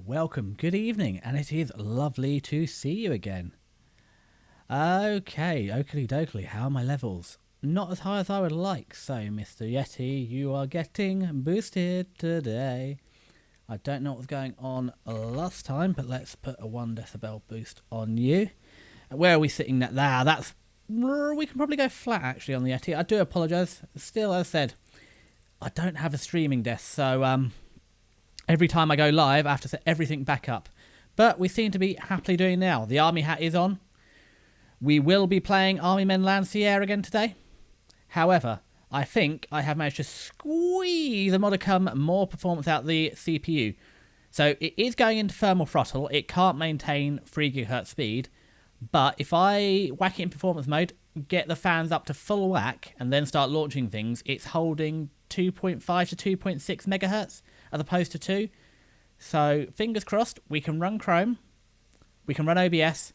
welcome, good evening, and it is lovely to see you again. Okay, oakley dokley, how are my levels? Not as high as I would like, so Mr. Yeti, you are getting boosted today. I don't know what was going on last time, but let's put a 1 decibel boost on you. Where are we sitting now? That's... We can probably go flat, actually, on the Yeti. I do apologise. Still, as I said, I don't have a streaming desk, so every time I go live, I have to set everything back up. But we seem to be happily doing now. The army hat is on. We will be playing Army Men Land Sea Air again today. However, I think I have managed to squeeze a modicum more performance out the CPU. So it is going into thermal throttle. It can't maintain 3 GHz speed. But if I whack it in performance mode, get the fans up to full whack, and then start launching things, it's holding 2.5 to 2.6 megahertz as opposed to 2. So fingers crossed, we can run Chrome, we can run OBS,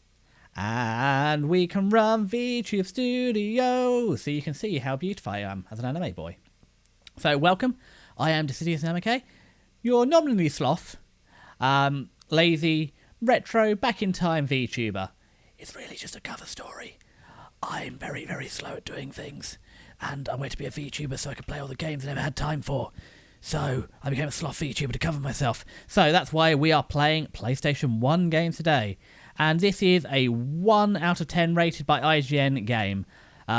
and we can run VTube Studio, so you can see how beautiful I am as an anime boy. So welcome, I am Decidious Namake, your nominally sloth, lazy, retro, back-in-time VTuber. It's really just a cover story. I'm very, very slow at doing things, and I went to be a VTuber so I could play all the games I never had time for. So I became a sloth VTuber to cover myself. So that's why we are playing PlayStation 1 games today. And this is a 1 out of 10 rated by IGN game.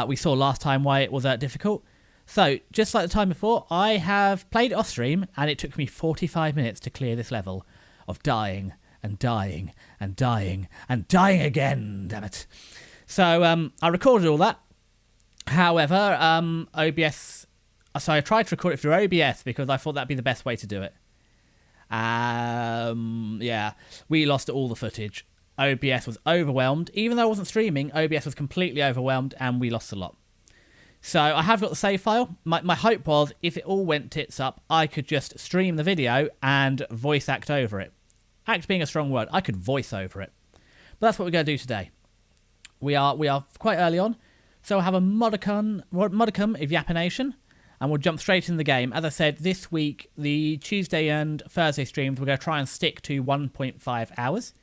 We saw last time why it was difficult. So, just like the time before, I have played it off stream, and it took me 45 minutes to clear this level of dying and dying and dying and dying again, damn it. So I recorded all that. However, OBS... So I tried to record it through OBS because I thought that'd be the best way to do it. Yeah, we lost all the footage. OBS was overwhelmed. Even though I wasn't streaming, OBS was completely overwhelmed and we lost a lot. So I have got the save file. My hope was if it all went tits up, I could just stream the video and voice act over it. Act being a strong word, I could voice over it. But that's what we're going to do today. We are quite early on, so we'll have a modicum of yappination, and we'll jump straight in the game. As I said, this week, the Tuesday and Thursday streams, we're going to try and stick to 1.5 hours.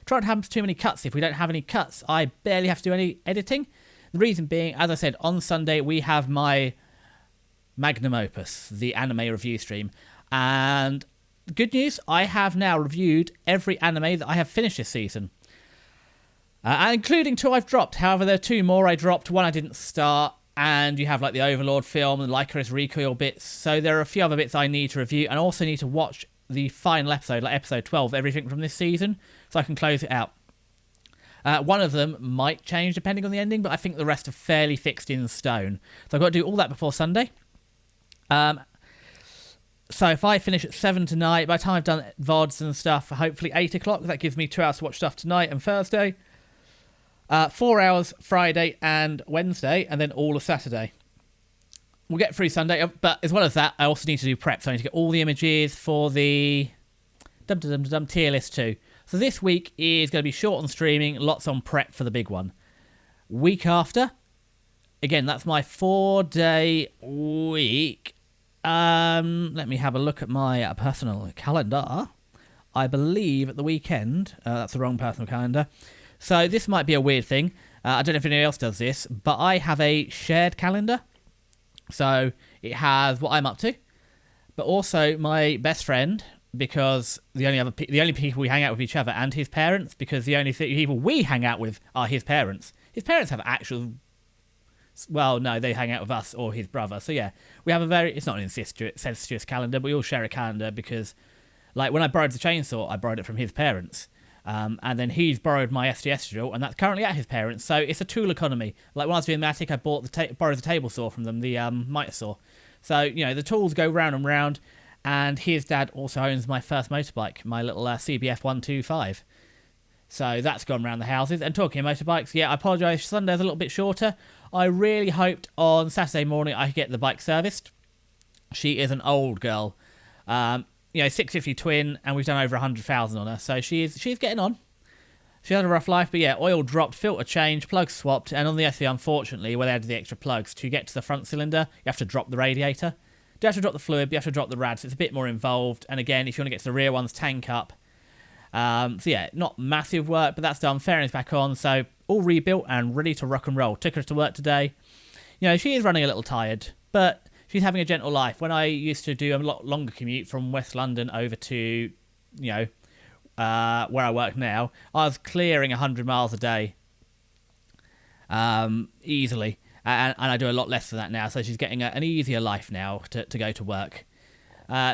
Try not to have too many cuts. If we don't have any cuts, I barely have to do any editing. The reason being, as I said, on Sunday, we have my magnum opus, the anime review stream, and... Good news, I have now reviewed every anime that I have finished this season. Including 2 I've dropped. However, there are 2 more I dropped. 1 I didn't start. And you have like the Overlord film and Lycoris Recoil bits. So there are a few other bits I need to review. And I also need to watch the final episode, like episode 12, everything from this season. So I can close it out. One of them might change depending on the ending. But I think the rest are fairly fixed in stone. So I've got to do all that before Sunday. So if I finish at 7 tonight, by the time I've done VODs and stuff, hopefully 8 o'clock, that gives me 2 hours to watch stuff tonight and Thursday. 4 hours Friday and Wednesday, and then all of Saturday. We'll get through Sunday, but as well as that, I also need to do prep. So I need to get all the images for the tier list too. So this week is going to be short on streaming, lots on prep for the big one. Week after, again, that's my 4-day week. Let me have a look at my personal calendar. I believe at the weekend, that's the wrong personal calendar. So this might be a weird thing. I don't know if anyone else does this, but I have a shared calendar. So it has what I'm up to, but also my best friend, because the only people we hang out with each other, and his parents, because the only people we hang out with are his parents. His parents have actual... Well, no, they hang out with us or his brother. So, yeah, we have a very... It's not an incestuous calendar, but we all share a calendar because, like, when I borrowed the chainsaw, I borrowed it from his parents. And then he's borrowed my SDS drill, and that's currently at his parents. So, it's a tool economy. Like, when I was doing the attic, I borrowed the table saw from them, the miter saw. So, you know, the tools go round and round. And his dad also owns my first motorbike, my little CBF 125. So that's gone around the houses. And talking of motorbikes, yeah, I apologise, Sunday's a little bit shorter. I really hoped on Saturday morning I could get the bike serviced. She is an old girl. 650 twin, and we've done over 100,000 on her. So she's getting on. She had a rough life, but yeah, oil dropped, filter changed, plugs swapped, and on the SE, unfortunately, where they added the extra plugs, to get to the front cylinder, you have to drop the radiator. You have to drop the fluid, you have to drop the rads. It's a bit more involved. And again, if you want to get to the rear ones, tank up. So yeah, not massive work, but that's done. Fairing's back on, so all rebuilt and ready to rock and roll. Took her to work today. You know, she is running a little tired, but she's having a gentle life. When I used to do a lot longer commute from West London over to, you know, where I work now, I was clearing 100 miles a day easily. And I do a lot less than that now, so she's getting an easier life now to go to work.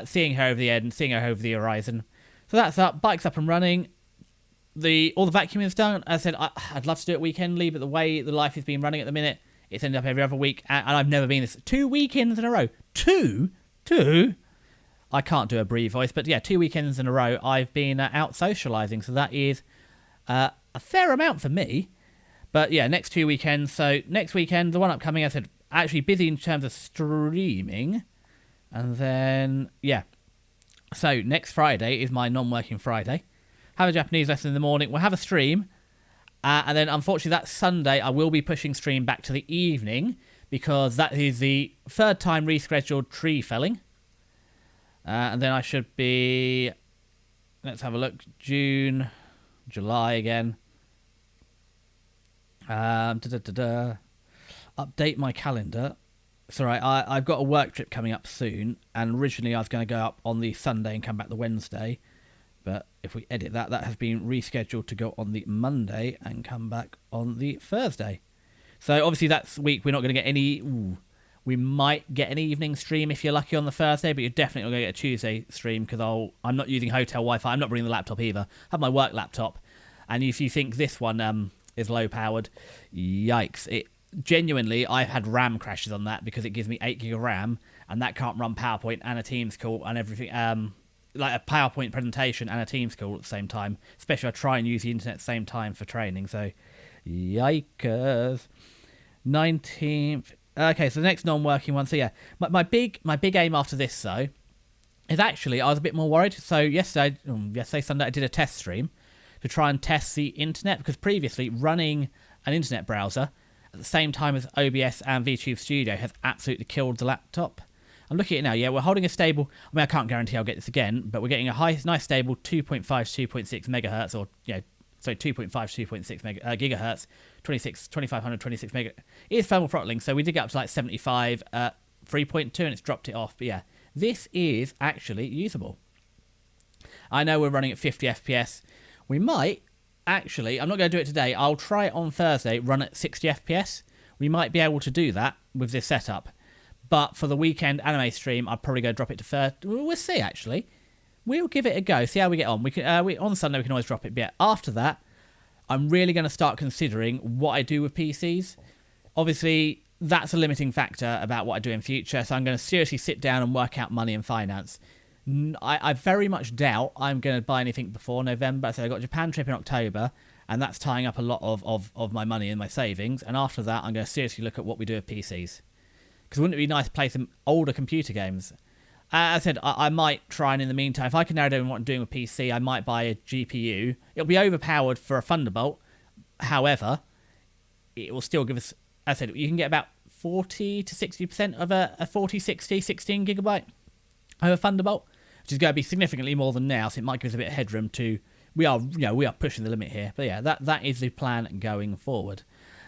Seeing her over the end, seeing her over the horizon. So that's up, bike's up and running. All the vacuuming is done. As I said, I'd love to do it weekendly, but the way the life has been running at the minute, it's ended up every other week, and I've never been this. 2 weekends in a row. Two? I can't do a Brie voice, but yeah, 2 weekends in a row I've been out socialising, so that is a fair amount for me. But yeah, next 2 weekends. So next weekend, the one upcoming, I said, actually busy in terms of streaming. And then, yeah. So next Friday is my non-working Friday. Have a Japanese lesson in the morning. We'll have a stream. And then, unfortunately, that Sunday, I will be pushing stream back to the evening because that is the third time rescheduled tree felling. And then I should be... Let's have a look. June, July again. Update my calendar. It's alright, I've got a work trip coming up soon, and originally I was going to go up on the Sunday and come back the Wednesday, but if we edit that, that has been rescheduled to go on the Monday and come back on the Thursday. So obviously that week we're not going to get any... we might get an evening stream if you're lucky on the Thursday, but you're definitely going to get a Tuesday stream because I'm not using hotel Wi-Fi. I'm not bringing the laptop either. I have my work laptop, and if you think this one... is low powered, yikes. It genuinely, I've had RAM crashes on that because it gives me 8 gig of RAM and that can't run PowerPoint and a Teams call and everything, like a PowerPoint presentation and a Teams call at the same time, especially if I try and use the internet at the same time for training. So yikers. 19th. Okay, so the next non-working one. So yeah, my big aim after this though is actually, I was a bit more worried. So yesterday Sunday I did a test stream to try and test the internet, because previously running an internet browser at the same time as OBS and VTube Studio has absolutely killed the laptop. I'm looking at it now, yeah, we're holding a stable, I mean, I can't guarantee I'll get this again, but we're getting a nice stable 2.5 to 2.6 megahertz, or, you know, sorry, 2.5 to 2.6 gigahertz, 2500, 26 mega. It is thermal throttling, so we did get up to like 75 at 3.2 and it's dropped it off, but yeah, this is actually usable. I know we're running at 50 FPS. We might, actually, I'm not going to do it today, I'll try it on Thursday, run at 60 FPS. We might be able to do that with this setup. But for the weekend anime stream, I'll probably go drop it to 30. We'll see, actually. We'll give it a go, see how we get on. We can on Sunday, we can always drop it. But yeah, after that, I'm really going to start considering what I do with PCs. Obviously, that's a limiting factor about what I do in future, so I'm going to seriously sit down and work out money and finance. I very much doubt I'm going to buy anything before November. So I got a Japan trip in October, and that's tying up a lot of my money and my savings. And after that, I'm going to seriously look at what we do with PCs. Because wouldn't it be nice to play some older computer games? As I said, I might try, and in the meantime, if I can narrow down what I'm doing with PC, I might buy a GPU. It'll be overpowered for a Thunderbolt. However, it will still give us... As I said, you can get about 40 to 60% of a 4060 16 gigabyte over Thunderbolt, which is going to be significantly more than now, so it might give us a bit of headroom to... We are pushing the limit here. But yeah, that is the plan going forward.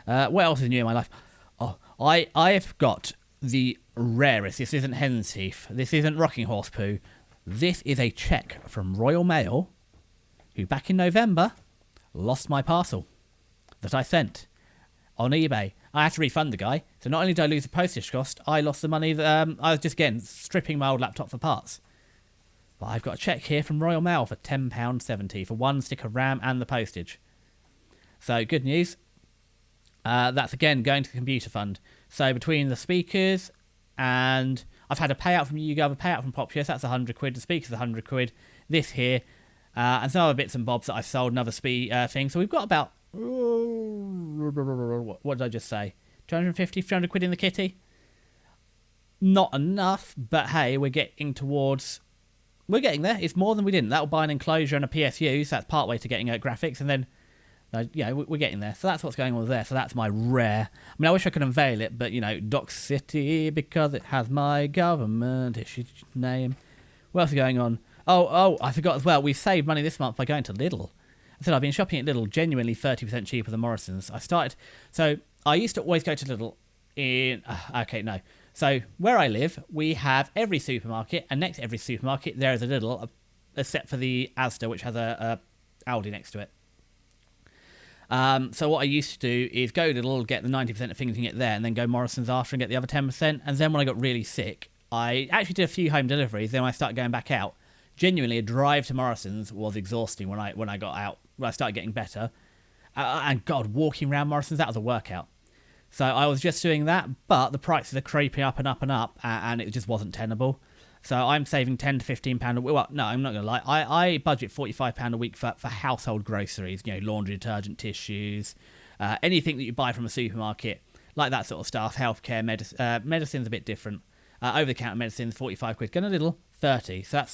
What else is new in my life? Oh, I've got the rarest. This isn't hen's teeth. This isn't rocking horse poo. This is a cheque from Royal Mail, who back in November lost my parcel that I sent on eBay. I had to refund the guy. So not only did I lose the postage cost, I lost the money that I was just, again, stripping my old laptop for parts. But I've got a cheque here from Royal Mail for £10.70 for 1 stick of RAM and the postage. So, good news. That's, again, going to the computer fund. So, between the speakers and... I've had a payout from YouGov, a payout from Populous, that's £100. The speakers £100. This here. And some other bits and bobs that I've sold, another thing. So, we've got about... What did I just say? 250, 300 quid in the kitty? Not enough, but hey, we're getting towards... We're getting there. It's more than we didn't. That'll buy an enclosure and a PSU, so that's part way to getting graphics, and then, we're getting there. So that's what's going on there. So that's my rare. I mean, I wish I could unveil it, but, Dock City, because it has my government issued name. What else is going on? I forgot as well. We saved money this month by going to Lidl. I said I've been shopping at Lidl, genuinely 30% cheaper than Morrison's. So I used to always go to Lidl in... okay, no. So where I live, we have every supermarket, and next to every supermarket there is a Lidl, except for the Asda, which has a Aldi next to it. So what I used to do is go to Lidl, get the 90% of things you can get there, and then go Morrison's after and get the other 10%. And then when I got really sick, I actually did a few home deliveries. Then when I started going back out, genuinely a drive to Morrison's was exhausting when I got out, when I started getting better. And God, walking around Morrison's, that was a workout. So I was just doing that, but the prices are creeping up and up and up, and it just wasn't tenable. So I'm saving £10 to £15 a week. Well, no, I'm not going to lie. I budget £45 a week for household groceries, laundry, detergent, tissues, anything that you buy from a supermarket, like that sort of stuff, healthcare, medicine's a bit different. Over-the-counter medicine's 45 quid. Going a little, 30. So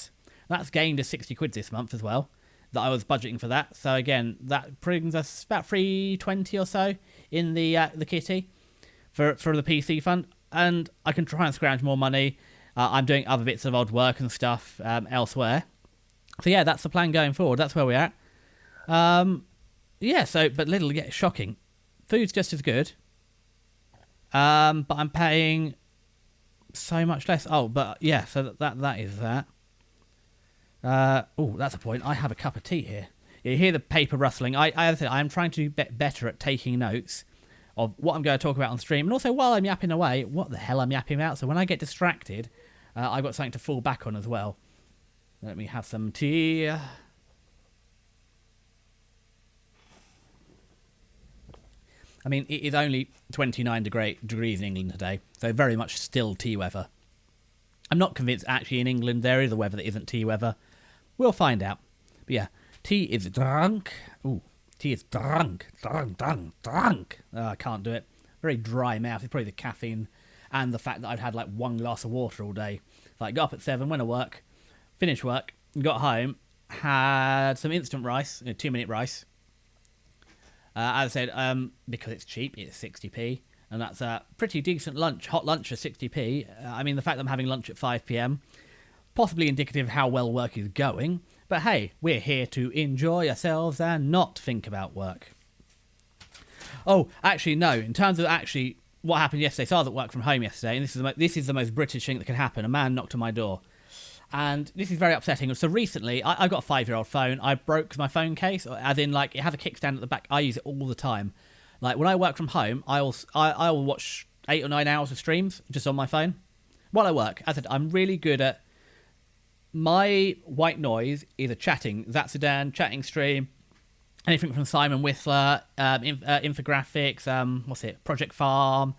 that's gained us 60 quid this month as well, that I was budgeting for that. So again, that brings us about £3.20 or so in the kitty for the PC fund. And I can try and scrounge more money. I'm doing other bits of odd work and stuff elsewhere. So yeah, that's the plan going forward. That's where we're at. But Lidl, shocking. Food's just as good. But I'm paying so much less. Oh, but yeah, so that is that. That's a point. I have a cup of tea here. You hear the paper rustling. I'm trying to do better at taking notes of what I'm going to talk about on stream. And also, while I'm yapping away, what the hell I'm yapping about. So when I get distracted... I've got something to fall back on as well. Let me have some tea. I mean, it is only 29 degrees in England today, so very much still tea weather. I'm not convinced actually in England there is a weather that isn't tea weather. We'll find out. But yeah, tea is drunk. Ooh, tea is drunk. I can't do it. Very dry mouth. It's probably the caffeine. And the fact that I've had like one glass of water all day. So I got up at 7, went to work, finished work, got home, had some instant rice, 2-minute rice. As I said, because it's cheap, it's 60p. And that's a pretty decent lunch, hot lunch for 60p. I mean, the fact that I'm having lunch at 5 p.m, possibly indicative of how well work is going. But hey, we're here to enjoy ourselves and not think about work. Oh, actually, no. In terms of actually... what happened yesterday, so I was at work from home yesterday, and this is the most British thing that can happen. A man knocked on my door. And this is very upsetting. So recently, I got a 5-year-old phone. I broke my phone case, as in, like, it has a kickstand at the back. I use it all the time. Like, when I work from home, I will watch 8 or 9 hours of streams just on my phone. While I work, as I said, I'm really good at... my white noise is a chatting Zapsudan, chatting stream, anything from Simon Whistler, infographics, Project Farm,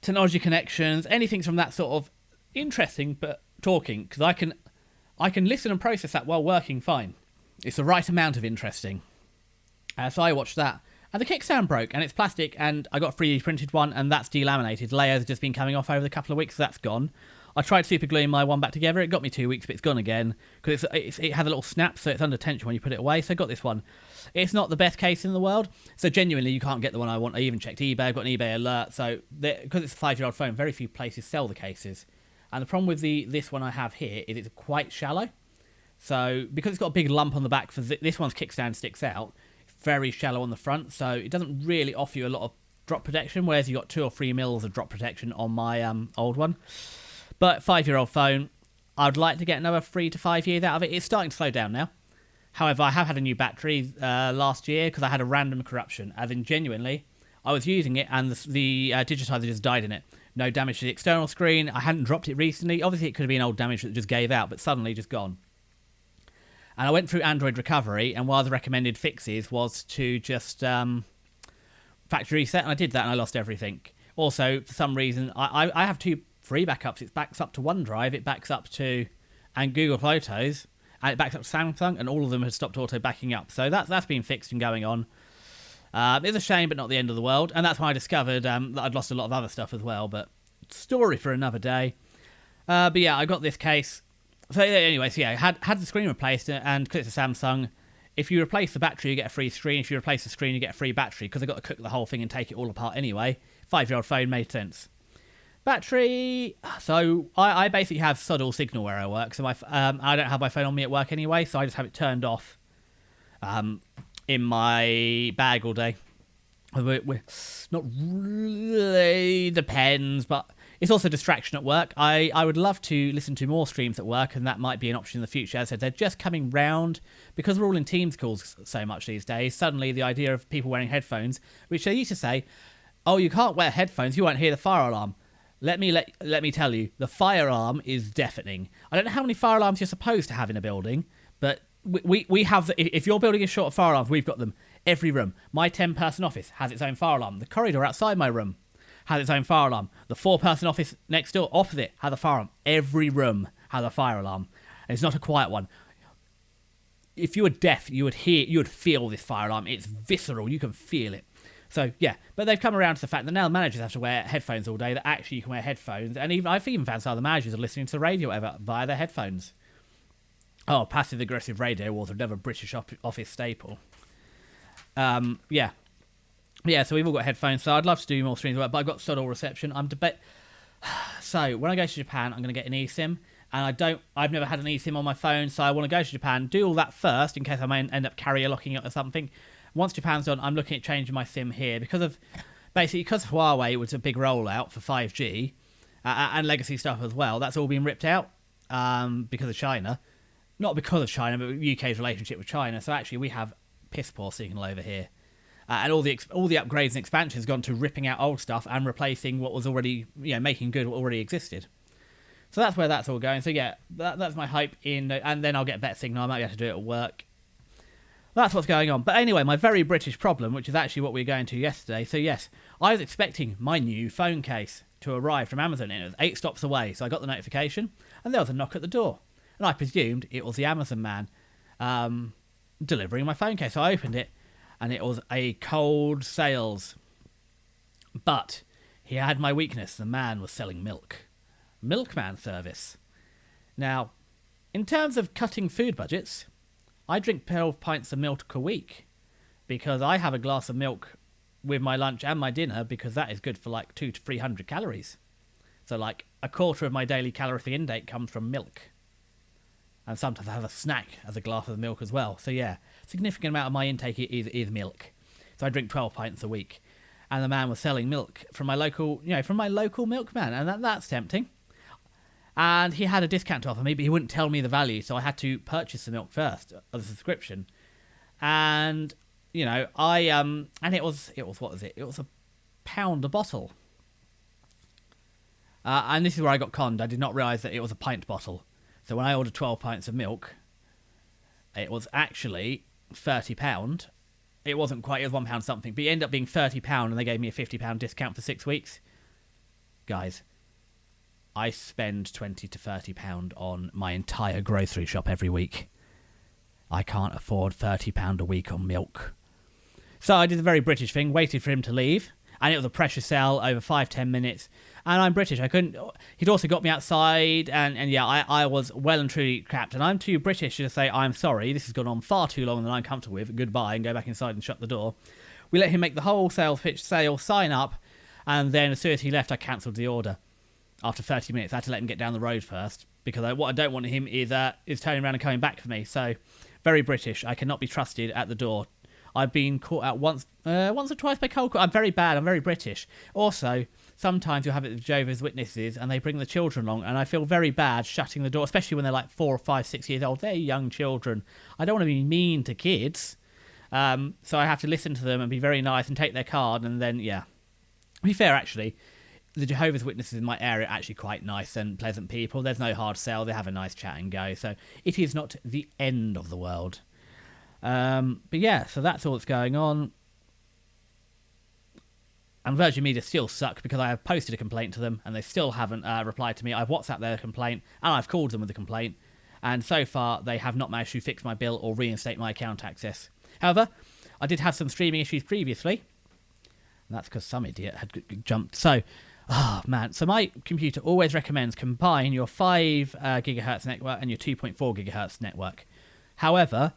Technology Connections, anything from that sort of interesting but talking, because I can listen and process that while working fine. It's the right amount of interesting. So I watched that. And the kickstand broke, and it's plastic, and I got a 3D printed one, and that's delaminated. Layers have just been coming off over the couple of weeks, so that's gone. I tried super gluing my one back together. It got me 2 weeks, but it's gone again because it has a little snap, so it's under tension when you put it away. So I got this one. It's not the best case in the world. So genuinely, you can't get the one I want. I even checked eBay. I've got an eBay alert. So because it's a 5-year-old phone, very few places sell the cases. And the problem with this one I have here is it's quite shallow. So because it's got a big lump on the back, for this one's kickstand sticks out. It's very shallow on the front, so it doesn't really offer you a lot of drop protection. Whereas you got 2 or 3 mils of drop protection on my old one. But 5-year-old phone, I'd like to get another 3 to 5 years out of it. It's starting to slow down now. However, I have had a new battery last year because I had a random corruption. As in, genuinely, I was using it and the digitizer just died in it. No damage to the external screen. I hadn't dropped it recently. Obviously, it could have been old damage that just gave out, but suddenly just gone. And I went through Android recovery, and one of the recommended fixes was to just factory reset, and I did that, and I lost everything. Also, for some reason, I have 2 free backups. It backs up to OneDrive, it backs up to and Google Photos, and it backs up to Samsung, and all of them had stopped auto backing up. So that's been fixed and going on. It's a shame, but not the end of the world. And that's when I discovered that I'd lost a lot of other stuff as well. But story for another day. But yeah, I got this case. So anyway, so yeah, had the screen replaced, and because it's a Samsung, if you replace the battery, you get a free screen. If you replace the screen, you get a free battery, because I've got to cook the whole thing and take it all apart anyway. 5-year-old phone made sense. Battery. So I basically have sod all signal where I work. So I don't have my phone on me at work anyway. So I just have it turned off in my bag all day. Not really, depends, but it's also a distraction at work. I would love to listen to more streams at work, and that might be an option in the future. As I said, they're just coming round because we're all in Teams calls so much these days. Suddenly, the idea of people wearing headphones, which they used to say, "Oh, you can't wear headphones; you won't hear the fire alarm." Let me tell you, the fire alarm is deafening. I don't know how many fire alarms you're supposed to have in a building, but we have. If your building is short of fire alarms, we've got them every room. My 10-person office has its own fire alarm. The corridor outside my room has its own fire alarm. The 4-person office next door, opposite, has a fire alarm. Every room has a fire alarm. And it's not a quiet one. If you were deaf, you would feel this fire alarm. It's visceral. You can feel it. So, yeah. But they've come around to the fact that now the managers have to wear headphones all day, that actually you can wear headphones. And I've even found some of the managers are listening to the radio whatever via their headphones. Oh, passive-aggressive radio was another British office staple. Yeah. So we've all got headphones, so I'd love to do more streams, but I've got sod all reception. So when I go to Japan, I'm going to get an eSIM, and I've never had an eSIM on my phone, so I want to go to Japan, do all that first, in case I may end up carrier locking it or something. Once Japan's done, I'm looking at changing my SIM here, because of Huawei was a big rollout for 5G, and legacy stuff as well. That's all been ripped out, because of China. Not because of China, but UK's relationship with China, so actually we have piss poor signal over here. And all the upgrades and expansions gone to ripping out old stuff and replacing what was already, making good what already existed. So that's where that's all going. So yeah, that's my hype in, and then I'll get a better signal. I might be able to do it at work. That's what's going on. But anyway, my very British problem, which is actually what we were going to yesterday. So yes, I was expecting my new phone case to arrive from Amazon, and it was 8 stops away. So I got the notification, and there was a knock at the door, and I presumed it was the Amazon man delivering my phone case. So I opened it, and it was a cold sales. But he had my weakness. The man was selling milk. Milkman service. Now, in terms of cutting food budgets, I drink 12 pints of milk a week, because I have a glass of milk with my lunch and my dinner, because that is good for like 200 to 300 calories. So like a quarter of my daily calorific intake comes from milk. And sometimes I have a snack as a glass of milk as well. So yeah, significant amount of my intake is milk. So I drink 12 pints a week. And the man was selling milk from my local milkman, and that's tempting. And he had a discount to offer me, but he wouldn't tell me the value, so I had to purchase the milk first as a subscription. And and it was what was it? It was £1 a bottle. And this is where I got conned. I did not realise that it was a pint bottle. So when I ordered 12 pints of milk, it was actually £30. It wasn't quite, it was £1 something, but it ended up being £30, and they gave me a £50 discount for 6 weeks. Guys, I spend £20 to £30 on my entire grocery shop every week. I can't afford £30 a week on milk. So I did the very British thing, waited for him to leave, and it was a pressure sell over 5-10 minutes. And I'm British. He'd also got me outside, and yeah, I was well and truly crapped. And I'm too British to say, I'm sorry, this has gone on far too long than I'm comfortable with, goodbye, and go back inside and shut the door. We let him make the whole sales pitch, sign up, and then as soon as he left, I cancelled the order. After 30 minutes, I had to let him get down the road first, because what I don't want him is turning around and coming back for me. So, very British. I cannot be trusted at the door. I've been caught out once or twice by cold call. I'm very bad. I'm very British. Also, sometimes you'll have it with Jehovah's Witnesses, and they bring the children along, and I feel very bad shutting the door, especially when they're like 4 or 5, 6 years old. They're young children. I don't want to be mean to kids, so I have to listen to them and be very nice and take their card, and then, yeah. To be fair, actually, the Jehovah's Witnesses in my area are actually quite nice and pleasant people. There's no hard sell. They have a nice chat and go, so it is not the end of the world. But yeah, so that's all that's going on. And Virgin Media still suck, because I have posted a complaint to them and they still haven't replied to me. I've WhatsApped their complaint and I've called them with the complaint, and so far they have not managed to fix my bill or reinstate my account access. However, I did have some streaming issues previously, and that's because some idiot had jumped. So, so my computer always recommends combine your 5 gigahertz network and your 2.4 gigahertz network. However,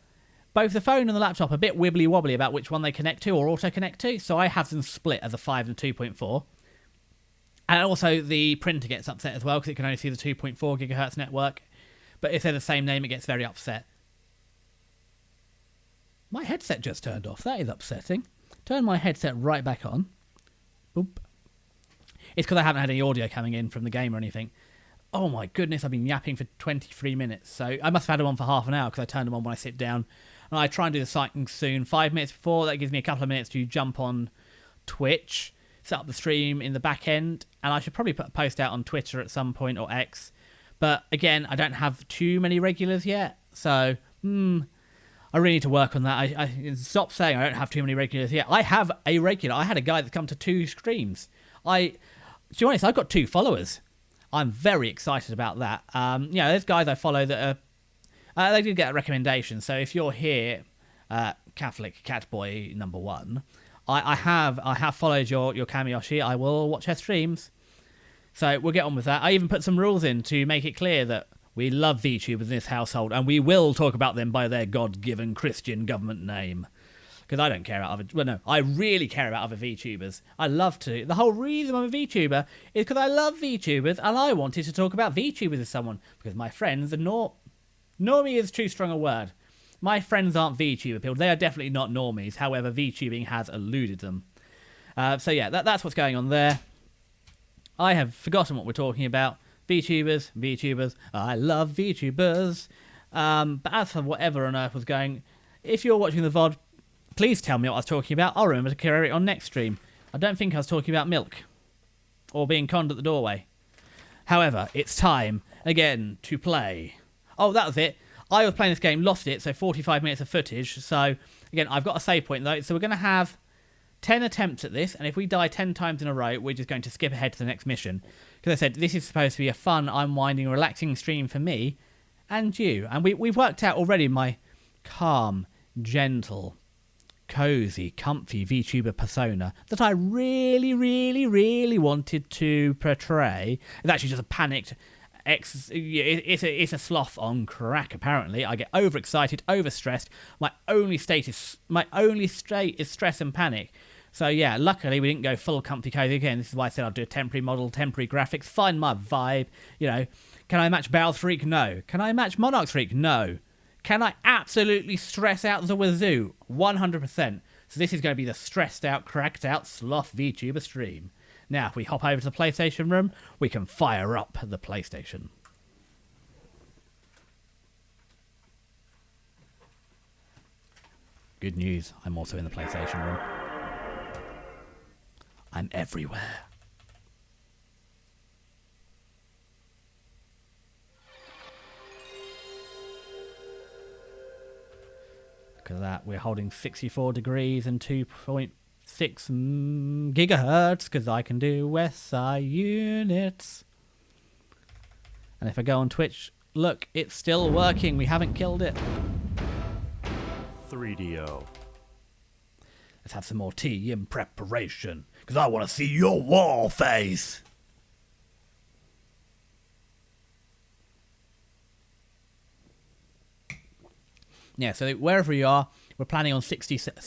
both the phone and the laptop are a bit wibbly wobbly about which one they connect to or auto connect to, so I have them split as a 5 and 2.4. And also the printer gets upset as well because it can only see the 2.4 gigahertz network. But if they're the same name, it gets very upset. My headset just turned off. That is upsetting. Turn my headset right back on. Boop. It's because I haven't had any audio coming in from the game or anything. Oh my goodness, I've been yapping for 23 minutes. So I must have had them on for half an hour because I turn them on when I sit down. And I try and do the cycling soon. 5 minutes before, that gives me a couple of minutes to jump on Twitch, set up the stream in the back end. And I should probably put a post out on Twitter at some point, or X. But again, I don't have too many regulars yet. So, I really need to work on that. I stop saying I don't have too many regulars yet. I have a regular. I had a guy that's come to 2 streams. To be honest, I've got 2 followers. I'm very excited about that. There's guys I follow that are... they did get a recommendation. So if you're here, Catholic Catboy number 1, I have followed your Kamiyoshi. I will watch her streams. So we'll get on with that. I even put some rules in to make it clear that we love VTubers in this household, and we will talk about them by their God-given Christian government name. Because I don't care about other... Well, no, I really care about other VTubers. I love to. The whole reason I'm a VTuber is because I love VTubers, and I wanted to talk about VTubers with someone. Because my friends are not... Normie is too strong a word. My friends aren't VTuber people. They are definitely not normies. However, VTubing has eluded them. So yeah, that's what's going on there. I have forgotten what we're talking about. VTubers, I love VTubers. But as for whatever on earth was going, if you're watching the VOD, please tell me what I was talking about. I'll remember to carry it on next stream. I don't think I was talking about milk or being conned at the doorway. However, it's time again to play. Oh, that was it. I was playing this game, lost it, so 45 minutes of footage. So again, I've got a save point though, so we're going to have 10 attempts at this, and if we die 10 times in a row, we're just going to skip ahead to the next mission. Because I said, this is supposed to be a fun, unwinding, relaxing stream for me and you. And we've worked out already my calm, gentle, cozy, comfy VTuber persona that I really, really, really wanted to portray. It's actually just a panicked... It's a sloth on crack, apparently. I get overexcited, overstressed. My only state is stress and panic. So yeah, luckily we didn't go full comfy cozy again. This is why I said I'll do a temporary model, temporary graphics, find my vibe. You know, can I match Battle Freak? No. Can I match Monarch Freak? No. Can I absolutely stress out the wazoo? 100%. So this is going to be the stressed out, cracked out sloth VTuber stream. Now, if we hop over to the PlayStation room, we can fire up the PlayStation. Good news, I'm also in the PlayStation room. I'm everywhere. Look at that, we're holding 64 degrees and 2.6 gigahertz because I can do SI units. And if I go on Twitch, look, it's still working. We haven't killed it. 3DO. Let's have some more tea in preparation because I want to see your wall face. Yeah, so wherever you are, we're planning on 67,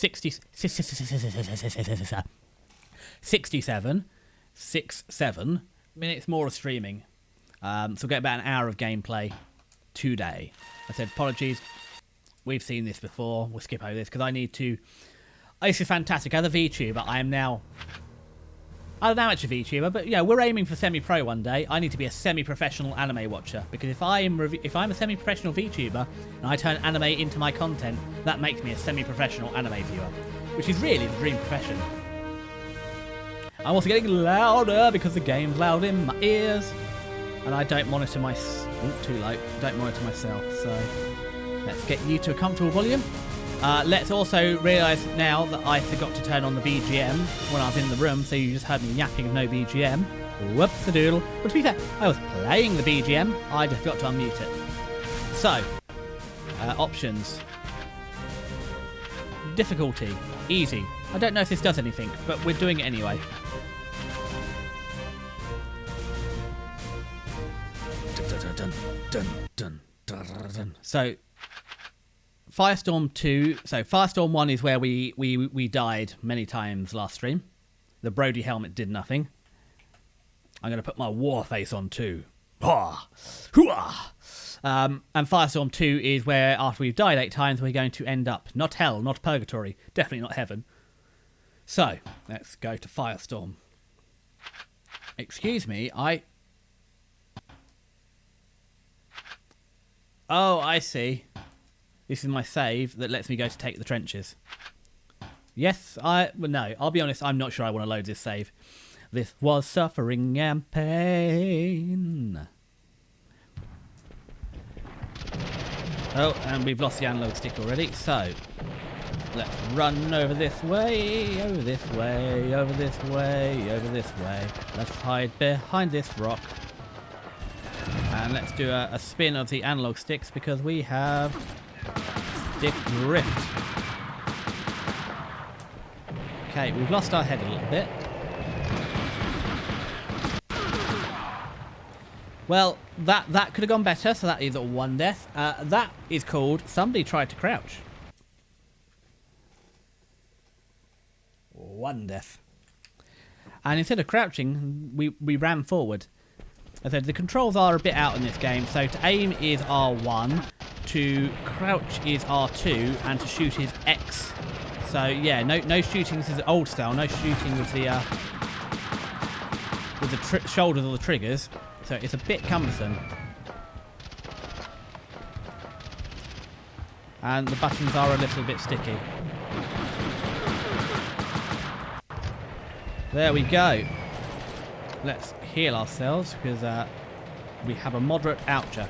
67 minutes more of streaming. So we'll get about an hour of gameplay today. I said, apologies, we've seen this before. We'll skip over this because I need to... This is fantastic. As a VTuber, I don't know much of VTuber, but yeah, we're aiming for semi-pro one day. I need to be a semi-professional anime watcher because if I'm a semi-professional VTuber and I turn anime into my content, that makes me a semi-professional anime viewer, which is really the dream profession. I'm also getting louder because the game's loud in my ears, and I don't monitor my... too low. Don't monitor myself, so let's get you to a comfortable volume. Let's also realise now that I forgot to turn on the BGM when I was in the room, so you just heard me yapping of no BGM. Whoops-a-doodle. But to be fair, I was playing the BGM, I just forgot to unmute it. So, options. Difficulty. Easy. I don't know if this does anything, but we're doing it anyway. So... Firestorm 2, so Firestorm 1 is where we died many times last stream. The Brody helmet did nothing. I'm going to put my war face on too. Hooah! Hooah! And Firestorm 2 is where, after we've died 8 times, we're going to end up. Not hell, not purgatory, definitely not heaven. So, let's go to Firestorm. Excuse me, Oh, I see. This is my save that lets me go to take the trenches. Yes, well, no, I'll be honest, I'm not sure I want to load this save. This was suffering and pain. Oh, and we've lost the analog stick already, so let's run over this way, over this way, over this way, over this way. Let's hide behind this rock. And let's do a spin of the analog sticks because we have stick drift. Okay, we've lost our head a little bit. Well, that could have gone better, so that is one death. That is called somebody tried to crouch. One death. And instead of crouching, we ran forward. As I said, the controls are a bit out in this game, so to aim is R1, to crouch is R2, and to shoot is X. So yeah, no shooting. This is old style. No shooting with the shoulders or the triggers. So it's a bit cumbersome. And the buttons are a little bit sticky. There we go. Let's heal ourselves because we have a moderate oucher.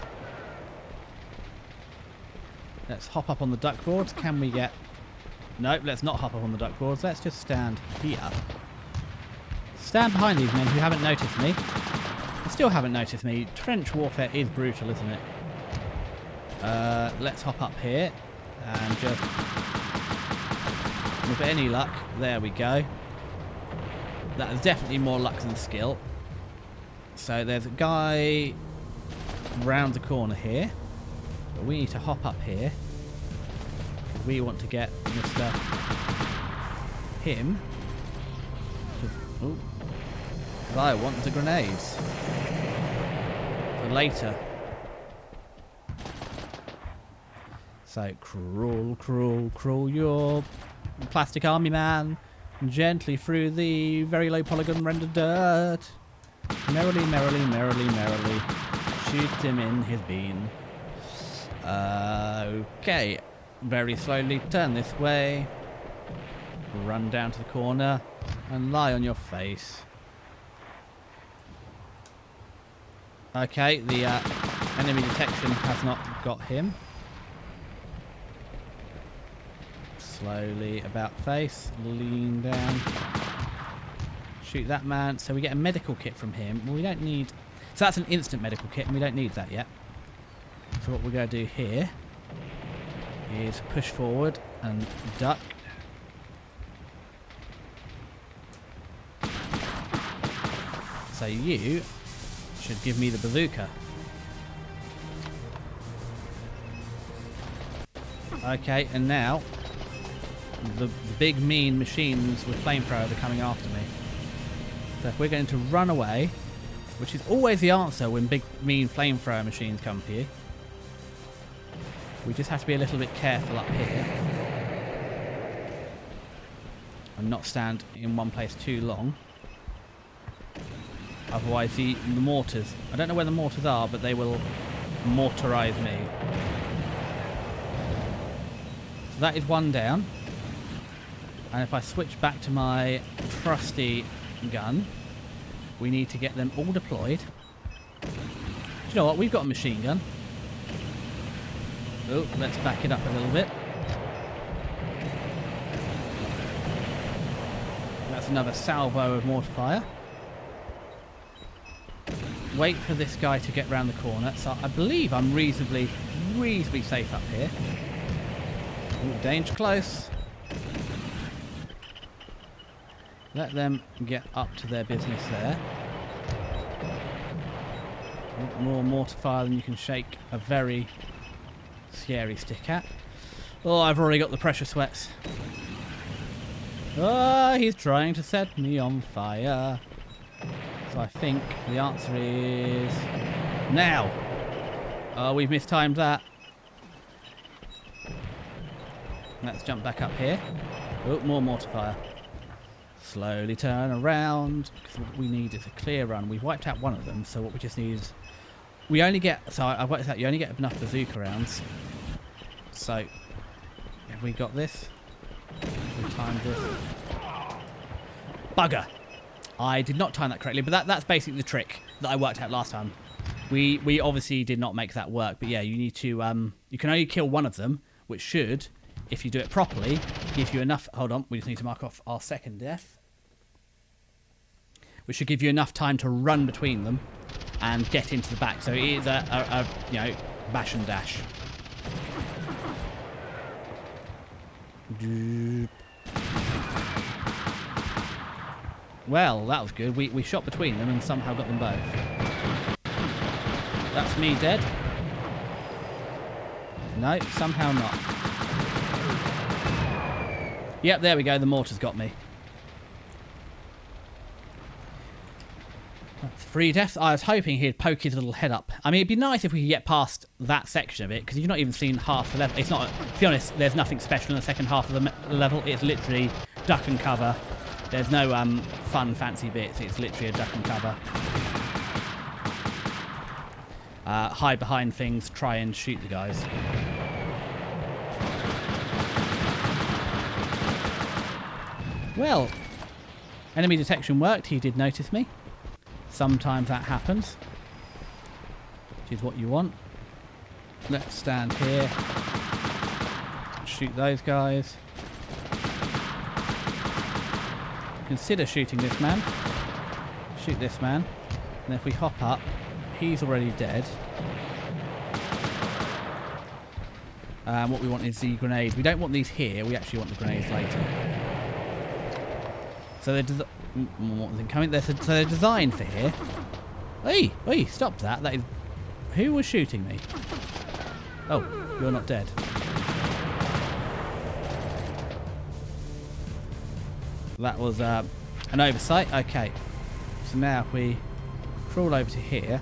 Let's hop up on the duck boards. Can we get... Nope, let's not hop up on the duck boards. Let's just stand here. Stand behind these men who haven't noticed me. Still haven't noticed me. Trench warfare is brutal, isn't it? Let's hop up here and just, with any luck, there we go. That is definitely more luck than skill. So there's a guy round the corner here, but we need to hop up here. We want to get him. Ooh. I want the grenades. For later. So, crawl, crawl, crawl your plastic army man gently through the very low polygon rendered dirt. Merrily, merrily, merrily, merrily. Shoot him in his bean. Okay. Very slowly turn this way. Run down to the corner and lie on your face. Okay, the enemy detection has not got him. Slowly about face, lean down. Shoot that man. So we get a medical kit from him. Well, we don't need... So that's an instant medical kit and we don't need that yet. So what we're going to do here is push forward and duck. So you should give me the bazooka. Okay, and now the big mean machines with flamethrowers are coming after me. So if we're going to run away, which is always the answer when big mean flamethrower machines come for you, we just have to be a little bit careful up here and not stand in one place too long. Otherwise the mortars, I don't know where the mortars are, but they will mortarize me. So that is one down. And if I switch back to my trusty gun, we need to get them all deployed. Do you know what? We've got a machine gun. Oh, let's back it up a little bit. That's another salvo of mortar fire. Wait for this guy to get round the corner. So I believe I'm reasonably safe up here. Ooh, danger close. Let them get up to their business there. More mortar fire than you can shake a very scary stick at. Oh, I've already got the pressure sweats. Oh, he's trying to set me on fire. So I think the answer is now. Oh, we've mistimed that. Let's jump back up here. Oh, more mortar fire. Slowly turn around, because what we need is a clear run. We've wiped out one of them, so what we just need is... We only get... So I've worked out you only get enough bazooka rounds. So, have we got this? Have we timed this? Bugger! I did not time that correctly, but that's basically the trick that I worked out last time. We obviously did not make that work, but yeah, you need to... you can only kill one of them, which should... If you do it properly, give you enough... Hold on, we just need to mark off our second death. Which should give you enough time to run between them and get into the back. So it is a you know, bash and dash. Well, that was good. We shot between them and somehow got them both. That's me dead. No, somehow not. Yep, there we go. The mortar's got me. That's 3 deaths. I was hoping he'd poke his little head up. I mean, it'd be nice if we could get past that section of it, because you've not even seen half the level. It's not... To be honest, there's nothing special in the second half of the level. It's literally duck and cover. There's no fun, fancy bits. It's literally a duck and cover. Hide behind things, try and shoot the guys. Well, enemy detection worked. He did notice me. Sometimes that happens, which is what you want. Let's stand here. Shoot those guys. Consider shooting this man. Shoot this man. And if we hop up, he's already dead. What we want is the grenades. We don't want these here. We actually want the grenades later. So they're more than coming. So they're designed for here. Hey, hey, stop that. That is... Who was shooting me? Oh, you're not dead. That was an oversight. Okay. So now if we crawl over to here,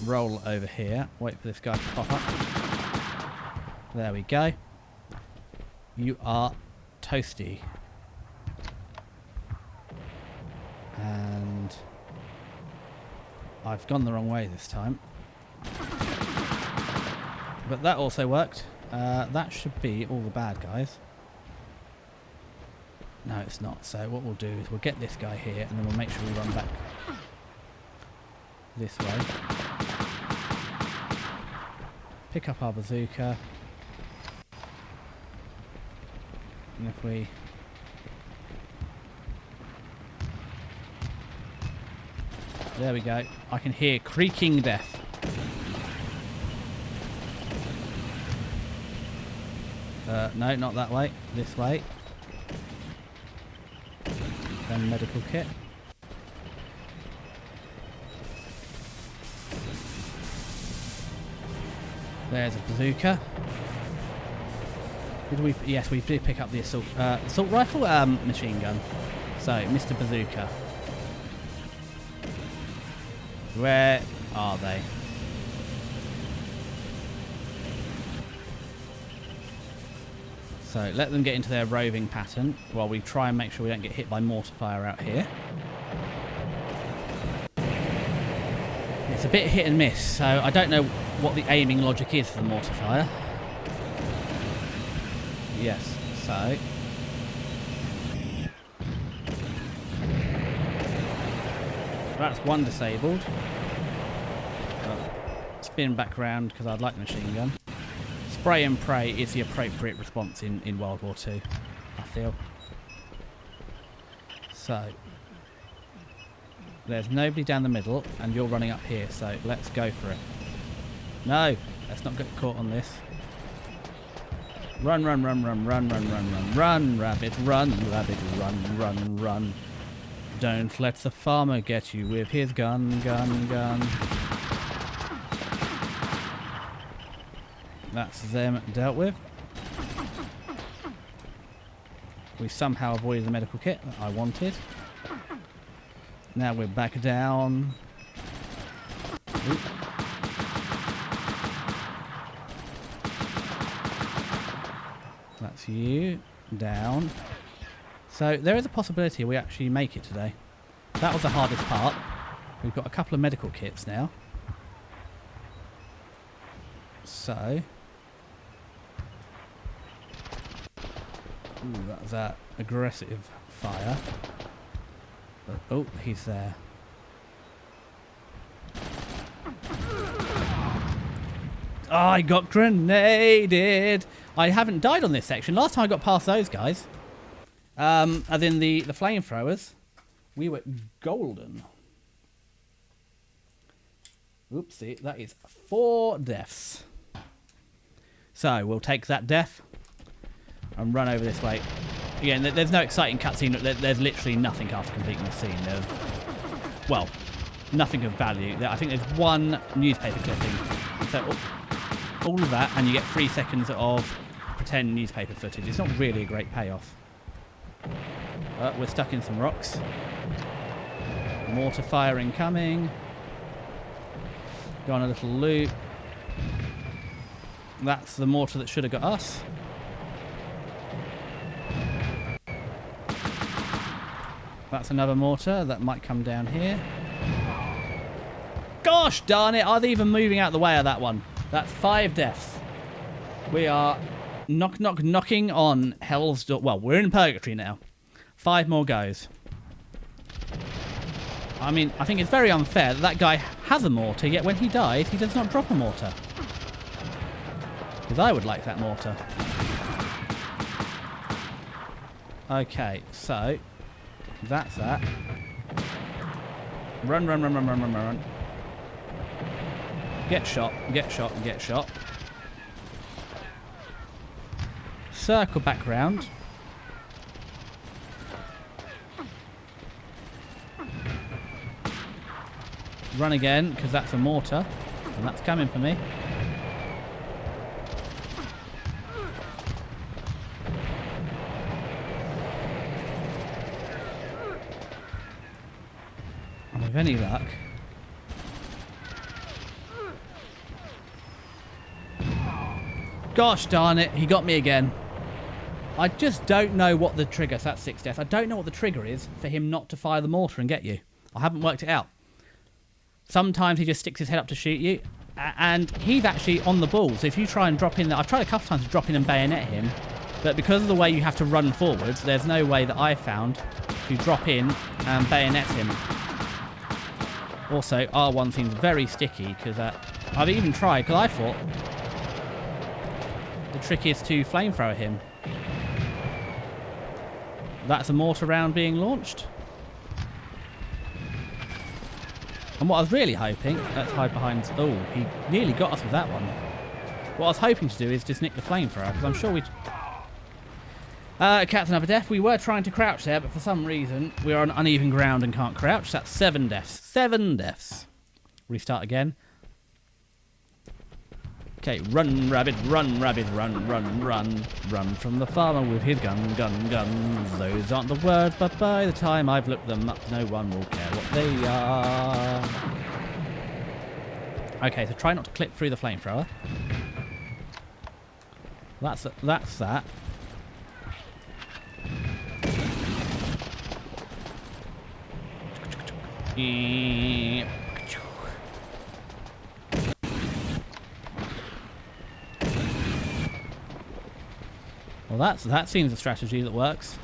roll over here, wait for this guy to pop up. There we go. You are toasty. And I've gone the wrong way this time. But that also worked. That should be all the bad guys. No, it's not. So what we'll do is we'll get this guy here and then we'll make sure we run back this way. Pick up our bazooka. And if we... There we go. I can hear creaking death. No, not that way. This way. Then medical kit. There's a bazooka. Did we? Yes, we did pick up the assault rifle, machine gun. So, Mr. Bazooka. Where are they? So let them get into their roving pattern while we try and make sure we don't get hit by mortar fire out here. It's a bit hit and miss, so I don't know what the aiming logic is for the mortar fire. Yes, so... That's one disabled. Spin back round because I'd like the machine gun. Spray and pray is the appropriate response in World War II, I feel. So, there's nobody down the middle, and you're running up here, so let's go for it. No, let's not get caught on this. Run, run, run, run, run, run, run, run, run, rabbit, run, run, run, run. Don't let the farmer get you with his gun, gun, gun. That's them dealt with. We somehow avoided the medical kit that I wanted. Now we're back down. Oop. That's you. Down. So there is a possibility we actually make it today. That was the hardest part. We've got a couple of medical kits now. So... Ooh, that was that aggressive fire. But, oh, he's there. Oh, I got grenaded! I haven't died on this section. Last time I got past those guys, as in the flamethrowers, we were golden. Oopsie, that is 4 deaths. So, we'll take that death and run over this way. Again, there's no exciting cutscene. There's literally nothing after completing the scene. Well, nothing of value. I think there's one newspaper clipping. So all of that, and you get 3 seconds of pretend newspaper footage. It's not really a great payoff. We're stuck in some rocks. Mortar fire incoming. Go on a little loop. That's the mortar that should have got us. That's another mortar that might come down here. Gosh darn it, are they even moving out the way of that one? That's 5 deaths. We are knocking on hell's door. Well, we're in purgatory now. 5 more goes. I mean, I think it's very unfair that that guy has a mortar, yet when he dies, he does not drop a mortar. Because I would like that mortar. Okay, so... that's that. Run, run, run, run, run, run, run. Get shot, get shot, get shot. Circle back round. Run again, because that's a mortar. And that's coming for me. With any luck. Gosh darn it, he got me again. I just don't know what the trigger, so that's 6 deaths. I don't know what the trigger is for him not to fire the mortar and get you. I haven't worked it out. Sometimes he just sticks his head up to shoot you, and he's actually on the ball. So if you try and drop in, I've tried a couple times to drop in and bayonet him, but because of the way you have to run forwards, there's no way that I found to drop in and bayonet him. Also, R1 seems very sticky, because I've even tried, because I thought the trick is to flamethrower him. That's a mortar round being launched. And what I was really hoping, let's hide behind, oh, he nearly got us with that one. What I was hoping to do is just nick the flamethrower, because I'm sure we'd... cat's another death. We were trying to crouch there, but for some reason we are on uneven ground and can't crouch. That's 7 deaths. 7 deaths. Restart again. Okay, run, rabbit, run, run, run, run. Run from the farmer with his gun, gun, gun. Those aren't the words, but by the time I've looked them up, no one will care what they are. Okay, so try not to clip through the flamethrower. That's that. Well, that seems a strategy that works.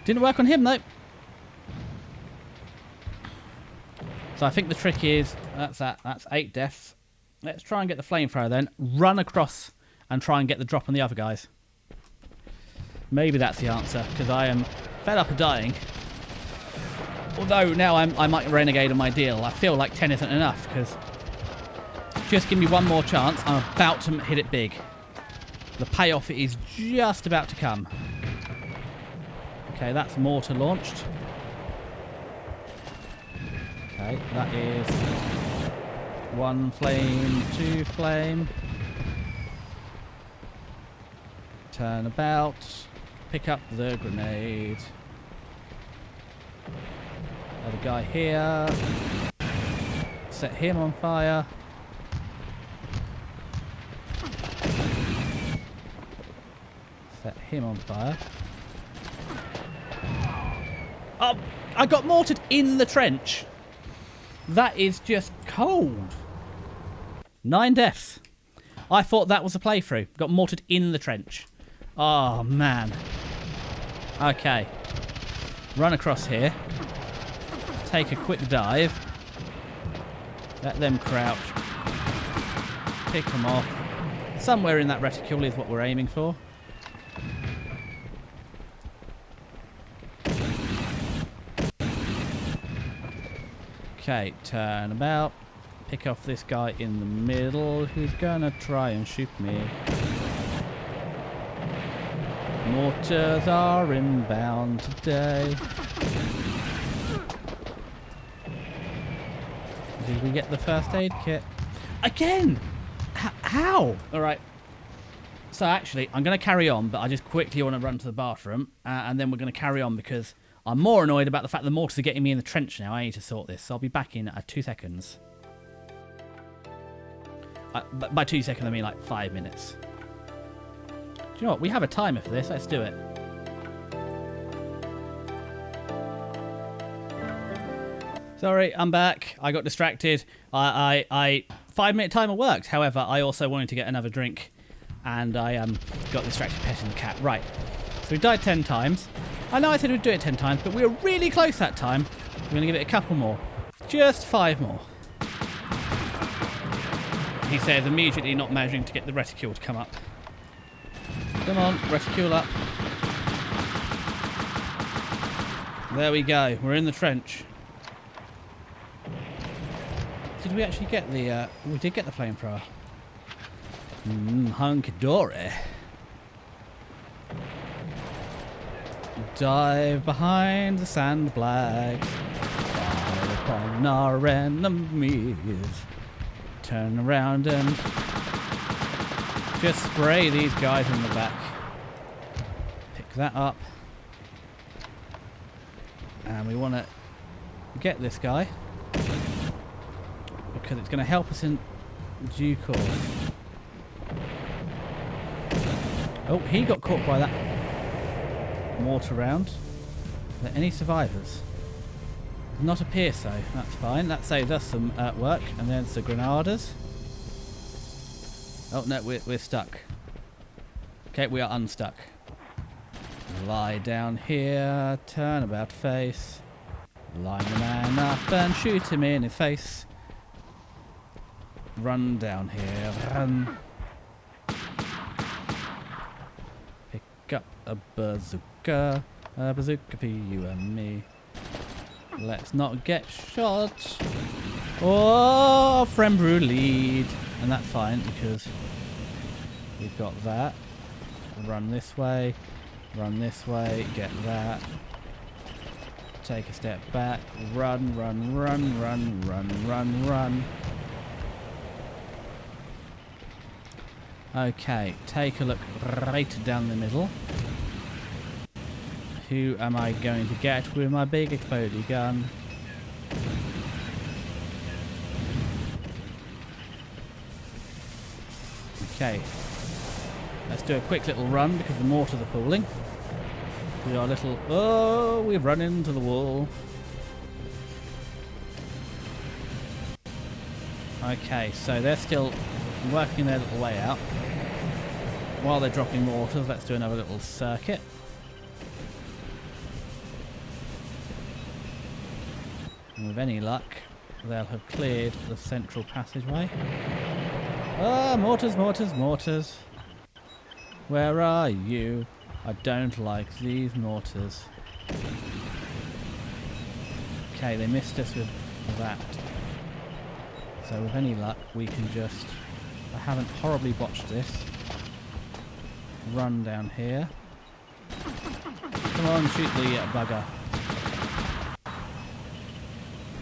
Didn't work on him though. So I think the trick is that's 8 deaths. Let's try and get the flamethrower then. Run across and try and get the drop on the other guys. Maybe that's the answer, because I am fed up of dying. Although now I might renegade on my deal. I feel like 10 isn't enough, because just give me one more chance. I'm about to hit it big. The payoff is just about to come. Okay, that's mortar launched. Okay, that is 1 flame, 2 flame. turn about, pick up the grenade. Other guy here. Set him on fire. Set him on fire. Oh, I got mortared in the trench. That is just cold. 9 deaths. I thought that was a playthrough. Got mortared in the trench. Oh, man. Okay. Run across here. Take a quick dive. Let them crouch. Pick them off. Somewhere in that reticule is what we're aiming for. Okay, turn about. Pick off this guy in the middle who's gonna try and shoot me. Mortars are inbound today. Did we get the first aid kit? Again! How? Alright. So actually, I'm going to carry on, but I just quickly want to run to the bathroom, and then we're going to carry on because I'm more annoyed about the fact the mortars are getting me in the trench now. I need to sort this. So I'll be back in 2 seconds. By 2 seconds, I mean like 5 minutes. Do you know what? We have a timer for this. Let's do it. Sorry, I'm back. I got distracted. 5-minute timer worked. However, I also wanted to get another drink, and I got distracted petting the cat. Right. So we died 10 times. I know I said we'd do it 10 times, but we were really close that time. We're going to give it a couple more. Just 5 more. He says, immediately not managing to get the reticule to come up. Come on, reticule up. There we go. We're in the trench. Did we actually get the... we did get the flamethrower. Hunky-dory. Dive behind the sandbags. Fire upon our enemies. Turn around and just spray these guys in the back. Pick that up. And we want to get this guy, because it's going to help us in due course. Oh, he got caught by that mortar round. Are there any survivors? Does not appear so. That's fine. That saves us some work. And then it's the Granadas. Oh no, we're stuck. Okay, we are unstuck. Lie down here. Turn about face. Line the man up and shoot him in his face. Run down here, run. Pick up a bazooka for you and me. Let's not get shot. Oh, friend brew lead. And that's fine because we've got that. Run this way, get that. Take a step back, run, run, run, run, run, run, run. Okay, take a look right down the middle. Who am I going to get with my big explodey gun? Okay, let's do a quick little run because the mortars are falling. We are little... Oh, we've run into the wall. Okay, so they're still working their little way out. While they're dropping mortars, let's do another little circuit. And with any luck, they'll have cleared the central passageway. Ah, mortars, mortars, mortars. Where are you? I don't like these mortars. Okay, they missed us with that. So with any luck, we can just... I haven't horribly botched this. Run down here. Come on, shoot the bugger.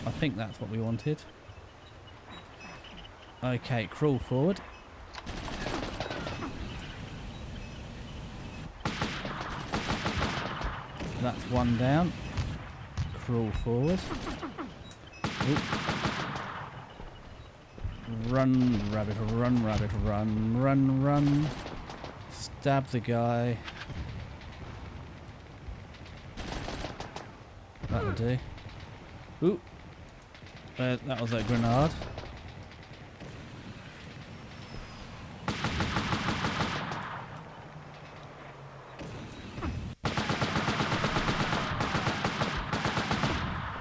I think that's what we wanted. Okay, crawl forward. That's one down. Crawl forward. Oop. Run, rabbit, run, rabbit, run, run, run. Stab the guy. That'll do. Ooh. That was a grenade.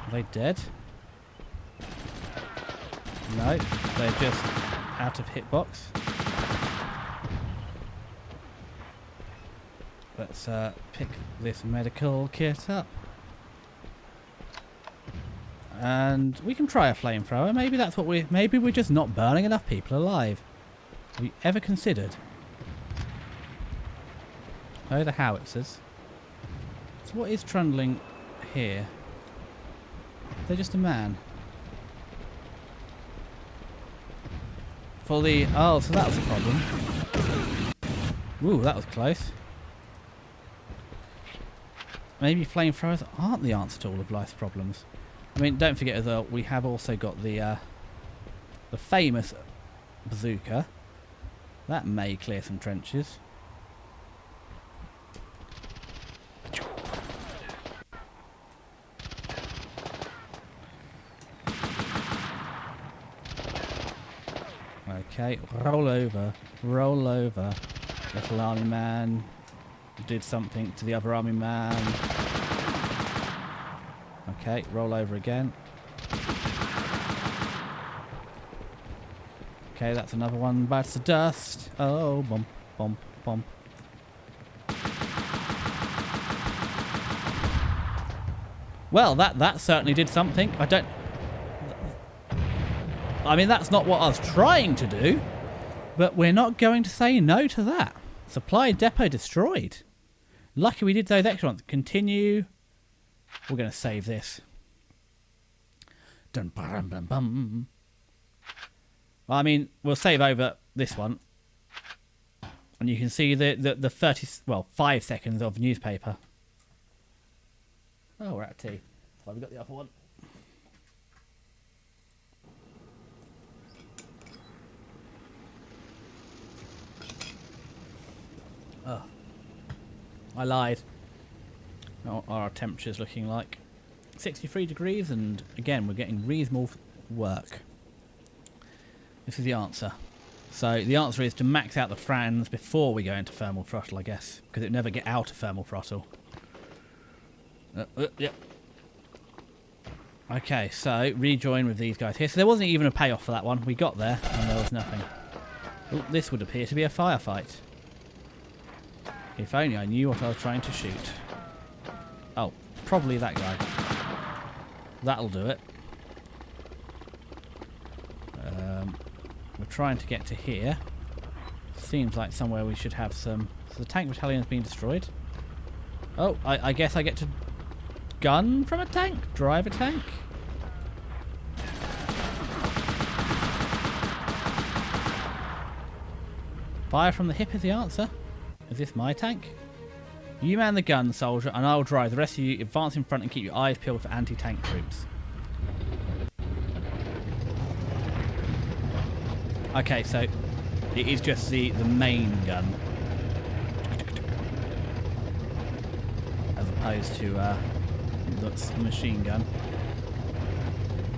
Are they dead? No, they're just out of hitbox. Let's pick this medical kit up. And we can try a flamethrower. Maybe that's what maybe we're just not burning enough people alive. Have you ever considered? Oh, the howitzers. So what is trundling here? They're just a man. For the... Oh, so that was a problem. Ooh, that was close. Maybe flamethrowers aren't the answer to all of life's problems. I mean, don't forget as well, we have also got the famous bazooka. That may clear some trenches. Okay, roll over, little army man. Did something to the other army man. Okay, roll over again. Okay, that's another one bites the dust. Oh, bump, bump, bump. Well, that certainly did something. I mean, that's not what I was trying to do, but we're not going to say no to that. Supply depot destroyed. Lucky we did those extra ones. Continue. We're going to save this. Dun, bum, bum, bum. Well, I mean, we'll save over this one. And you can see the 5 seconds of newspaper. Oh, we're at tea. So we've got the other one. Oh. I lied. What are our temperatures looking like? 63 degrees, and again, we're getting reasonable work. This is the answer. So the answer is to max out the fans before we go into thermal throttle, I guess, because it never get out of thermal throttle. Yep. Okay, so rejoin with these guys here. So there wasn't even a payoff for that one. We got there, and there was nothing. Ooh, this would appear to be a firefight. If only I knew what I was trying to shoot. Oh, probably that guy. That'll do it. We're trying to get to here. Seems like somewhere we should have some... So the tank battalion's been destroyed. Oh, I guess I get to gun from a tank? Drive a tank? Fire from the hip is the answer. Is this my tank? You man the gun, soldier, and I'll drive. The rest of you advance in front and keep your eyes peeled for anti-tank troops. Okay, so it is just the main gun. As opposed to the machine gun.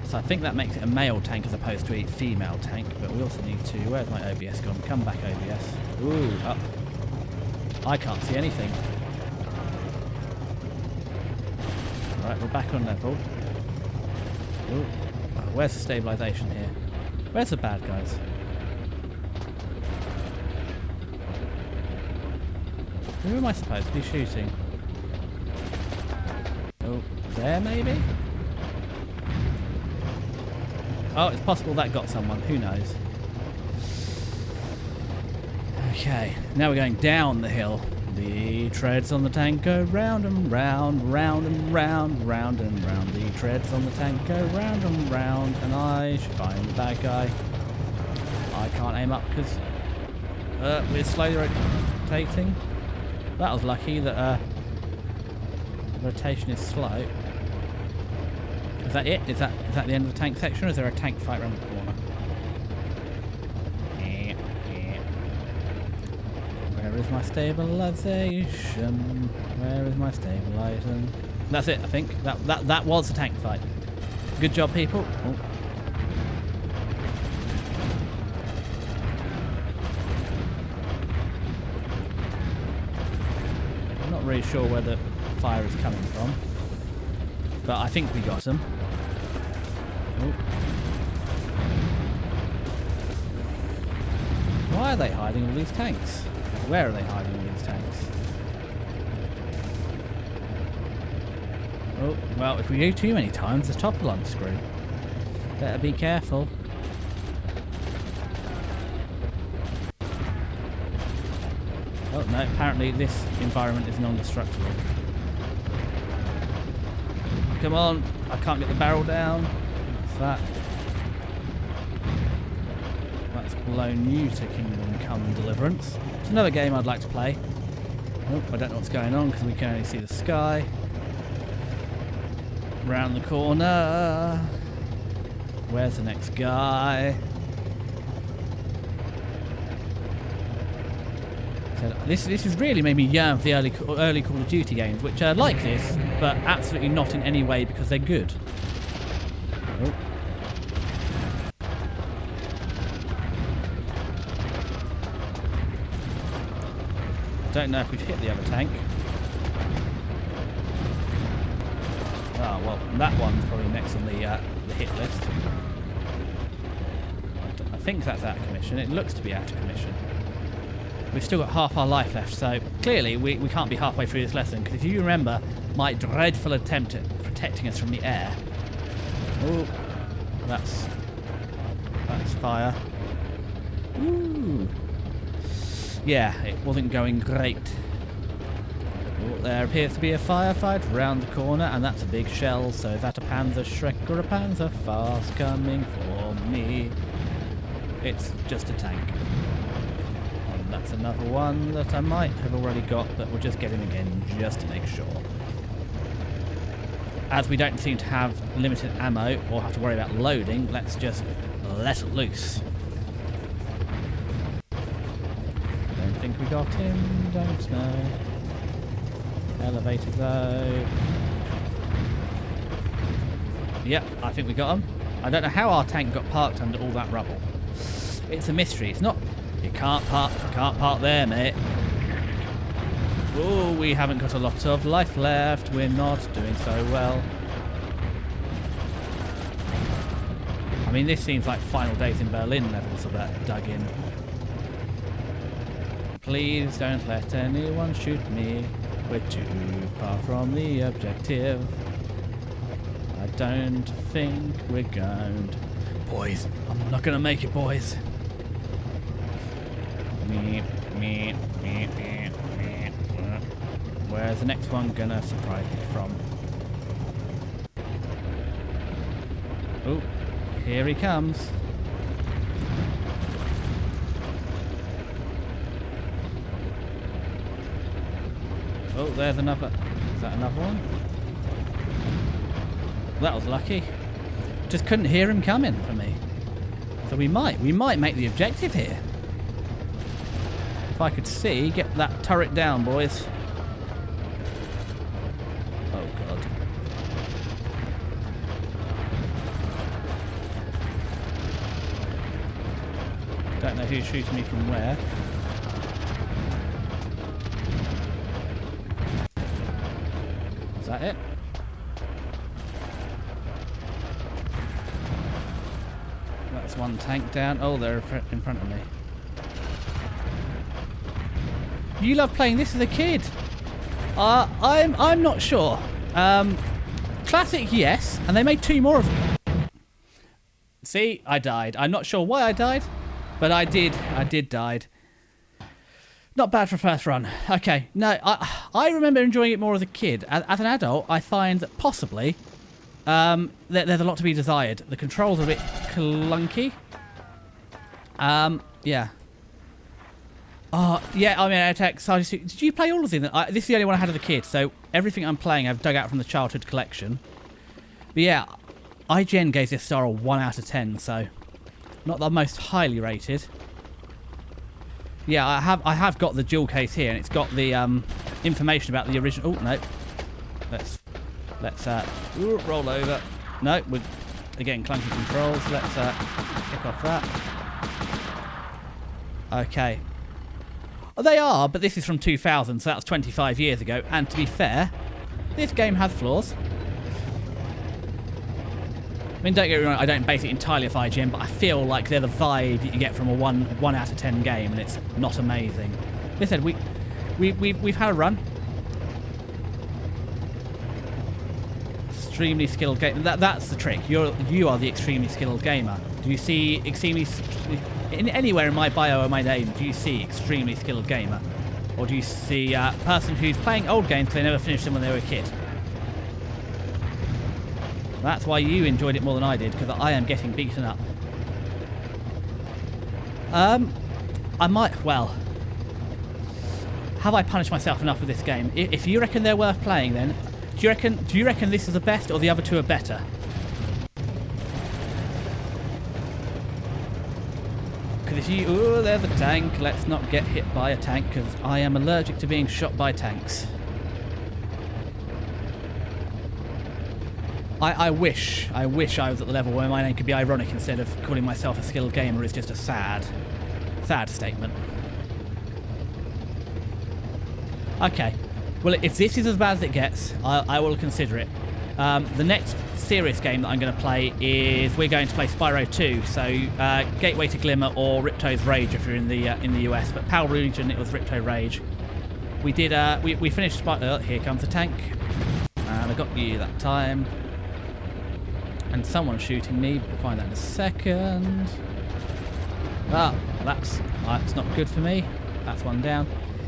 So I think that makes it a male tank as opposed to a female tank, but we also need to... Where's my OBS gone? Come back, OBS. Ooh, up. I can't see anything. Right, we're back on level. Ooh. Oh, where's the stabilisation here? Where's the bad guys? Who am I supposed to be shooting? Oh, there maybe? Oh, it's possible that got someone. Who knows? Okay, now we're going down the hill. The treads on the tank go round and round, round and round, round and round. The treads on the tank go round and round, and I should find the bad guy. I can't aim up because we're slowly rotating. That was lucky that rotation is slow. Is that it? Is that the end of the tank section, or is there a tank fight around the corner? Where is my stabilization? Where is my stabilizing? That's it, I think. That was a tank fight. Good job, people. Oh. I'm not really sure where the fire is coming from, but I think we got him. Oh. Why are they hiding all these tanks? Where are they hiding all these tanks? Oh, well, if we do too many times, the top will unscrew. Better be careful. Oh no, apparently this environment is non-destructible. Come on, I can't get the barrel down. What's that? That's blown you to Kingdom Come Deliverance. It's another game I'd like to play. Oh, I don't know what's going on because we can only see the sky. Round the corner. Where's the next guy? So this has really made me yearn for the early Call of Duty games, which are like this, but absolutely not in any way because they're good. Oh. Don't know if we've hit the other tank. Oh, well, that one's probably next on the hit list. I think that's out of commission. It looks to be out of commission. We've still got half our life left, so clearly we can't be halfway through this lesson, because if you remember my dreadful attempt at protecting us from the air... Oh, that's fire. Ooh. Yeah, it wasn't going great. Oh, there appears to be a firefight round the corner, and that's a big shell, so is that a Panzer Shrek or a Panzer Fast coming for me? It's just a tank. And that's another one that I might have already got, but we'll just get him again just to make sure. As we don't seem to have limited ammo or have to worry about loading, let's just let it loose. Don't think we got him, don't know. Elevated though. Yep, I think we got him. I don't know how our tank got parked under all that rubble. It's a mystery. It's not... You can't park there, mate. Oh, we haven't got a lot of life left. We're not doing so well. I mean, this seems like Final Days in Berlin levels of that dug in. Please don't let anyone shoot me. We're too far from the objective. I don't think we're going to... Boys, I'm not going to make it, boys. Where's the next one going to surprise me from? Oh, here he comes. Oh, there's another. Is that another one? That was lucky. Just couldn't hear him coming for me. So we might make the objective here. If I could see, get that turret down, boys. Oh God. Don't know who's shooting me from where. Is that it? That's one tank down. Oh, they're in front of me. You love playing this as a kid. I'm not sure. Classic, yes, and they made 2 more of them. See, I died. I'm not sure why I died, but I did. I did died. Not bad for a first run. Okay, no, I remember enjoying it more as a kid. As an adult, I find that possibly there's a lot to be desired. The controls are a bit clunky. Yeah. Oh, yeah, I mean, did you play all of them? This is the only one I had as a kid, so everything I'm playing I've dug out from the childhood collection. But yeah, IGN gave this star a 1 out of 10, so not the most highly rated. Yeah, I have got the jewel case here, and it's got the information about the original. Oh no, let's roll over. No, we're again clunky controls. Let's pick off that. Okay. Oh, they are, but this is from 2000, so that's 25 years ago. And to be fair, this game has flaws. I mean, don't get me wrong, I don't base it entirely off IGN, but I feel like they're the vibe that you get from a 1 out of 10 game, and it's not amazing. They said we've had a run. Extremely skilled gamer. That's the trick. You are the extremely skilled gamer. Do you see extremely anywhere in my bio or my name? Do you see extremely skilled gamer, or do you see a person who's playing old games because they never finished them when they were a kid? That's why you enjoyed it more than I did, because I am getting beaten up. I might, well, have I punished myself enough with this game? If you reckon they're worth playing, then do you reckon this is the best or the other two are better? Because if you, oh, there's a tank. Let's not get hit by a tank, because I am allergic to being shot by tanks. I wish I was at the level where my name could be ironic instead of calling myself a skilled gamer. It's just a sad statement. Okay, well, if this is as bad as it gets, I will consider it. The next serious game that I'm going to play is we're going to play Spyro 2. So Gateway to Glimmer or Ripto's Rage if you're in the US, but PAL region it was Ripto Rage. We did we finished Spyro. Here comes the tank, and I got you that time. And someone's shooting me, but we'll find that in a second. Ah, that's not good for me. That's one down.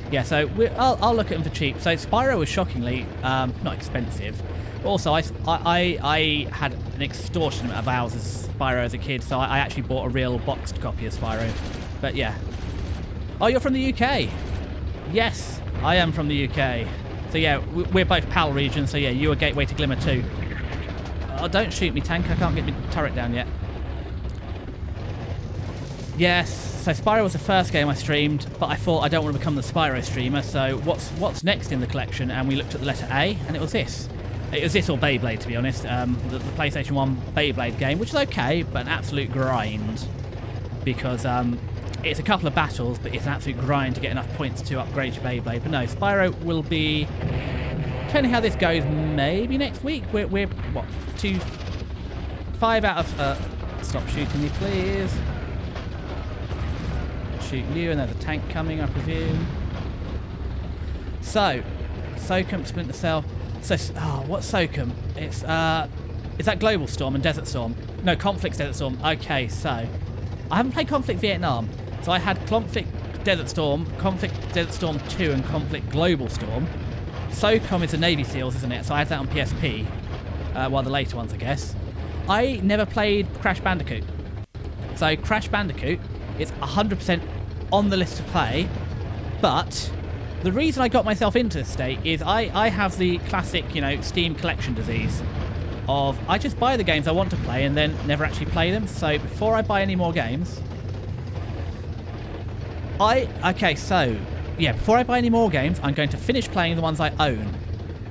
Yeah, so I'll look at them for cheap. So Spyro was shockingly not expensive. But also, I had an extortionate amount of hours as Spyro as a kid, so I actually bought a real boxed copy of Spyro. But yeah. Oh, you're from the UK? Yes, I am from the UK. So yeah, we're both PAL regions, so yeah, you are Gateway to Glimmer too. Oh, don't shoot me, tank. I can't get my turret down yet. Yes, so Spyro was the first game I streamed, but I thought I don't want to become the Spyro streamer, so what's next in the collection? And we looked at the letter A, and it was this. It was this or Beyblade, to be honest. The PlayStation 1 Beyblade game, which is okay, but an absolute grind. Because it's a couple of battles, but it's an absolute grind to get enough points to upgrade your Beyblade. But no, Spyro will be... Depending how this goes, maybe next week. We're what, 5 out of... stop shooting me, please. Shoot you, and there's a tank coming, I presume. So, Soakum, Splinter Cell. So, what's Soakum? It's, is that Global Storm and Desert Storm? No, Conflict's Desert Storm. Okay, so, I haven't played Conflict Vietnam. So I had Conflict Desert Storm, Conflict Desert Storm 2, and Conflict Global Storm. SOCOM is the Navy SEALs, isn't it? So I had that on PSP. Well, the later ones, I guess. I never played Crash Bandicoot. So Crash Bandicoot is 100% on the list to play, but the reason I got myself into this state is I have the classic, Steam collection disease of I just buy the games I want to play and then never actually play them. So before I buy any more games, before I buy any more games, I'm going to finish playing the ones I own.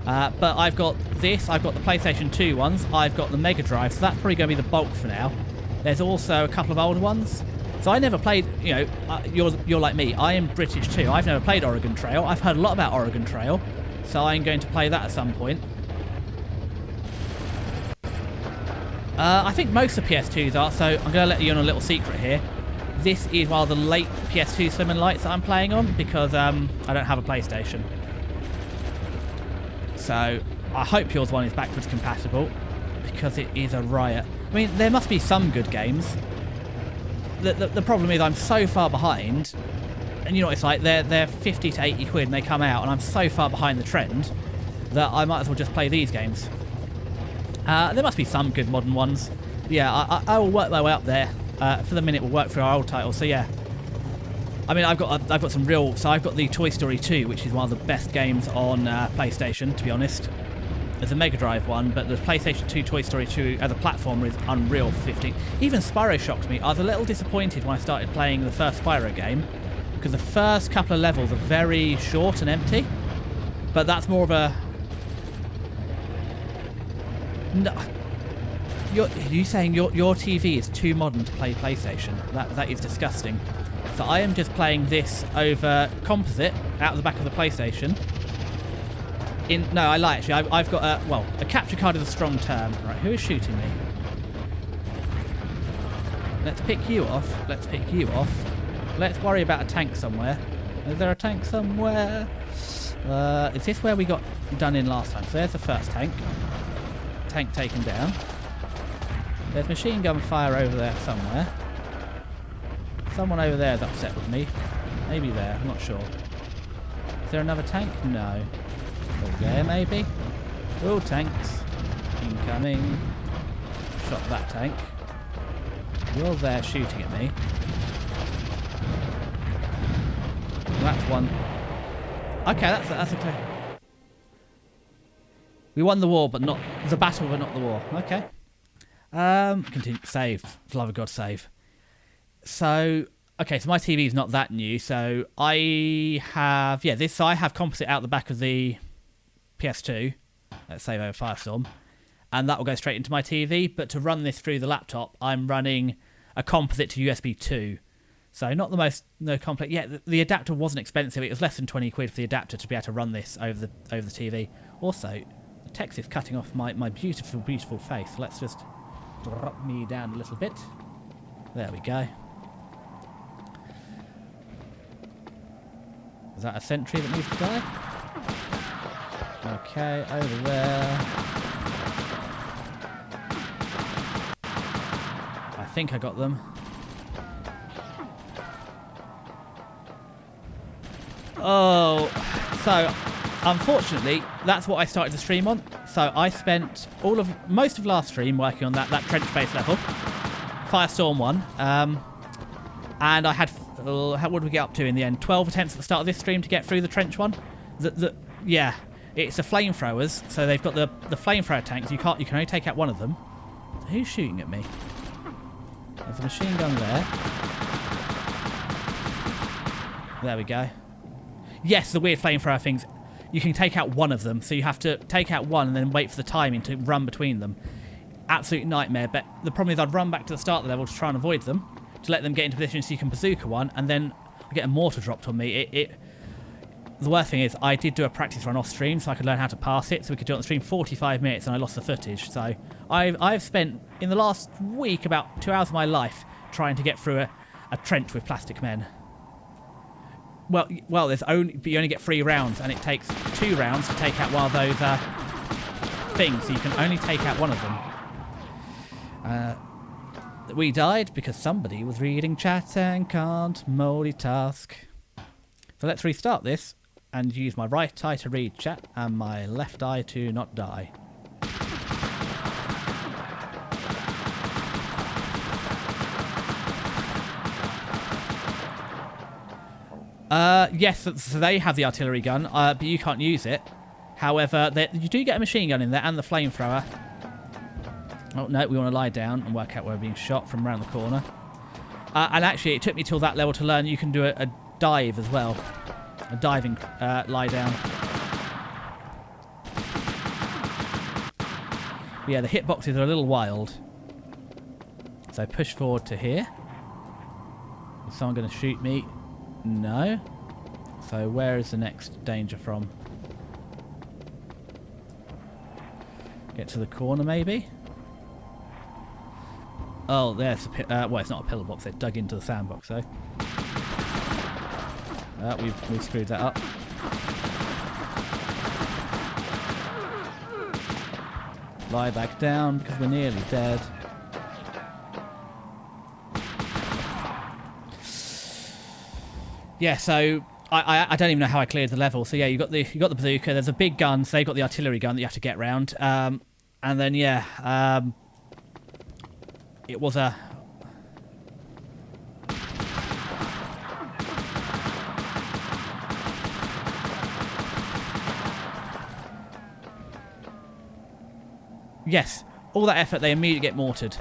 But I've got this, I've got the PlayStation 2 ones, I've got the Mega Drive, so that's probably going to be the bulk for now. There's also a couple of older ones. So I never played, you're like me, I am British too. I've never played Oregon Trail. I've heard a lot about Oregon Trail, so I'm going to play that at some point. I think most of PS2s are, so I'm going to let you in a little secret here. This is one of the late PS2 Slim and Lights that I'm playing on because I don't have a PlayStation. So I hope yours one is backwards compatible because it is a riot. I mean, there must be some good games. The problem is I'm so far behind, and you know what it's like, they're 50 to 80 quid and they come out, and I'm so far behind the trend that I might as well just play these games. There must be some good modern ones. Yeah, I will work my way up there. For the minute, we'll work through our old titles. So yeah, I mean, I've got some real. So I've got the Toy Story 2, which is one of the best games on PlayStation, to be honest. There's a Mega Drive one, but the PlayStation 2 Toy Story 2 as a platformer is unreal for 15. Even Spyro shocked me. I was a little disappointed when I started playing the first Spyro game, because the first couple of levels are very short and empty. But that's more of a... No. You saying your TV is too modern to play PlayStation? That is disgusting. So I am just playing this over composite out of the back of the PlayStation. No, I lie actually. I've got a capture card is a strong term. Right, who is shooting me? Let's pick you off. Let's pick you off. Let's worry about a tank somewhere. Is there a tank somewhere? Is this where we got done in last time? So there's the first tank. Tank taken down. There's machine gun fire over there somewhere. Someone over there is upset with me. Maybe there, I'm not sure. Is there another tank? No. Over there maybe? Oh, tanks. Incoming. Shot that tank. You're there shooting at me. That's one. Okay, that's a clear. We won the war, but not the battle, but not the war. Okay. Continue. Save. For the love of God, save. So, okay, so my TV is not that new. So I have, so I have composite out the back of the PS2. Let's save over Firestorm. And that will go straight into my TV. But to run this through the laptop, I'm running a composite to USB 2. So not the most complex. Yeah, the adapter wasn't expensive. It was less than 20 quid for the adapter to be able to run this over the TV. Also, the text is cutting off my beautiful, beautiful face. Let's just drop me down a little bit. There we go. Is that a sentry that needs to die? Okay, over there. I think I got them. Oh, so unfortunately, that's what I started the stream on. So I spent most of last stream working on that trench-based level, Firestorm 1, and I had what did we get up to in the end? 12 attempts at the start of this stream to get through the trench one. Yeah, it's the flamethrowers. So they've got the flamethrower tanks. You can only take out one of them. Who's shooting at me? There's a machine gun there. There we go. Yes, the weird flamethrower things. You can take out one of them, so you have to take out one and then wait for the timing to run between them. Absolute nightmare, but the problem is I'd run back to the start of the level to try and avoid them, to let them get into position so you can bazooka one, and then I get a mortar dropped on me. The worst thing is I did do a practice run off stream so I could learn how to pass it, so we could do it on the stream 45 minutes and I lost the footage. So I've spent, in the last week, about 2 hours of my life trying to get through a trench with plastic men. Well, but you only get 3 rounds, and it takes 2 rounds to take out one of those things, so you can only take out one of them. We died because somebody was reading chat and can't multitask. So let's restart this and use my right eye to read chat and my left eye to not die. Yes, so they have the artillery gun, but you can't use it. However, you do get a machine gun in there and the flamethrower. Oh, no, we want to lie down and work out where we're being shot from around the corner. And actually, it took me till that level to learn you can do a dive as well. A diving lie down. But yeah, the hitboxes are a little wild. So push forward to here. Is someone going to shoot me? No. So where is the next danger from? Get to the corner maybe? Oh, there's a well, it's not a pillar box. They dug into the sandbox, though. We screwed that up. Lie back down because we're nearly dead. Yeah, so I don't even know how I cleared the level. So yeah, you got the bazooka. There's a big gun. So they've got the artillery gun that you have to get round. And then yeah, it was a. Yes. All that effort, they immediately get mortared.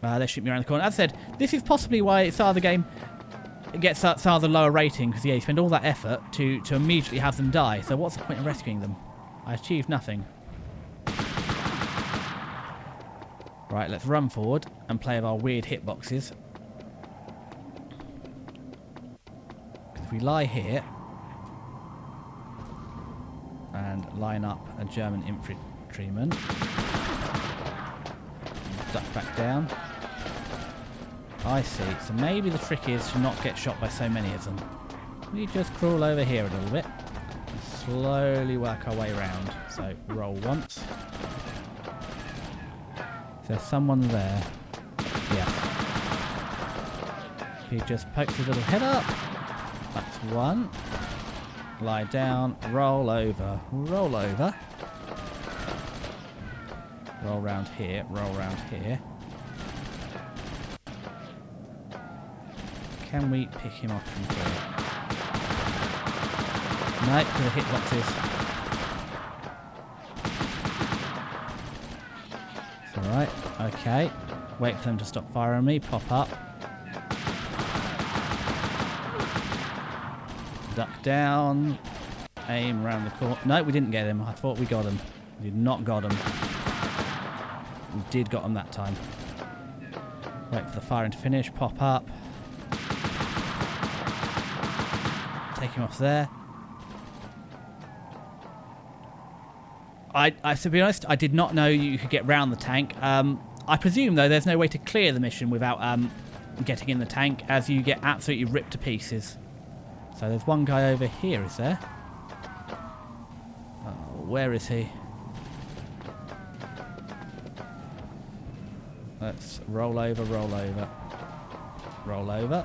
They're shooting me around the corner. As I said, this is possibly why at the start of the game it gets some of the lower rating, because, yeah, you spend all that effort to immediately have them die. So what's the point of rescuing them? I achieved nothing. Right, let's run forward and play with our weird hitboxes. Because if we lie here and line up a German infantryman, duck back down. I see. So maybe the trick is to not get shot by so many of them. We just crawl over here a little bit and slowly work our way around. So roll once. Is there someone there? Yeah. He just pokes his little head up. That's one. Lie down. Roll over. Roll over. Roll round here. Roll round here. Can we pick him off from here? No, to the hitboxes. It's alright. Okay. Wait for them to stop firing me. Pop up. Duck down. Aim around the corner. No, we didn't get him. I thought we got him. We did not got him. We did got him that time. Wait for the firing to finish. Pop up. Take him off there. To be honest, I did not know you could get round the tank. I presume, though, there's no way to clear the mission without getting in the tank, as you get absolutely ripped to pieces. So there's one guy over here, is there? Oh, where is he? Let's roll over, roll over. Roll over.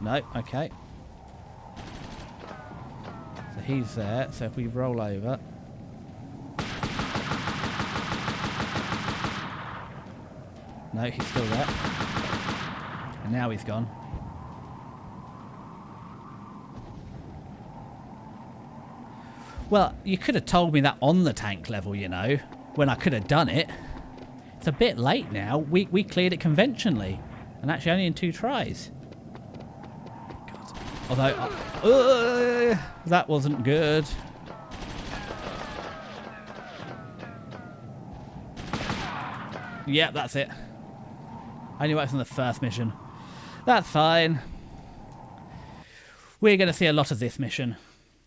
No, okay. So he's there, so if we roll over... No, he's still there. And now he's gone. Well, you could have told me that on the tank level, you know, when I could have done it. It's a bit late now. We cleared it conventionally. And actually only in 2 tries. God. Although... that wasn't good. Yep, that's it. Only works on the first mission. That's fine. We're going to see a lot of this mission,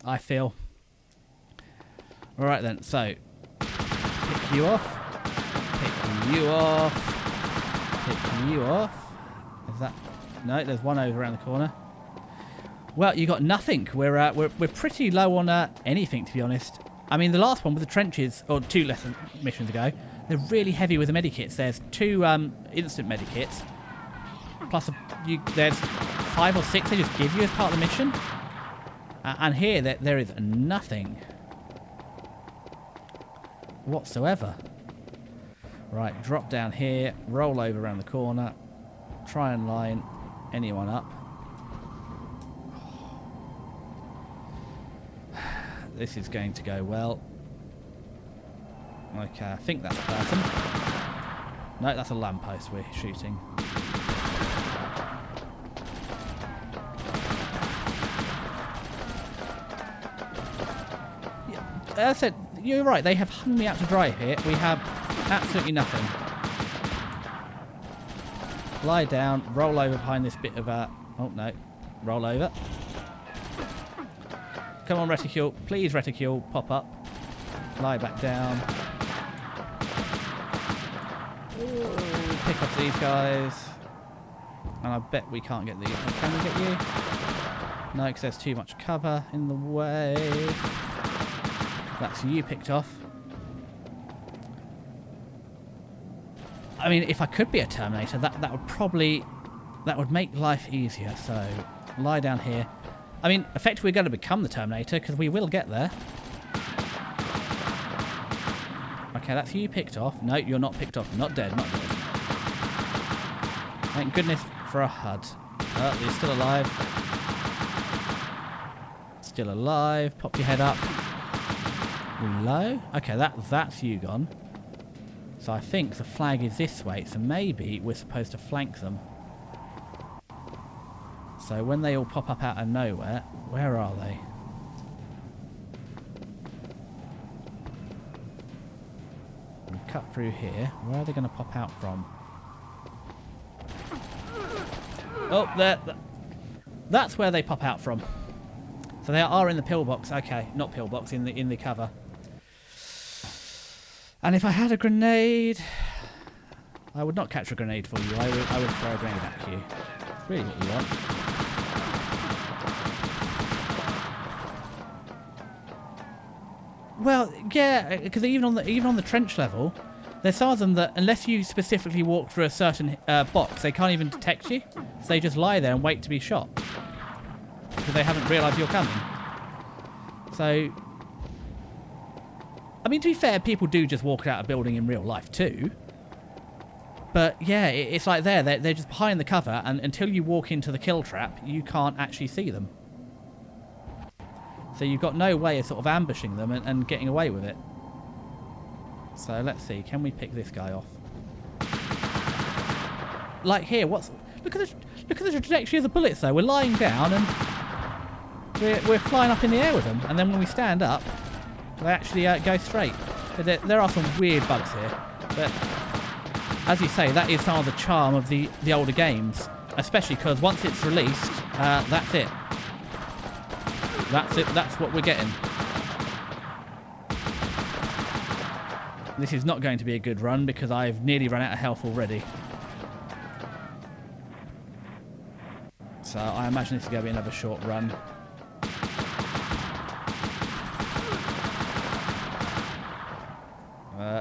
I feel. Alright then, so... Pick you off. Pick you off. Pick you off. Is that... No, there's one over around the corner. Well, you got nothing. We're pretty low on anything, to be honest. I mean, the last one with the trenches, or 2 lesson missions ago, they're really heavy with the medikits. There's 2 instant medikits, plus there's 5 or 6 they just give you as part of the mission. And here there is nothing whatsoever. Right, drop down here, roll over around the corner, try and line anyone up. This is going to go well. Okay, I think that's a person. No, that's a lamppost we're shooting. Yeah, as I said, you're right, they have hung me out to dry here. We have absolutely nothing. Lie down, roll over behind this bit of oh no, roll over. Come on, reticule. Please, reticule. Pop up. Lie back down. Ooh, pick off these guys. And I bet we can't get these. Can we get you? No, because there's too much cover in the way. That's you picked off. I mean, if I could be a Terminator, that would probably... that would make life easier. So, lie down here. I mean, effectively we're going to become the Terminator, because we will get there. Okay, that's who you picked off. No, you're not picked off. Not dead, not dead. Thank goodness for a HUD. Oh, you're still alive. Still alive. Pop your head up. We low? Okay, that's you gone. So I think the flag is this way, so maybe we're supposed to flank them. So when they all pop up out of nowhere, where are they? We've cut through here. Where are they going to pop out from? Oh, there. That's where they pop out from. So they are in the pillbox. Okay, not pillbox, in the cover. And if I had a grenade, I would not catch a grenade for you. I would throw a grenade at you. It's really what you want. Well, yeah, because even on the trench level, there's some of them that unless you specifically walk through a certain box, they can't even detect you. So they just lie there and wait to be shot because they haven't realised you're coming. So, I mean, to be fair, people do just walk out a building in real life too. But yeah, it's like they're just behind the cover, and until you walk into the kill trap, you can't actually see them. So you've got no way of sort of ambushing them and getting away with it. So let's see, can we pick this guy off? Like here, look at the trajectory of the bullets though. We're lying down and we're flying up in the air with them, and then when we stand up, they actually go straight. There are some weird bugs here, but as you say, that is some of the charm of the older games, especially because once it's released, that's it. That's it. That's what we're getting. This is not going to be a good run because I've nearly run out of health already. So I imagine this is going to be another short run.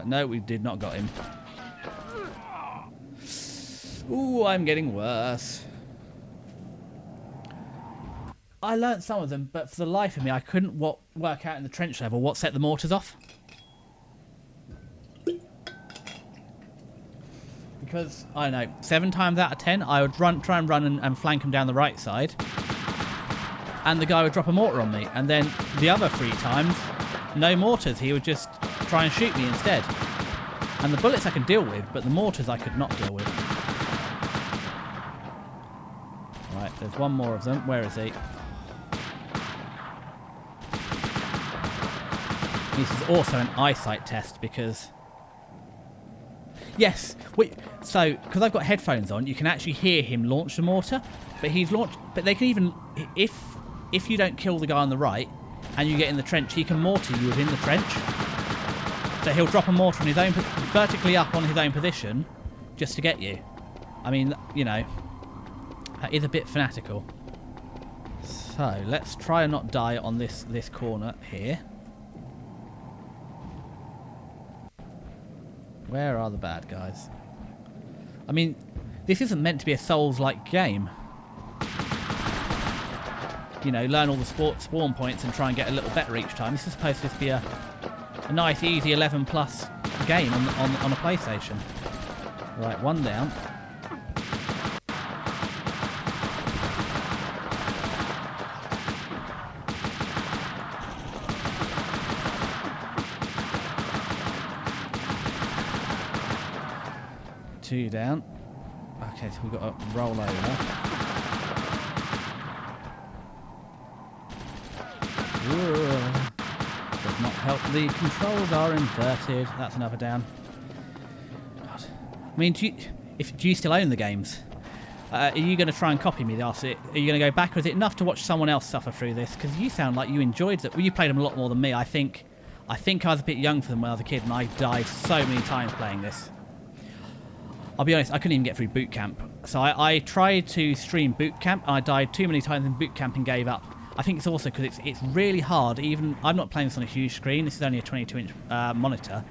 No, we did not got him. Ooh, I'm getting worse. I learnt some of them, but for the life of me, I couldn't work out in the trench level what set the mortars off. Because, I don't know, 7 times out of 10, I would try and run and flank him down the right side. And the guy would drop a mortar on me. And then the other 3 times, no mortars. He would just try and shoot me instead. And the bullets I can deal with, but the mortars I could not deal with. Right, there's one more of them. Where is he? This is also an eyesight test because... Yes, so because I've got headphones on, you can actually hear him launch the mortar. But he's launched... But they can even... If you don't kill the guy on the right and you get in the trench, he can mortar you within the trench. So he'll drop a mortar on his own... vertically up on his own position just to get you. I mean, you know... That is a bit fanatical. So, let's try and not die on this corner here. Where are the bad guys? I mean, this isn't meant to be a Souls-like game. You know, learn all the spawn points and try and get a little better each time. This is supposed to be a nice, easy 11-plus game on a PlayStation. Right, one down. Two down. Okay, so we've got to roll over. Does not help. The controls are inverted. That's another down. God. I mean, do you still own the games? Are you going to try and copy me? Are you going to go back, or is it enough to watch someone else suffer through this? Because you sound like you enjoyed it. Well, you played them a lot more than me. I think I was a bit young for them when I was a kid, and I died so many times playing this. I'll be honest, I couldn't even get through boot camp. So I tried to stream boot camp, and I died too many times in boot camp and gave up. I think it's also because it's really hard. Even I'm not playing this on a huge screen. This is only a 22-inch monitor.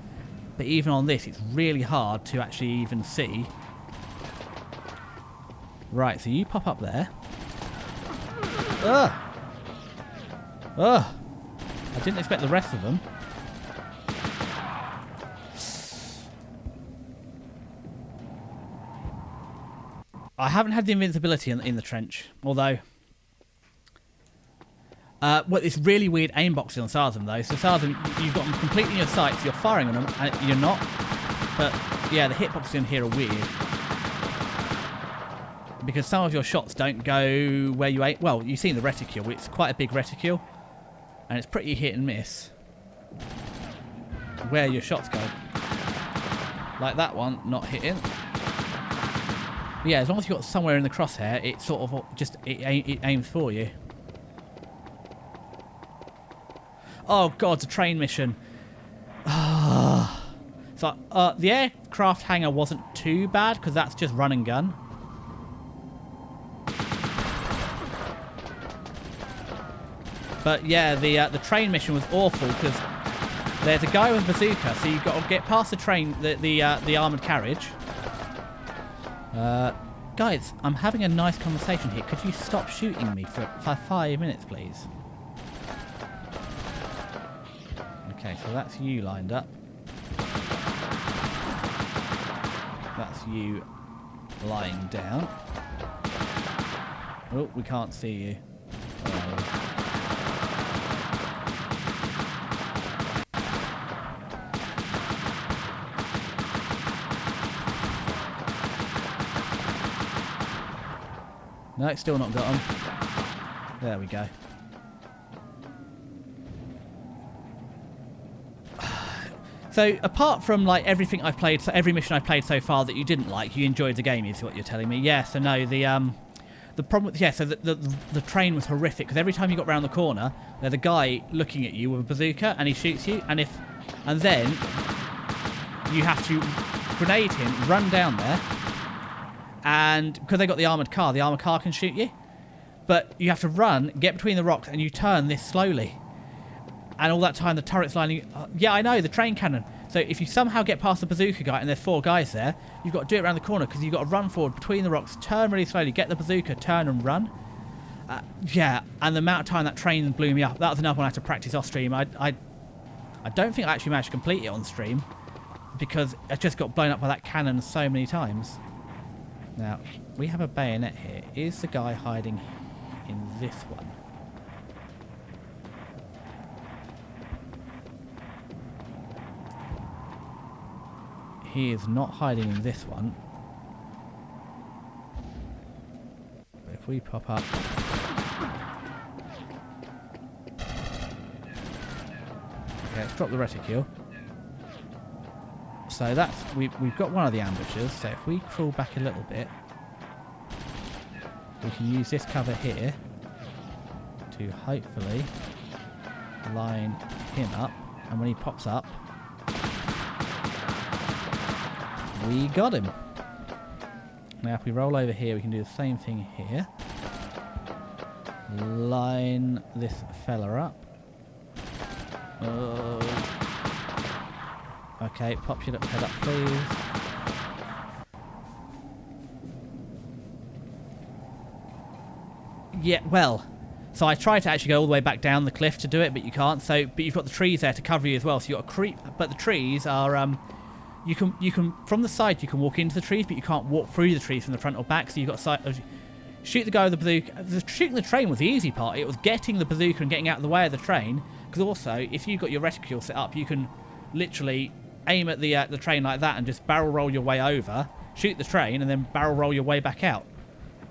But even on this, it's really hard to actually even see. Right, so you pop up there. Ugh! Ugh! I didn't expect the rest of them. I haven't had the invincibility in the trench, although... well, it's really weird aim boxing on Sarzum, though. So Sarzum, you've got them completely in your sights, you're firing on them, and you're not. But yeah, the hitboxes in here are weird. Because some of your shots don't go where you aim. Well, you've seen the reticule. It's quite a big reticule. And it's pretty hit and miss where your shots go. Like that one, not hitting. But yeah, as long as you've got somewhere in the crosshair, it sort of just it aims for you. Oh god, the train mission. So the aircraft hangar wasn't too bad because that's just run and gun. But yeah, the train mission was awful because there's a guy with a bazooka, so you've got to get past the train, the armoured carriage. Guys, I'm having a nice conversation here. Could you stop shooting me for 5 minutes, please? Okay, so that's you lined up. That's you lying down. Oh, we can't see you. No, it's still not got him. There we go. So, apart from like everything I've played, so every mission I've played so far that you didn't like, you enjoyed the game, is what you're telling me. Yeah, so no, the problem with, yeah, so the train was horrific because every time you got round the corner, there's a guy looking at you with a bazooka and he shoots you, and then you have to grenade him, run down there. And because they got the armoured car can shoot you. But you have to run, get between the rocks, and you turn this slowly. And all that time the turret's lining... yeah, I know, the train cannon. So if you somehow get past the bazooka guy and there's 4 guys there, you've got to do it around the corner because you've got to run forward between the rocks, turn really slowly, get the bazooka, turn and run. Yeah, and the amount of time that train blew me up, that was another one I had to practice off stream. I don't think I actually managed to complete it on stream because I just got blown up by that cannon so many times. Now, we have a bayonet here. Is the guy hiding in this one? He is not hiding in this one. But if we pop up... Okay, let's drop the reticule. So that's... We've got one of the ambushes, so if we crawl back a little bit, we can use this cover here to hopefully line him up, and when he pops up, we got him. Now if we roll over here, we can do the same thing here. Line this fella up. Okay, pop your little head up, please. Yeah, well, so I tried to actually go all the way back down the cliff to do it, but you can't. So, but you've got the trees there to cover you as well. So you've got a creep, but the trees are you can from the side you can walk into the trees, but you can't walk through the trees from the front or back. So you've got shoot the guy with the bazooka. Shooting the train was the easy part. It was getting the bazooka and getting out of the way of the train. Because also, if you've got your reticule set up, you can literally aim at the train like that and just barrel roll your way over, shoot the train, and then barrel roll your way back out,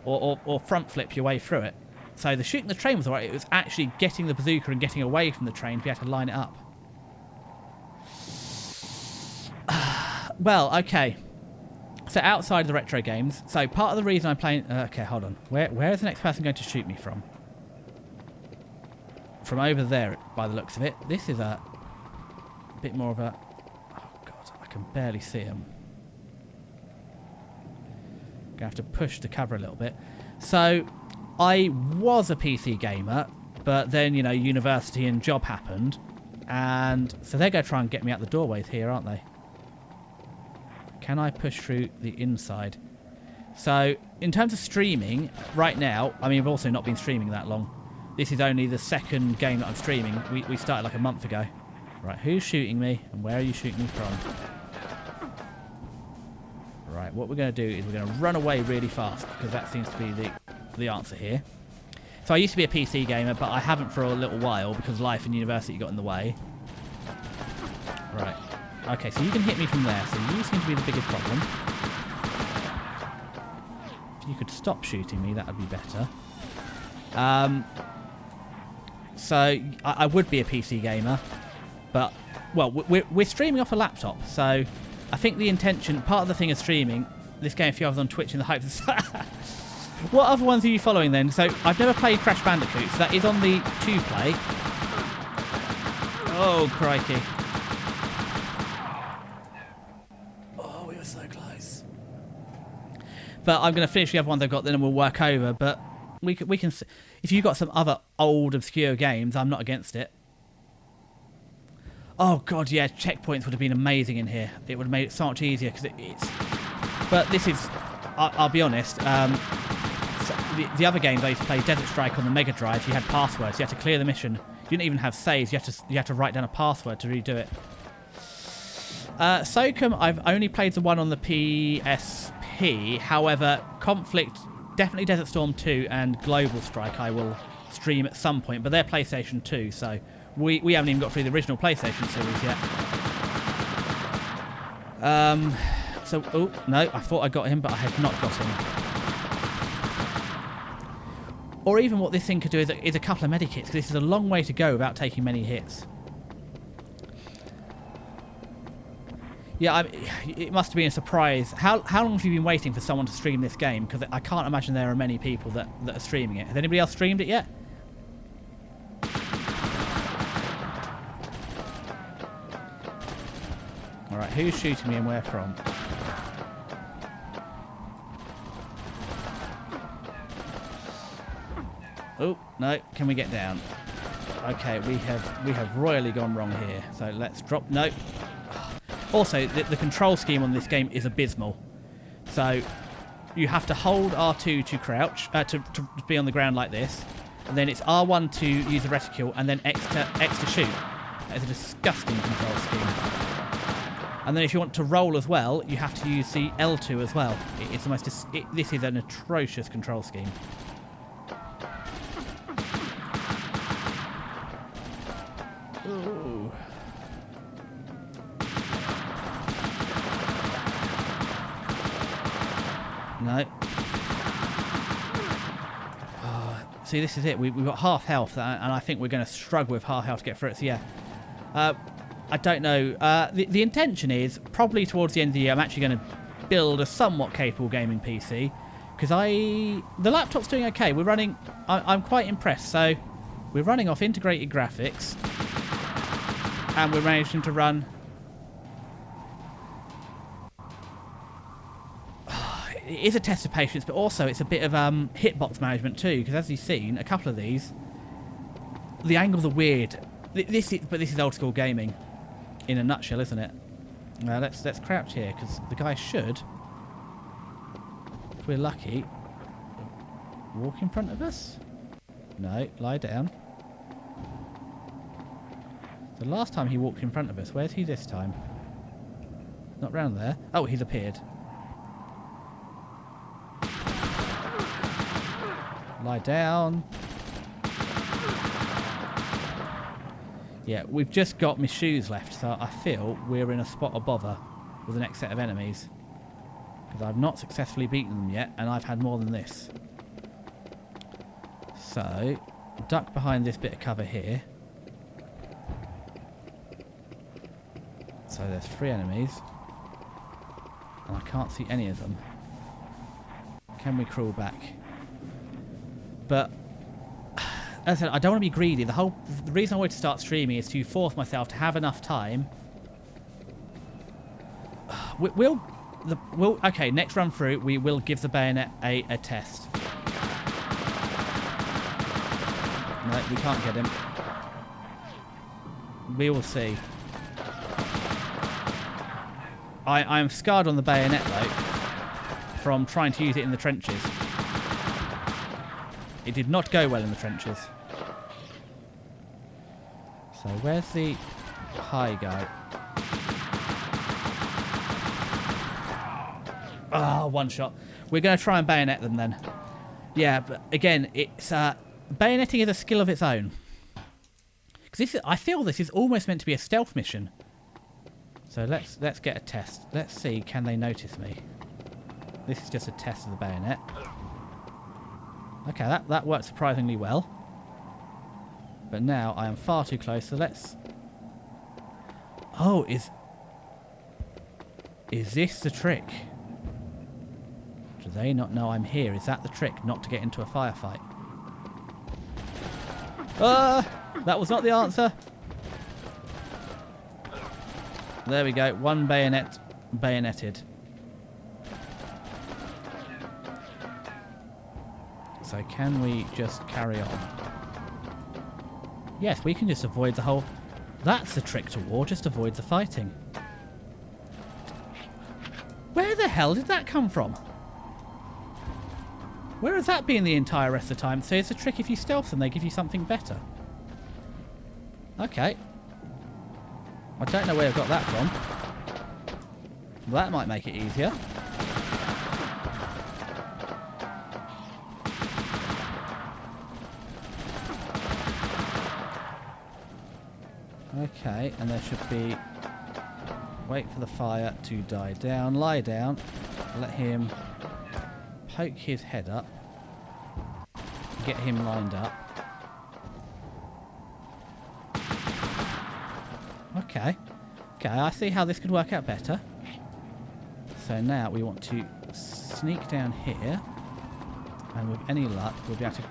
or front flip your way through it. So the shooting the train was alright. It was actually getting the bazooka and getting away from the train to be able to line it up. Well, okay. So outside of the retro games, so part of the reason I'm playing... okay, hold on. Where is the next person going to shoot me from? From over there, by the looks of it. This is a bit more of a... Oh, God, I can barely see him. Going to have to push the cover a little bit. So, I was a PC gamer, but then, you know, university and job happened. And so they're going to try and get me out the doorways here, aren't they? Can I push through the inside? So, in terms of streaming, right now, I mean, I've also not been streaming that long. This is only the second game that I'm streaming. We started like a month ago. Right, who's shooting me? And where are you shooting me from? Right, what we're going to do is we're going to run away really fast, because that seems to be the answer here. So I used to be a PC gamer, but I haven't for a little while, because life and university got in the way. Right. Okay, so you can hit me from there, so you seem to be the biggest problem. If you could stop shooting me, that would be better. So, I would be a PC gamer, but, well, we're streaming off a laptop, so I think the intention, part of the thing of streaming this game, a few others on Twitch in the hopes of... What other ones are you following then? So, I've never played Crash Bandicoot, so that is on the 2-play. Oh, crikey. Oh, we were so close. But I'm going to finish the other ones I've got, then we'll work over, but we can... If you've got some other old, obscure games, I'm not against it. Oh, God, yeah, checkpoints would have been amazing in here. It would have made it so much easier, because it's... But this is... I'll be honest, so the other games I used to play, Desert Strike on the Mega Drive, you had passwords, you had to clear the mission. You didn't even have saves, you had to write down a password to redo it. SOCOM, I've only played the one on the PSP, however, Conflict... Definitely Desert Storm 2 and Global Strike I will stream at some point, but they're PlayStation 2, so we haven't even got through the original PlayStation series yet. Oh, no, I thought I got him, but I had not got him. Or even what this thing could do is a couple of medikits, because this is a long way to go without taking many hits. Yeah, it must have been a surprise. How long have you been waiting for someone to stream this game? Because I can't imagine there are many people that are streaming it. Has anybody else streamed it yet? Alright, who's shooting me and where from? Oh, no, can we get down? Okay, we have royally gone wrong here. So let's drop... No. Also, the control scheme on this game is abysmal. So, you have to hold R2 to crouch, to be on the ground like this, and then it's R1 to use the reticule, and then X to shoot. That is a disgusting control scheme. And then if you want to roll as well, you have to use the L2 as well. It's the most... This is an atrocious control scheme. Ooh. No. Oh, see, this is it. We've got half health, and I think we're going to struggle with half health to get through it. So, yeah. I don't know. The intention is, probably towards the end of the year, I'm actually going to build a somewhat capable gaming PC. Because the laptop's doing okay. We're running... I'm quite impressed. So, we're running off integrated graphics. And we're managing to run... It is a test of patience, but also it's a bit of hitbox management too, because as you've seen, a couple of these, the angles are weird. This is old school gaming, in a nutshell, isn't it? Let's crouch here, because the guy should, if we're lucky, walk in front of us. No, lie down. The last time he walked in front of us, where's he this time? Not round there. Oh, he's appeared. Lie down. Yeah, we've just got my shoes left, so I feel we're in a spot of bother with the next set of enemies. Because I've not successfully beaten them yet, and I've had more than this. So, duck behind this bit of cover here. So there's 3 enemies. And I can't see any of them. Can we crawl back? But, as I said, I don't want to be greedy. The reason I wanted to start streaming is to force myself to have enough time. Okay, next run through, we will give the bayonet a test. No, we can't get him. We will see. I am scarred on the bayonet, though, from trying to use it in the trenches. It did not go well in the trenches. So where's the high guy? Ah, one shot. We're going to try and bayonet them then. Yeah, but again, it's bayoneting is a skill of its own. Because I feel this is almost meant to be a stealth mission. So let's get a test. Let's see, can they notice me? This is just a test of the bayonet. Okay, that worked surprisingly well. But now I am far too close, so let's... Oh, is this the trick? Do they not know I'm here? Is that the trick, not to get into a firefight? Ah! That was not the answer. There we go. One bayoneted. So can we just carry on? Yes, we can just avoid the whole... That's the trick to war, just avoid the fighting. Where the hell did that come from? Where has that been the entire rest of the time? So it's a trick if you stealth them, they give you something better. Okay. I don't know where I've got that from. Well, that might make it easier. Okay, and there should be... Wait for the fire to die down. Lie down. Let him poke his head up. Get him lined up. Okay. Okay, I see how this could work out better. So now we want to sneak down here. And with any luck, we'll be able to...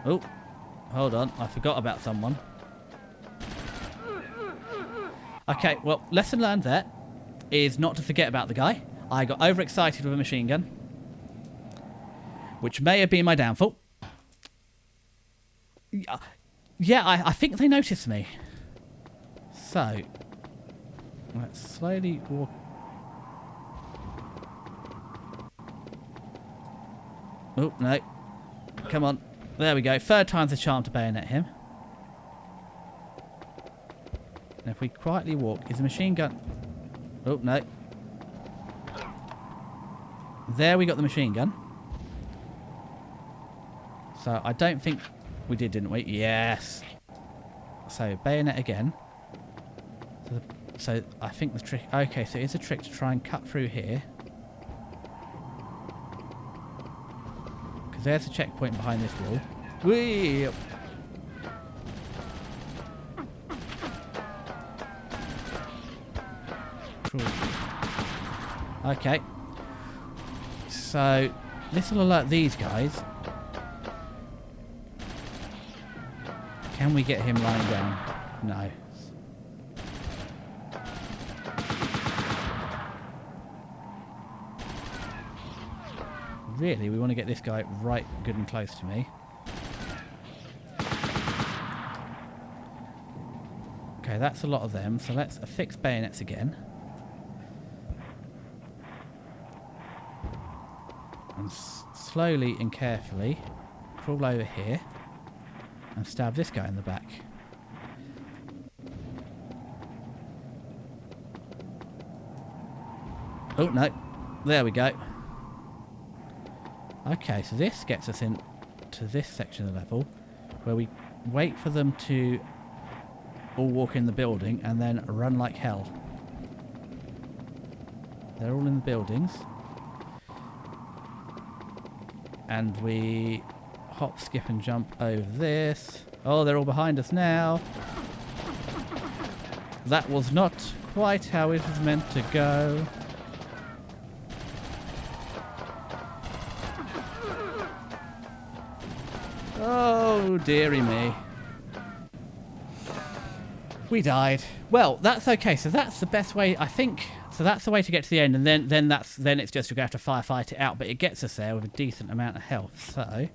Oh, hold on. I forgot about someone. Okay, well, lesson learned there is not to forget about the guy. I got overexcited with a machine gun, which may have been my downfall. Yeah, I think they noticed me. So, let's slowly walk. Oh, no. Come on. There we go. Third time's a charm to bayonet him. And if we quietly walk, is the machine gun... Oh, no. There we got the machine gun. So I don't think we did, didn't we? Yes. So bayonet again. So I think the trick... Okay, so it's a trick to try and cut through here. Because there's a checkpoint behind this wall. Whee! Okay. So this will alert these guys. Can we get him lying down? No. Really, we want to get this guy right good and close to me. Okay, that's a lot of them, so let's affix bayonets again. And slowly and carefully crawl over here and stab this guy in the back. Oh, no. There we go. Okay, so this gets us in to this section of the level where we wait for them to all walk in the building and then run like hell. They're all in the buildings. And we hop, skip and jump over this. Oh, they're all behind us now. That was not quite how it was meant to go. Oh, dearie me. We died. Well, that's okay. So that's the best way, I think. So that's the way to get to the end, and then it's just you're going to have to firefight it out. But it gets us there with a decent amount of health. So,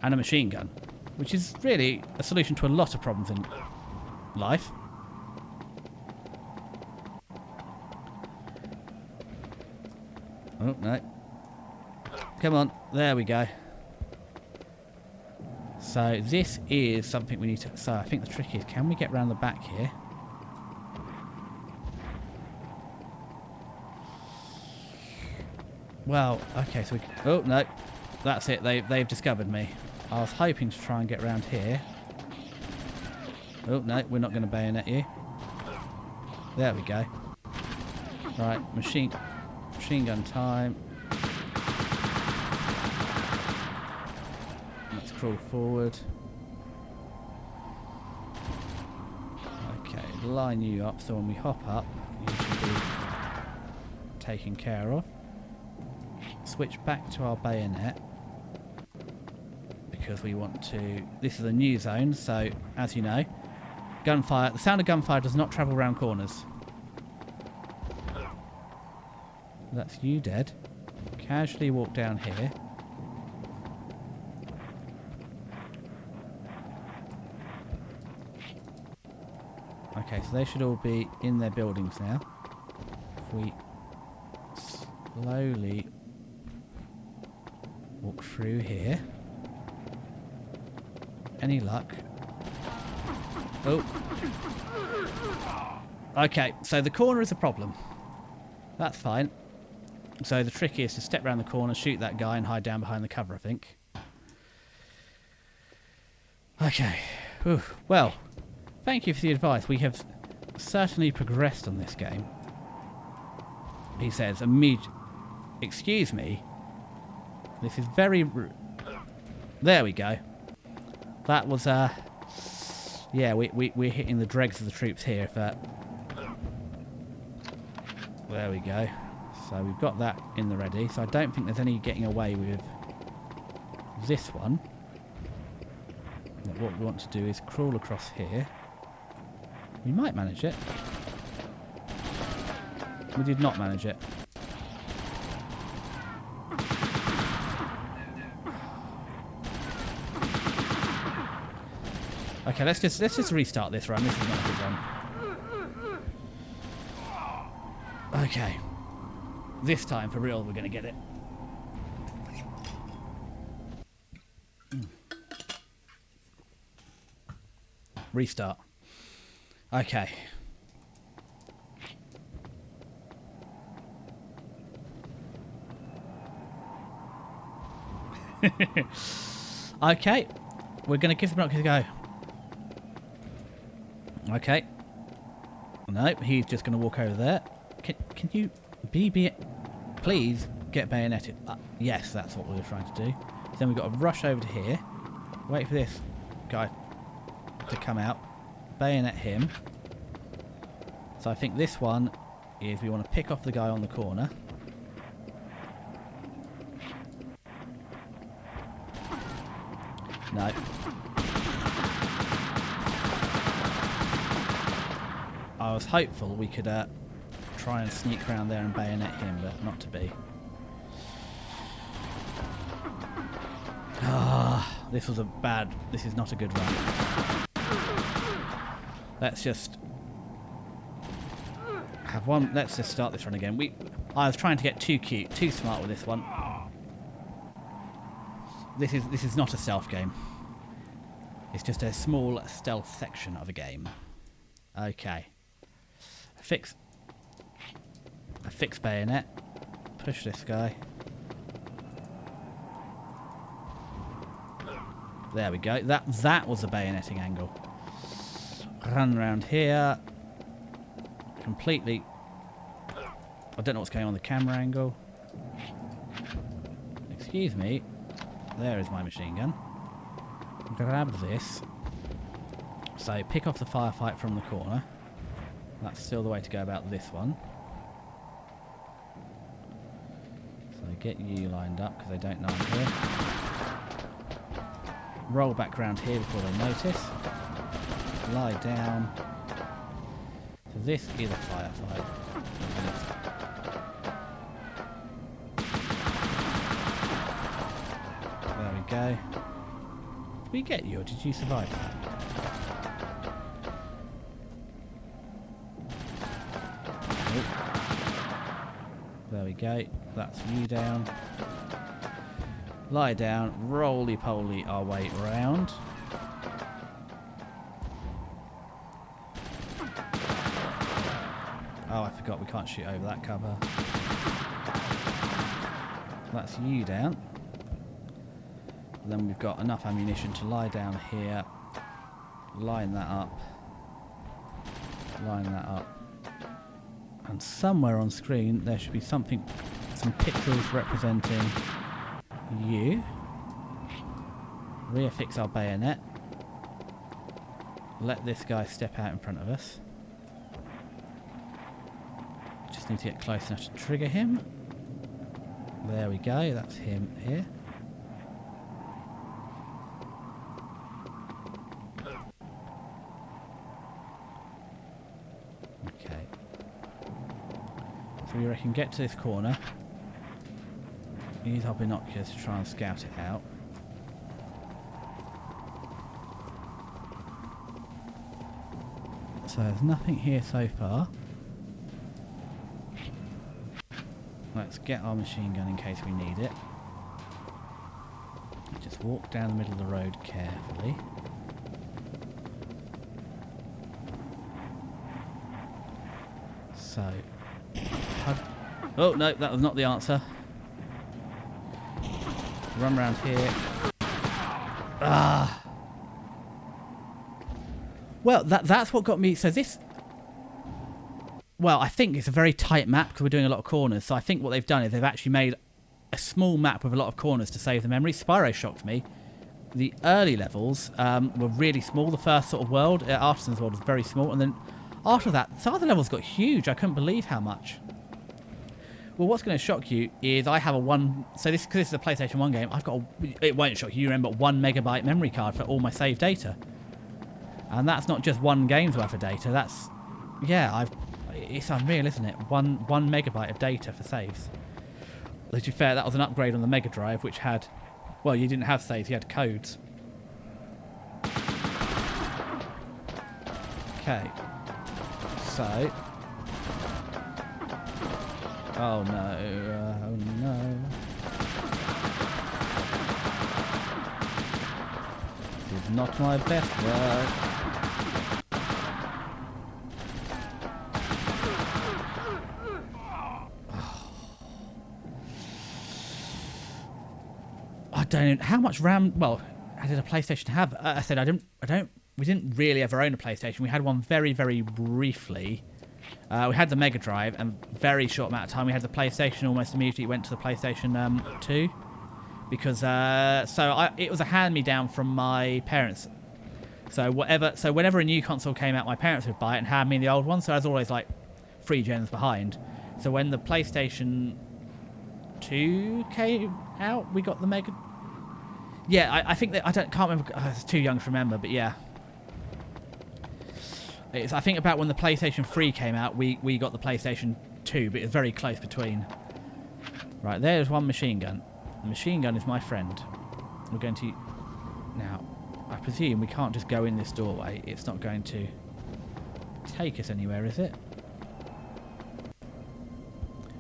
and a machine gun, which is really a solution to a lot of problems in life. Oh no! Come on, there we go. So this is something we need to... So I think the trick is, can we get round the back here? Well, okay, so we can... Oh, no. That's it. They've discovered me. I was hoping to try and get round here. Oh, no, we're not going to bayonet you. There we go. Right, machine gun time. Let's crawl forward. Okay, line you up so when we hop up, you should be taken care of. Switch back to our bayonet because we want to. This is a new zone, so as you know, gunfire. The sound of gunfire does not travel around corners. That's you dead. Casually walk down here. Okay, so they should all be in their buildings now. If we slowly walk through here. Any luck? Oh. Okay, so the corner is a problem. That's fine. So the trick is to step around the corner, shoot that guy and hide down behind the cover, I think. Okay. Whew. Well, thank you for the advice. We have certainly progressed on this game. He says, excuse me. This is very there we go. That was, yeah, we're hitting the dregs of the troops here. There we go. So we've got that in the ready. So I don't think there's any getting away with this one. But what we want to do is crawl across here. We might manage it. We did not manage it. Okay, let's just restart this run. This is not a good run. Okay. This time, for real, we're going to get it. Restart. Okay. Okay. We're going to give the a go. Okay. No, he's just going to walk over there. Can you please get bayoneted? Yes, that's what we were trying to do. Then we've got to rush over to here. Wait for this guy to come out. Bayonet him. So I think this one is we want to pick off the guy on the corner. No. I was hopeful we could try and sneak around there and bayonet him, but not to be. This was this is not a good run. Let's just have one. Let's just start this run again. I was trying to get too cute, too smart with this one. This is not a stealth game. It's just a small stealth section of a game. Okay. A fixed bayonet. Push this guy. There we go. That was the bayoneting angle. Run around here. Completely. I don't know what's going on with the camera angle. Excuse me. There is my machine gun. Grab this. So pick off the firefight from the corner. That's still the way to go about this one. So get you lined up because they don't know I'm here. Roll back around here before they notice. Lie down. So this is a firefight. There we go. Did we get you or did you survive that? There we go. That's you down. Lie down. Roly-poly our way around. Oh, I forgot we can't shoot over that cover. That's you down. And then we've got enough ammunition to lie down here. Line that up. Line that up. And somewhere on screen there should be something, some pixels representing you. Reaffix our bayonet. Let this guy step out in front of us. Just need to get close enough to trigger him. There we go, that's him here. Okay. So we reckon get to this corner. Use our binoculars to try and scout it out. So there's nothing here so far. Let's get our machine gun in case we need it. Just walk down the middle of the road carefully. So... oh no, that was not the answer. Run around here. Ah! Well, that's what got me... So this... Well, I think it's a very tight map because we're doing a lot of corners. So I think what they've done is they've actually made a small map with a lot of corners to save the memory. Spyro shocked me. The early levels were really small. The first sort of world, Artisan's World, was very small. And then after that, some of the levels got huge. I couldn't believe how much. Well, what's going to shock you is I have a one... So this, because this is a PlayStation 1 game, I've got a... It won't shock you. You remember 1 megabyte memory card for all my saved data. And that's not just one game's worth of data. That's... Yeah, it's unreal, isn't it? One megabyte of data for saves. To be fair, that was an upgrade on the Mega Drive, which had... Well, you didn't have saves, you had codes. Okay. So... Oh no, oh no. This is not my best work. I don't... How much RAM... Well, how did a PlayStation have? I said we didn't really ever own a PlayStation. We had one very, very briefly. We had the Mega Drive, and very short amount of time we had the PlayStation. Almost immediately went to the PlayStation 2, because it was a hand-me-down from my parents. So whenever a new console came out, my parents would buy it and hand me the old one. So I was always like 3 gens behind. So when the PlayStation 2 came out, we got the Mega. Yeah, I think that can't remember. I was too young to remember, but yeah. I think about when the PlayStation 3 came out, we got the PlayStation 2, but it's very close between. Right, there's one machine gun. The machine gun is my friend. We're going to... Now, I presume we can't just go in this doorway. It's not going to take us anywhere, is it?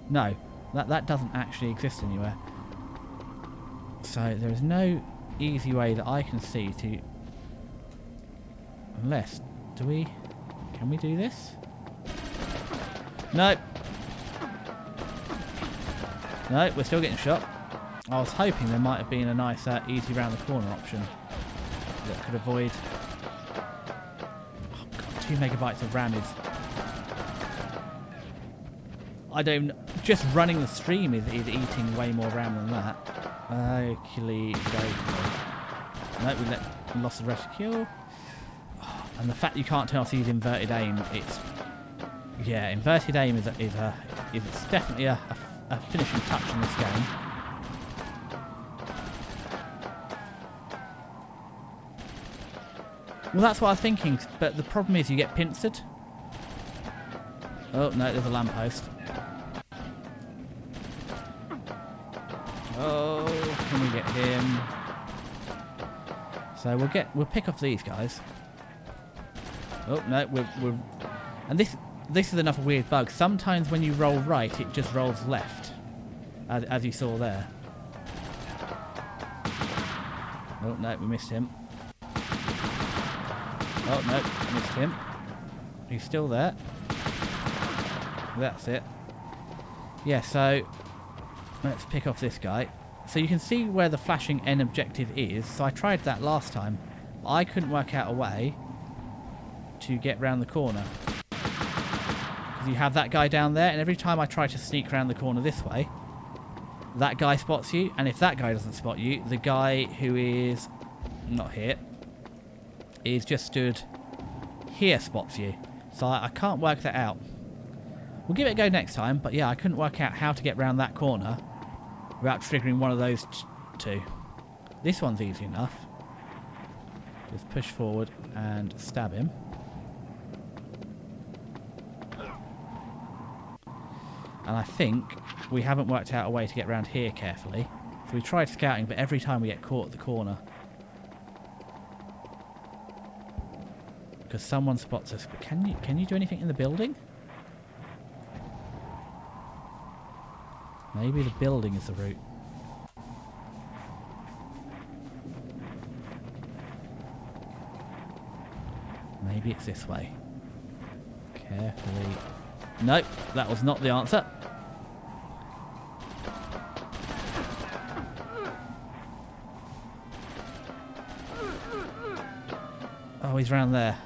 No, that doesn't actually exist anywhere. So there is no easy way that I can see to... Unless... Do we... Can we do this? Nope. Nope, we're still getting shot. I was hoping there might have been a nice easy round the corner option that could avoid... Oh god, 2 megabytes of RAM is... I don't... Just running the stream is eating way more RAM than that. Actually, nope, we lost the rescue. And the fact you can't turn off these inverted aim, it's... Yeah, inverted aim is definitely a finishing touch in this game. Well, that's what I was thinking, but the problem is you get pincered. Oh, no, there's a lamppost. Oh, can we get him? So we'll pick off these guys. Oh no, we're and this is another weird bug. Sometimes when you roll right, it just rolls left, as you saw there. Oh no, we missed him. Oh no, missed him. He's still there. That's it. Yeah, so let's pick off this guy. So you can see where the flashing N objective is. So I tried that last time, but I couldn't work out a way to get round the corner. Because you have that guy down there, and every time I try to sneak around the corner this way, that guy spots you, and if that guy doesn't spot you, the guy who is not here is just stood here spots you. So I can't work that out. We'll give it a go next time, but yeah, I couldn't work out how to get around that corner without triggering one of those two. This one's easy enough. Just push forward and stab him. And I think we haven't worked out a way to get around here carefully. So we tried scouting, but every time we get caught at the corner. Because someone spots us. But can you do anything in the building? Maybe the building is the route. Maybe it's this way. Carefully. Nope, that was not the answer. Oh, he's round there.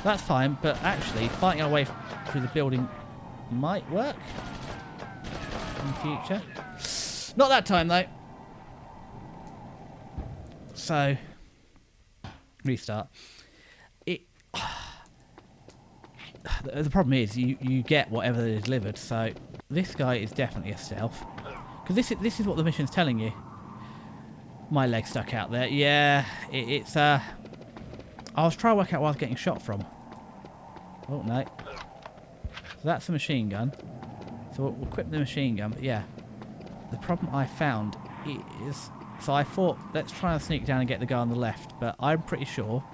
That's fine, but actually, fighting our way through the building might work in the future. Not that time, though. So, restart. The problem is you get whatever is delivered. So this guy is definitely a stealth, because this is what the mission's telling you. My leg stuck out there. Yeah, it's I was trying to work out where I was getting shot from. Oh no. So that's a machine gun. So we'll equip the machine gun. But yeah, the problem I found is, so I thought let's try and sneak down and get the guy on the left, but I'm pretty sure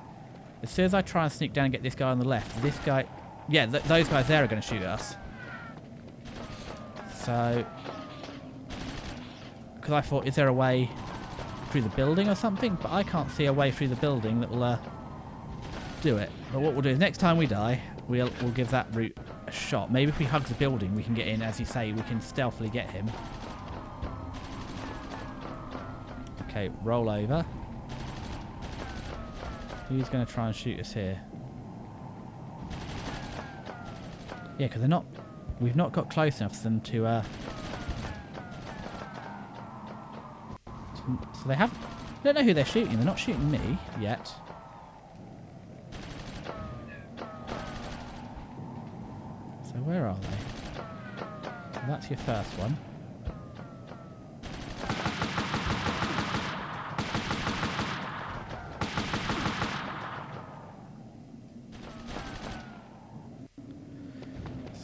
as soon as I try and sneak down and get this guy on the left, this guy. Yeah, those guys there are going to shoot us. So, because I thought, is there a way through the building or something? But I can't see a way through the building that will do it. But what we'll do is next time we die, we'll give that route a shot. Maybe if we hug the building, we can get in. As you say, we can stealthily get him. Okay, roll over. Who's going to try and shoot us here? Yeah, because they're not. We've not got close enough for them to. So they have. I don't know who they're shooting. They're not shooting me yet. So where are they? Well, that's your first one.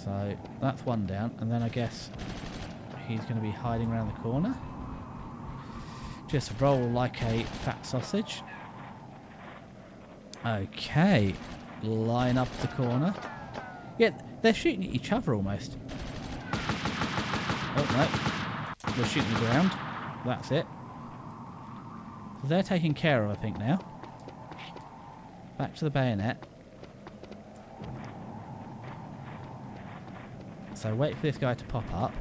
So that's one down, and then I guess he's going to be hiding around the corner. Just roll like a fat sausage. Okay, line up the corner. Yeah, they're shooting at each other almost. Oh no, we're shooting the ground. That's it. So they're taken care of, I think, now. Back to the bayonet. So wait for this guy to pop up.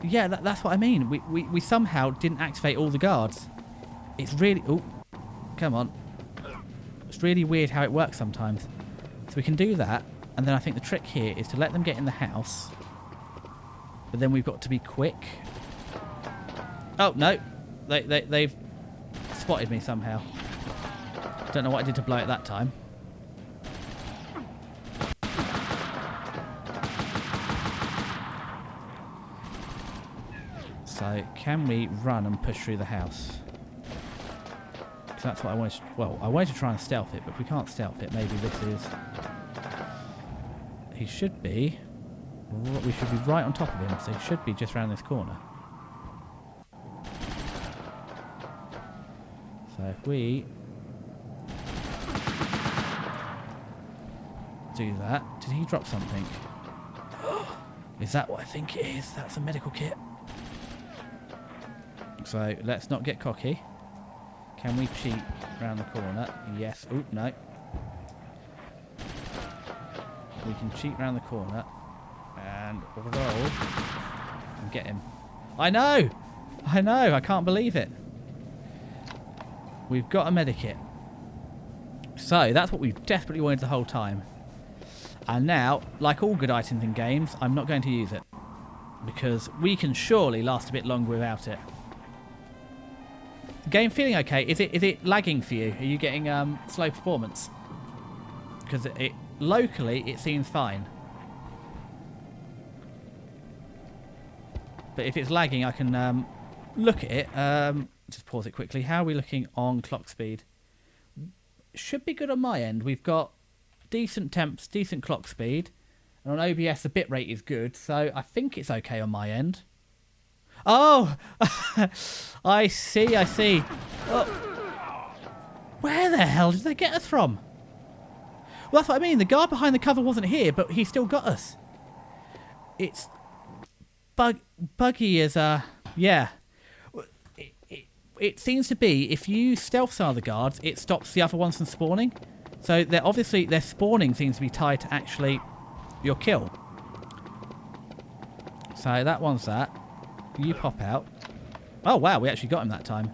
Yeah, that's what I mean. We somehow didn't activate all the guards. It's really... Oh, come on. It's really weird how it works sometimes. So we can do that, and then I think the trick here is to let them get in the house. But then we've got to be quick. Oh, no. They've spotted me somehow. Don't know what I did to blow it that time. So, can we run and push through the house? Because that's what I wanted to... Well, I wanted to try and stealth it, but if we can't stealth it, maybe this is... He should be... We should be right on top of him, so he should be just around this corner. So if we... do that... Did he drop something? Is that what I think it is? That's a medical kit. So let's not get cocky. Can we cheat around the corner? Yes. Oop, no. We can cheat around the corner and roll and get him. I know! I know! I can't believe it. We've got a medikit. So that's what we've desperately wanted the whole time. And now, like all good items in games, I'm not going to use it. Because we can surely last a bit longer without it. Game feeling okay? Is it lagging for you? Are you getting slow performance? Because locally it seems fine. But if it's lagging, I can look at it. Just pause it quickly. How are we looking on clock speed? Should be good on my end. We've got decent temps, decent clock speed. And on OBS, the bitrate is good. So I think it's okay on my end. Oh! I see. Oh. Where the hell did they get us from? Well, that's what I mean. The guard behind the cover wasn't here, but he still got us. It's buggy as yeah. It seems to be if you stealth some of the guards, it stops the other ones from spawning. So they're obviously their spawning seems to be tied to actually your kill. So that one's that. You pop out. Oh wow, we actually got him that time.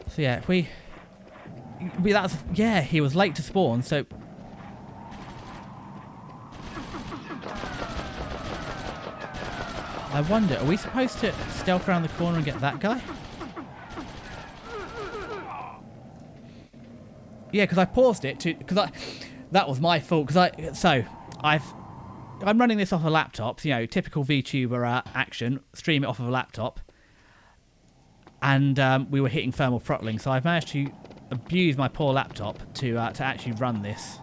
So yeah, if we that's yeah, he was late to spawn, so I wonder, are we supposed to stealth around the corner and get that guy? Yeah, because I paused it to that was my fault I'm running this off a laptop, you know, typical VTuber action, stream it off of a laptop, and we were hitting thermal throttling, so I've managed to abuse my poor laptop to actually run this.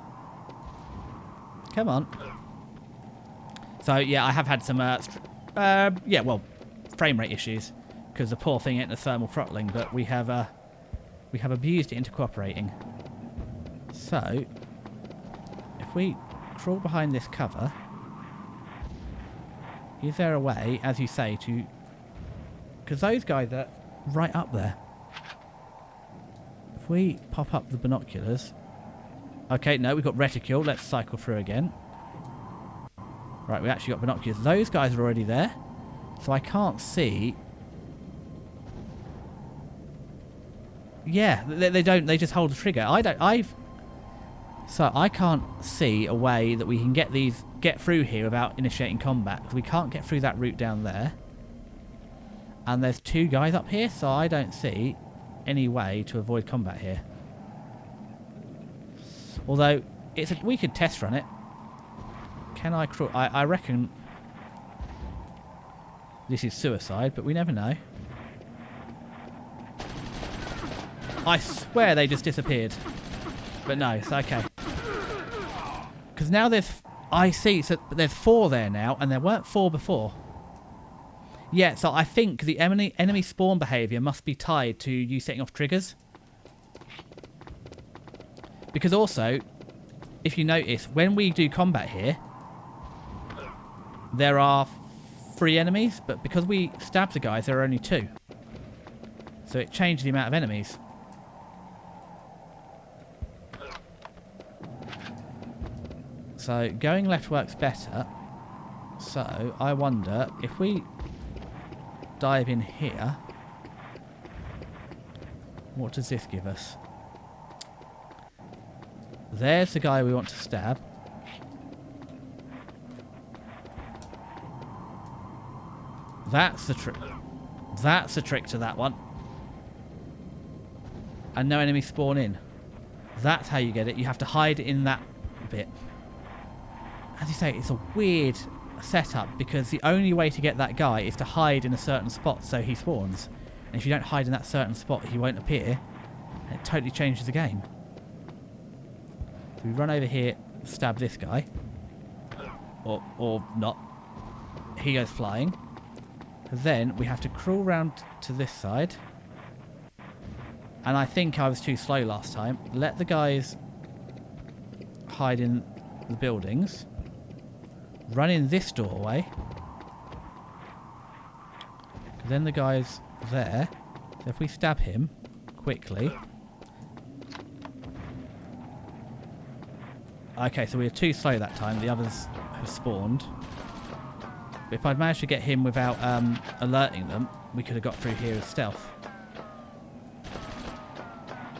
Come on. So yeah, I have had some yeah, well, frame rate issues because the poor thing ain't the thermal throttling, but we have abused it into cooperating. So if we crawl behind this cover, is there a way, as you say, to... Because those guys are right up there. If we pop up the binoculars... Okay, no, we've got reticule. Let's cycle through again. Right, we actually got binoculars. Those guys are already there. So I can't see... Yeah, they don't. They just hold the trigger. So I can't see a way that we can get through here without initiating combat. Because we can't get through that route down there. And there's two guys up here, so I don't see any way to avoid combat here. Although we could test run it. Can I crawl? I reckon this is suicide, but we never know. I swear they just disappeared. But no, it's okay. Because now I see, so there's 4 there now, and there weren't 4 before. Yeah, so I think the enemy spawn behaviour must be tied to you setting off triggers. Because also, if you notice, when we do combat here, there are 3 enemies, but because we stabbed the guys, there are only 2. So it changed the amount of enemies. So going left works better. So I wonder if we dive in here, what does this give us? There's the guy we want to stab. That's the trick. That's the trick to that one. And no enemies spawn in. That's how you get it. You have to hide in that bit. As you say, it's a weird setup because the only way to get that guy is to hide in a certain spot so he spawns. And if you don't hide in that certain spot, he won't appear. And it totally changes the game. So we run over here, stab this guy. Or not. He goes flying. Then we have to crawl round to this side. And I think I was too slow last time. Let the guys hide in the buildings. Run in this doorway. Then the guy's there. So if we stab him quickly. Okay, so we were too slow that time. The others have spawned. But if I'd managed to get him without alerting them, we could have got through here with stealth.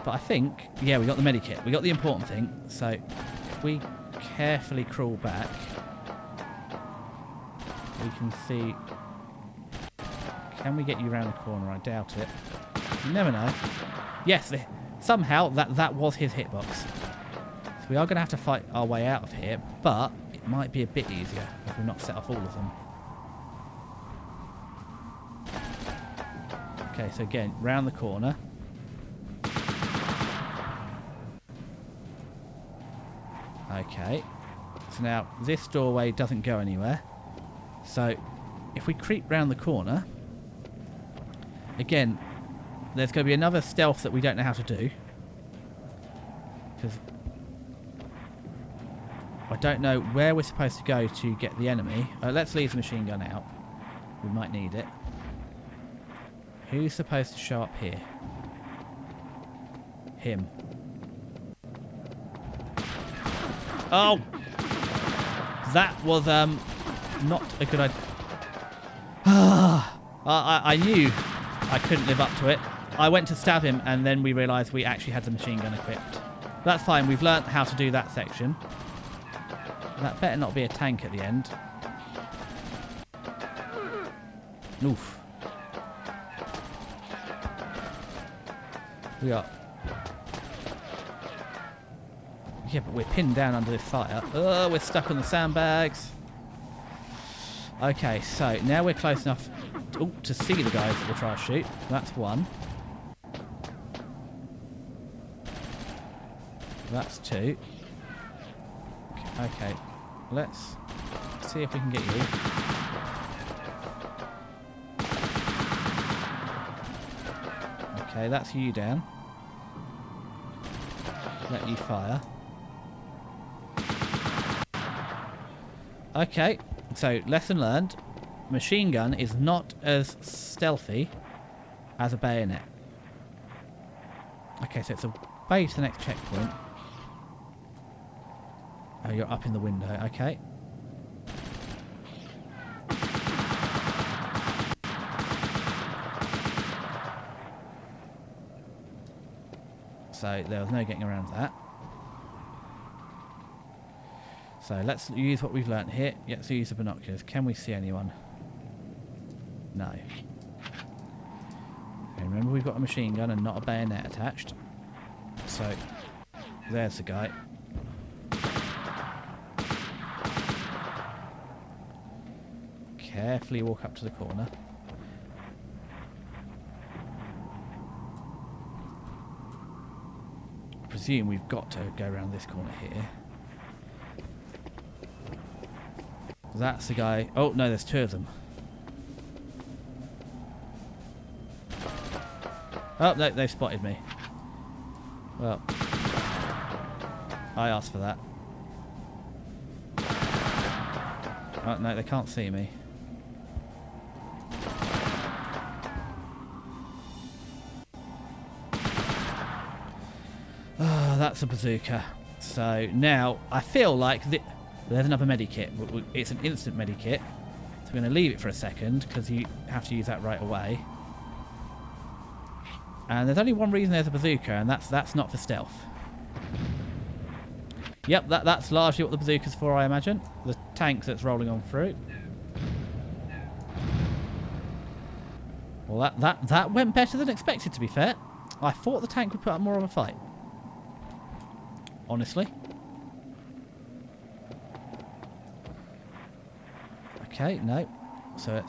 But I think, yeah, we got the medikit. We got the important thing. So if we carefully crawl back, we can see... Can we get you around the corner? I doubt it. You never know. Yes, somehow that was his hitbox. So we are going to have to fight our way out of here, but it might be a bit easier if we've not set off all of them. Okay, so again, round the corner. Okay. So now, this doorway doesn't go anywhere. So, if we creep round the corner... Again, there's going to be another stealth that we don't know how to do. Because... I don't know where we're supposed to go to get the enemy. Let's leave the machine gun out. We might need it. Who's supposed to show up here? Him. Oh! That was, not a good idea. I knew I couldn't live up to it. I went to stab him, and then we realised we actually had the machine gun equipped. That's fine, we've learnt how to do that section. That better not be a tank at the end. Oof. We are... Yeah, but we're pinned down under this fire. Oh, we're stuck on the sandbags. Okay, so now we're close enough to see the guys that we'll try to shoot. That's one. That's two. Okay, let's see if we can get you. Okay, that's you down. Let you fire. Okay, so lesson learned. Machine gun is not as stealthy as a bayonet. Okay, so it's a way to the next checkpoint. Oh, you're up in the window. Okay. So there was no getting around that. So let's use what we've learnt here. Let's use the binoculars. Can we see anyone? No. Okay, remember we've got a machine gun and not a bayonet attached. So there's the guy. Carefully walk up to the corner. I presume we've got to go around this corner here. That's the guy. Oh, no, there's two of them. Oh, no, they've spotted me. Well, I asked for that. Oh, no, they can't see me. Oh, that's a bazooka. So now I feel like there's another medikit. It's an instant medikit. So we're going to leave it for a second because you have to use that right away. And there's only one reason there's a bazooka, and that's not for stealth. Yep, that's largely what the bazooka's for, I imagine. The tank that's rolling on through. Well, that went better than expected, to be fair. I thought the tank would put up more of a fight. Honestly. Okay, no. So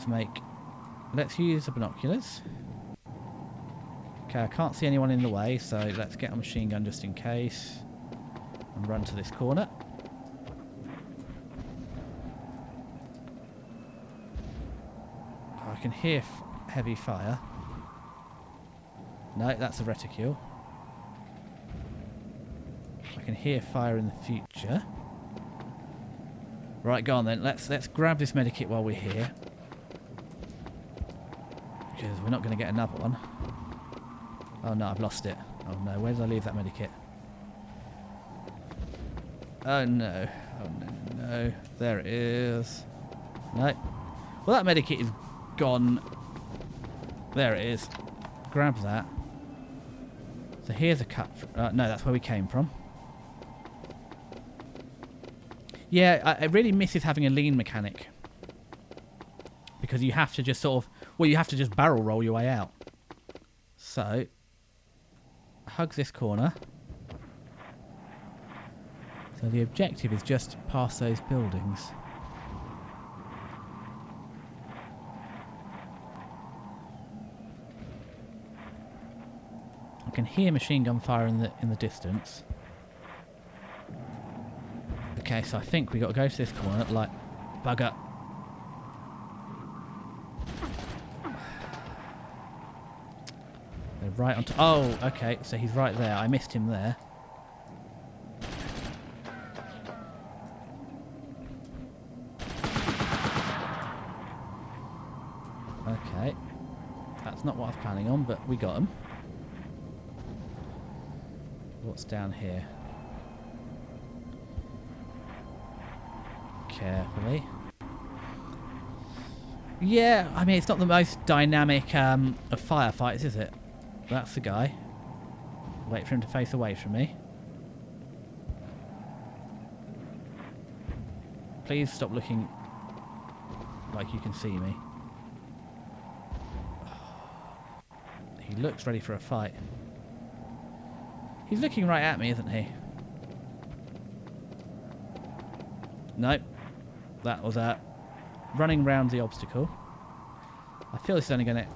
let's use the binoculars. Okay, I can't see anyone in the way, so let's get a machine gun just in case. And run to this corner. I can hear heavy fire. No, that's a reticule. I can hear fire in the future. Right, go on then. Let's grab this medikit while we're here. Because we're not going to get another one. Oh no, I've lost it. Oh no, where did I leave that medikit? Oh no. Oh no, no. There it is. No. Well, that medikit is gone. There it is. Grab that. So here's a cut. No, that's where we came from. Yeah, it really misses having a lean mechanic. Because you have to just sort of... Well, you have to just barrel roll your way out. So, hug this corner. So the objective is just past those buildings. I can hear machine gun fire in the distance. Okay, so I think we got to go to this corner, like bugger. They're right on. Oh, okay. So he's right there. I missed him there. Okay, that's not what I was planning on, but we got him. What's down here? Carefully. Yeah, I mean, it's not the most dynamic of firefights, is it? That's the guy. Wait for him to face away from me. Please stop looking like you can see me. He looks ready for a fight. He's looking right at me, isn't he? Nope. That was running round the obstacle. I feel this is only going to...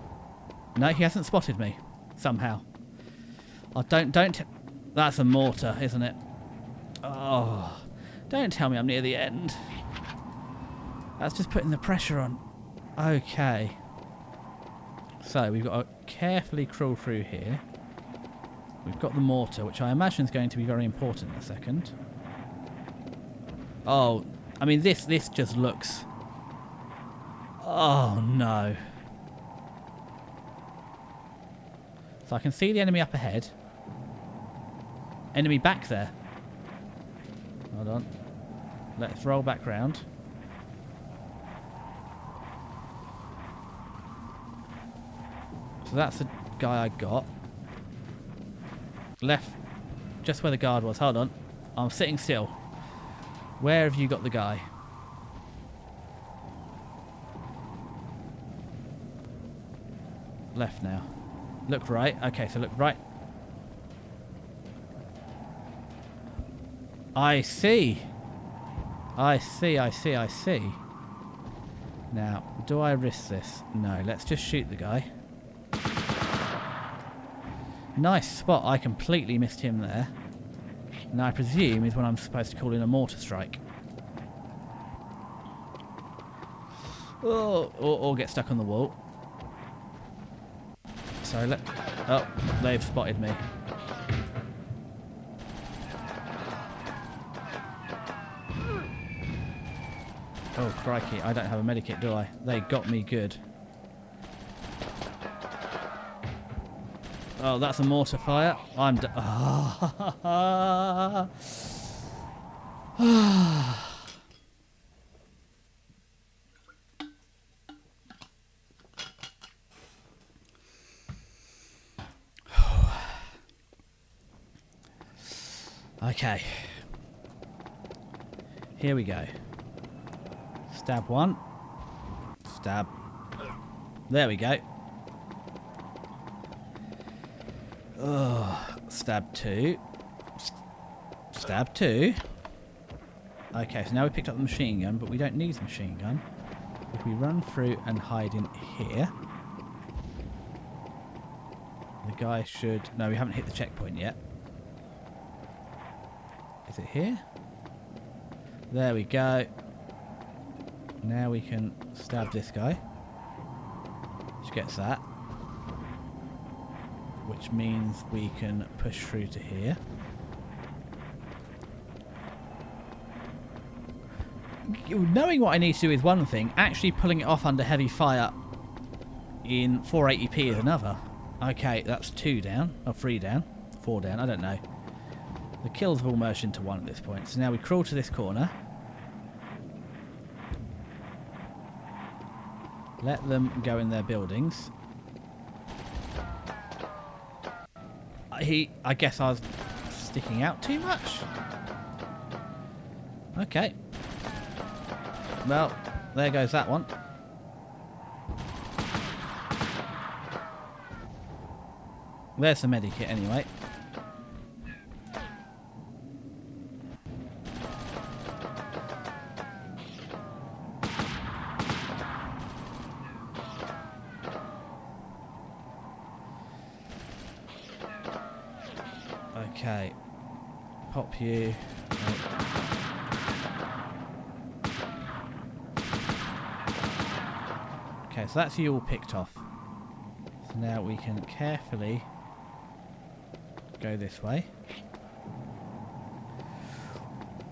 No, he hasn't spotted me. Somehow. Oh, don't... That's a mortar, isn't it? Oh, don't tell me I'm near the end. That's just putting the pressure on. Okay. So, we've got to carefully crawl through here. We've got the mortar, which I imagine is going to be very important in a second. Oh, I mean, this just looks... Oh, no. So I can see the enemy up ahead. Enemy back there. Hold on. Let's roll back round. So that's the guy I got. Left, just where the guard was. Hold on. I'm sitting still. Where have you got the guy? Left now. Look right. Okay, so look right. I see. I see, I see, I see. Now, do I risk this? No, let's just shoot the guy. Nice spot. I completely missed him there. Now I presume is when I'm supposed to call in a mortar strike. Oh, or get stuck on the wall. So oh, they've spotted me. Oh crikey, I don't have a medikit, do I? They got me good. Oh, that's a mortar fire. I'm Okay. Here we go. Stab one. Stab. There we go. Oh, stab two. Stab two. Okay, so now we picked up the machine gun, but we don't need the machine gun. If we run through and hide in here, the guy should... No, we haven't hit the checkpoint yet. Is it here? There we go. Now we can stab this guy. Which gets that. Which means we can push through to here. Knowing what I need to do is one thing. Actually pulling it off under heavy fire in 480p is another. Okay, that's 2 down. Or 3 down. 4 down. I don't know. The kills have all merged into 1 at this point. So now we crawl to this corner. Let them go in their buildings. I guess I was sticking out too much. Okay. Well, there goes that one. There's the medikit anyway. Okay. Pop you. Okay, so that's you all picked off. So now we can carefully go this way.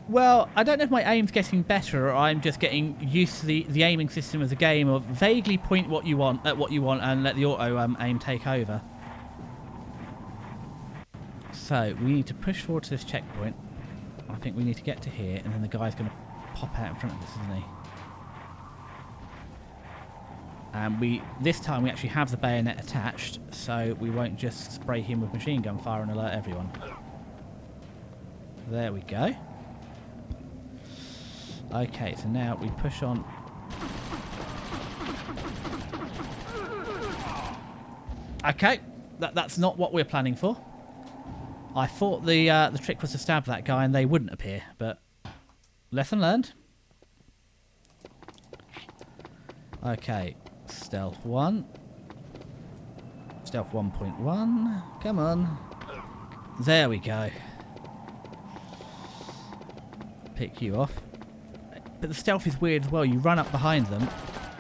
Well, I don't know if my aim's getting better or I'm just getting used to the aiming system of the game of vaguely point what you want at what you want and let the auto aim take over. So, we need to push forward to this checkpoint. I think we need to get to here and then the guy's going to pop out in front of us, isn't he? And this time we actually have the bayonet attached, so we won't just spray him with machine gun fire and alert everyone. There we go. Okay, so now we push on. Okay, that's not what we're planning for. I thought the trick was to stab that guy and they wouldn't appear, but lesson learned. Okay, stealth 1. Stealth 1.1. Come on. There we go. Pick you off. But the stealth is weird as well. You run up behind them.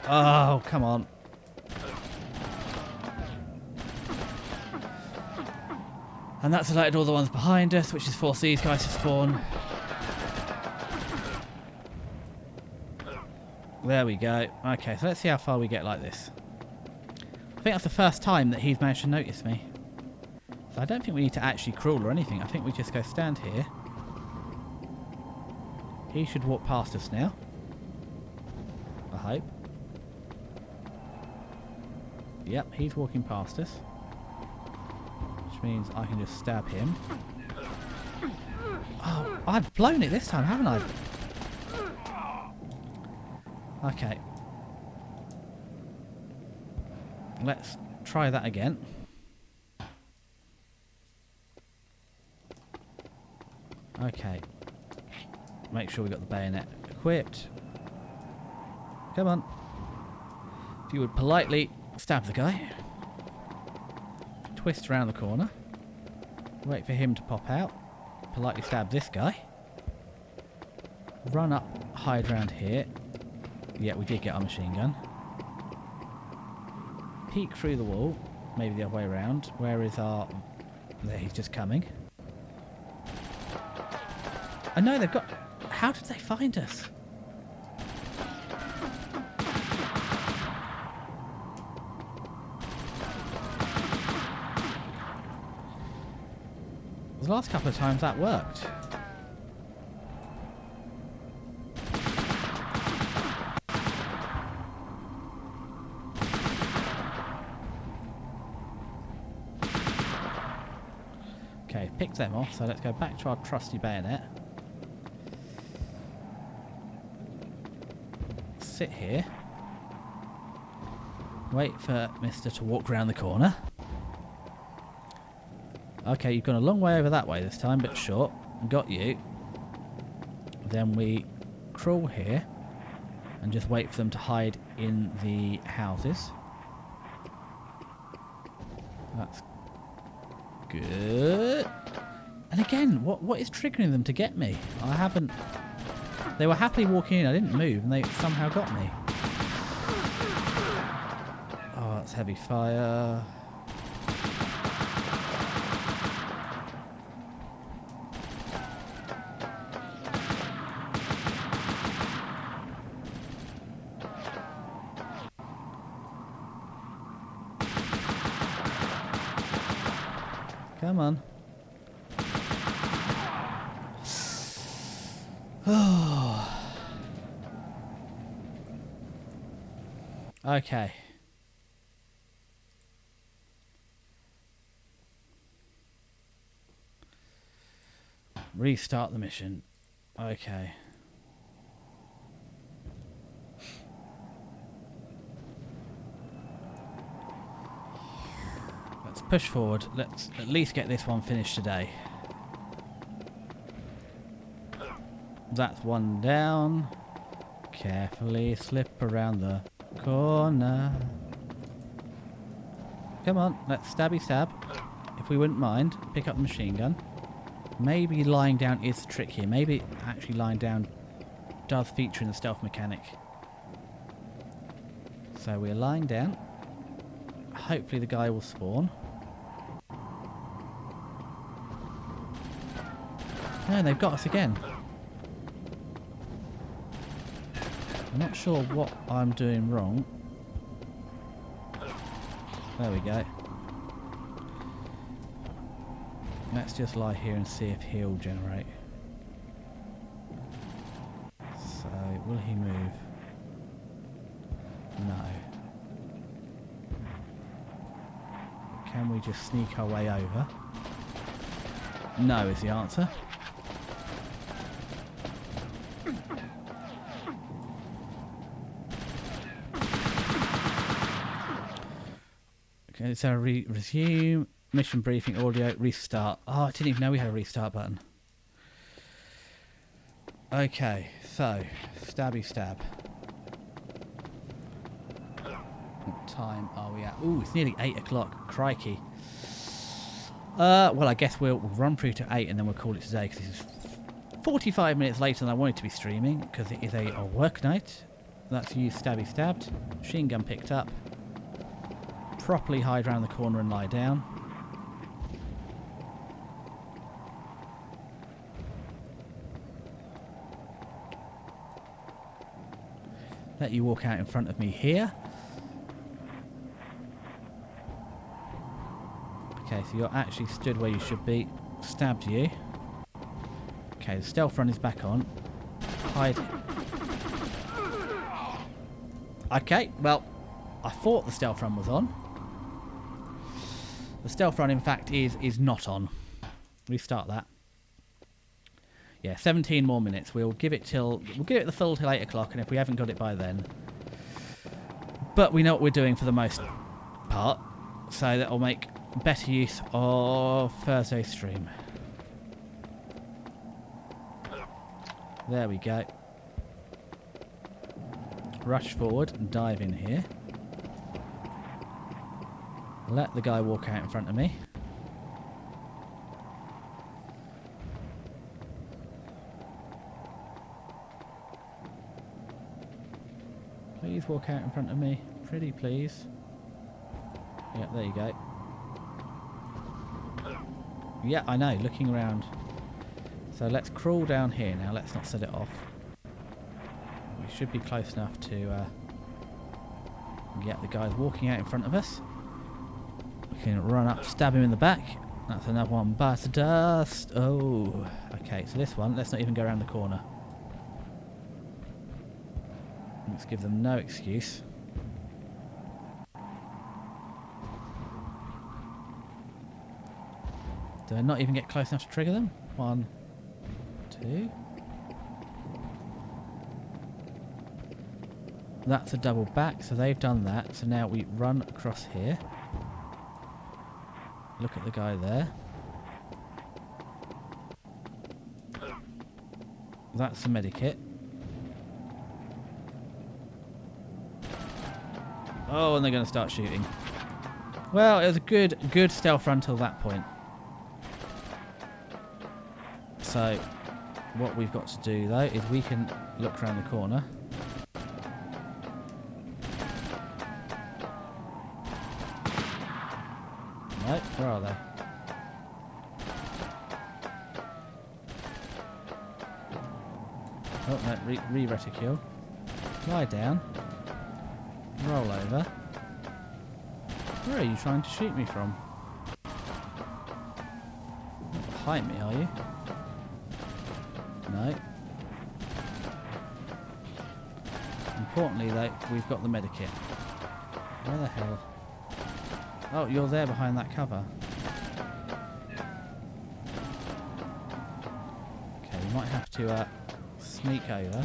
Oh, come on. And that's alerted all the ones behind us, which has forced these guys to spawn. There we go. Okay, so let's see how far we get like this. I think that's the first time that he's managed to notice me. So I don't think we need to actually crawl or anything. I think we just go stand here. He should walk past us now. I hope. Yep, he's walking past us. Which means I can just stab him. Oh, I've blown it this time, haven't I? Okay. Let's try that again. Okay. Make sure we got the bayonet equipped. Come on. If you would politely stab the guy. Twist around the corner. Wait for him to pop out. Politely stab this guy. Run up, hide around here. Yeah, we did get our machine gun. Peek through the wall. Maybe the other way around. Where is our... There, he's just coming. I know they've got... How did they find us? The last couple of times that worked. Okay, picked them off, so let's go back to our trusty bayonet. Sit here. Wait for Mister to walk round the corner. Okay, you've gone a long way over that way this time, but short. Got you. Then we crawl here and just wait for them to hide in the houses. That's good. And again, what is triggering them to get me? I haven't... They were happily walking in, I didn't move, and they somehow got me. Oh, that's heavy fire. Come on. Okay. Restart the mission. Okay. push forward. Let's at least get this one finished today. That's one down. Carefully slip around the corner. Come on, let's stabby stab. If we wouldn't mind, pick up the machine gun. Maybe lying down is the trick here. Maybe actually lying down does feature in the stealth mechanic. So we're lying down. Hopefully the guy will spawn. No, they've got us again. I'm not sure what I'm doing wrong. There we go. Let's just lie here and see if he'll generate. So, will he move? No. Can we just sneak our way over? No is the answer. Okay, so resume, mission briefing, audio, restart. Oh, I didn't even know we had a restart button. Okay, so, stabby stab. What time are we at? Ooh, it's nearly 8 o'clock. Crikey. Well, I guess we'll run through to 8 and then we'll call it today because this is 45 minutes later than I wanted to be streaming because it is a work night. That's you stabby stabbed. Machine gun picked up. Properly hide around the corner and lie down. Let you walk out in front of me here. Okay, so you're actually stood where you should be. Stabbed you. Okay, the stealth run is back on. Hide. Okay, well, I thought the stealth run was on. The stealth run, in fact, is not on. Restart that. Yeah, 17 more minutes. We'll give it the full till 8 o'clock, and if we haven't got it by then. But we know what we're doing for the most part, so that will make better use of Thursday's stream. There we go. Rush forward and dive in here. Let the guy walk out in front of me. Please walk out in front of me. Pretty please. Yeah, there you go. Yeah, I know, looking around. So let's crawl down here now. Let's not set it off. We should be close enough to get the guys walking out in front of us. We can run up, stab him in the back. That's another one. Bite the dust. Oh, okay. So this one, let's not even go around the corner. Let's give them no excuse. Do I not even get close enough to trigger them? 1, 2. That's a double back, so they've done that. So now we run across here. Look at the guy there. That's the medikit. Oh, and they're going to start shooting. Well, it was a good stealth run till that point. So, what we've got to do though is we can look around the corner. No, where are they? Oh no, re-reticule. Lie down. Roll over. Where are you trying to shoot me from? Not behind me, are you? No. Importantly though, we've got the medikit. Where the hell? Oh, you're there behind that cover. Okay, we might have to sneak over.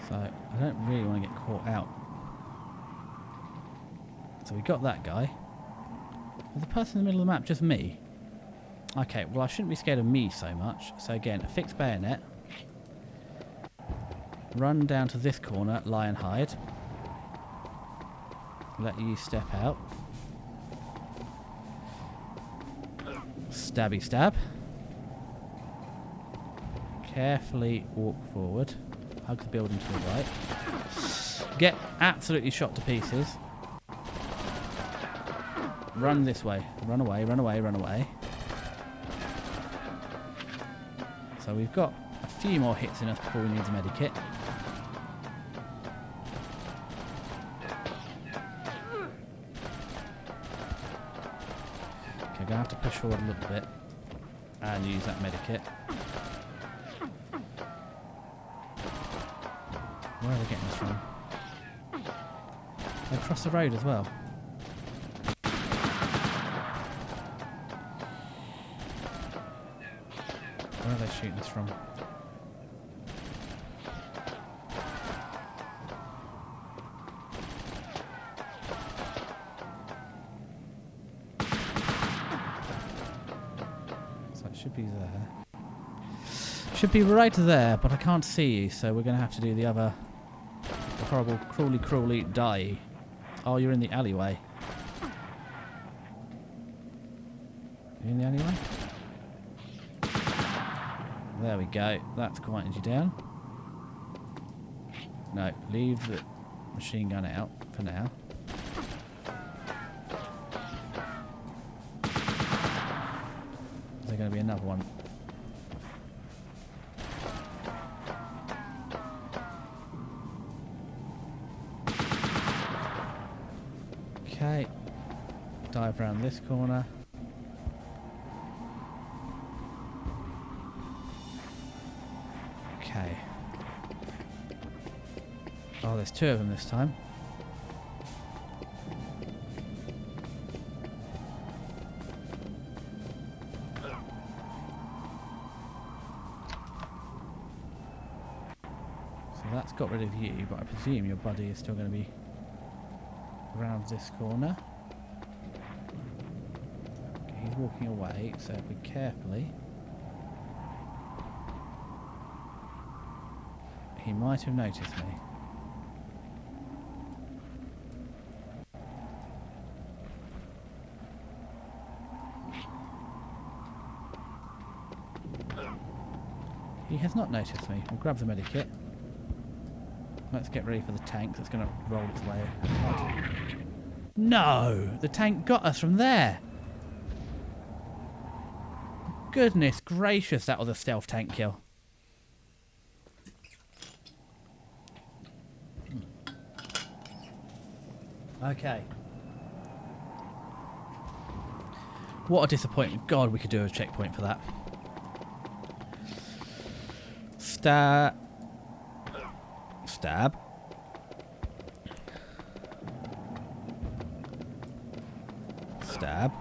So I don't really want to get caught out. So we got that guy. Is the person in the middle of the map just me? Okay, well I shouldn't be scared of me so much. So again, a fixed bayonet. Run down to this corner, lie and hide. Let you step out. Stabby stab. Carefully walk forward. Hug the building to the right. Get absolutely shot to pieces. Run this way. Run away, run away, run away. So we've got a few more hits in us before we need the medikit. Okay, gonna have to push forward a little bit and use that medikit. Where are they getting us from? They across the road as well. Where are they shooting us from? So it should be there. Should be right there, but I can't see you, so we're going to have to do the other horrible, cruelly die. Oh, you're in the alleyway. You in the alleyway? There we go. That's quieted you down. No, leave the machine gun out for now. Is there going to be another one? Okay. Dive around this corner. Okay. Oh, there's two of them this time. So that's got rid of you, but I presume your buddy is still going to be around this corner. Okay, he's walking away, so if we carefully... He might have noticed me. He has not noticed me. We'll grab the medikit. Let's get ready for the tank that's going to roll its way ahead. No! The tank got us from there! Goodness gracious, that was a stealth tank kill. Okay. What a disappointment. God, we could do a checkpoint for that. Stab. Stab. Stab.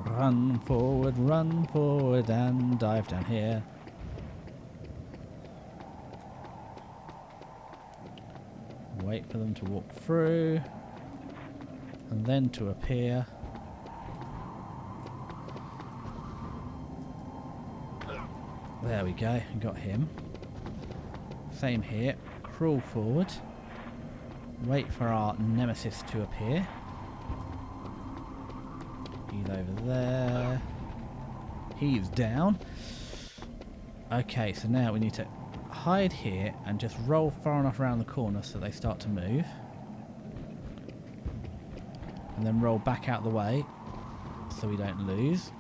Run forward, and dive down here. Wait for them to walk through, and then to appear. There we go, got him. Same here, crawl forward. Wait for our nemesis to appear. He's over there. He's down. Okay, so now we need to hide here and just roll far enough around the corner so they start to move. And then roll back out the way so we don't lose.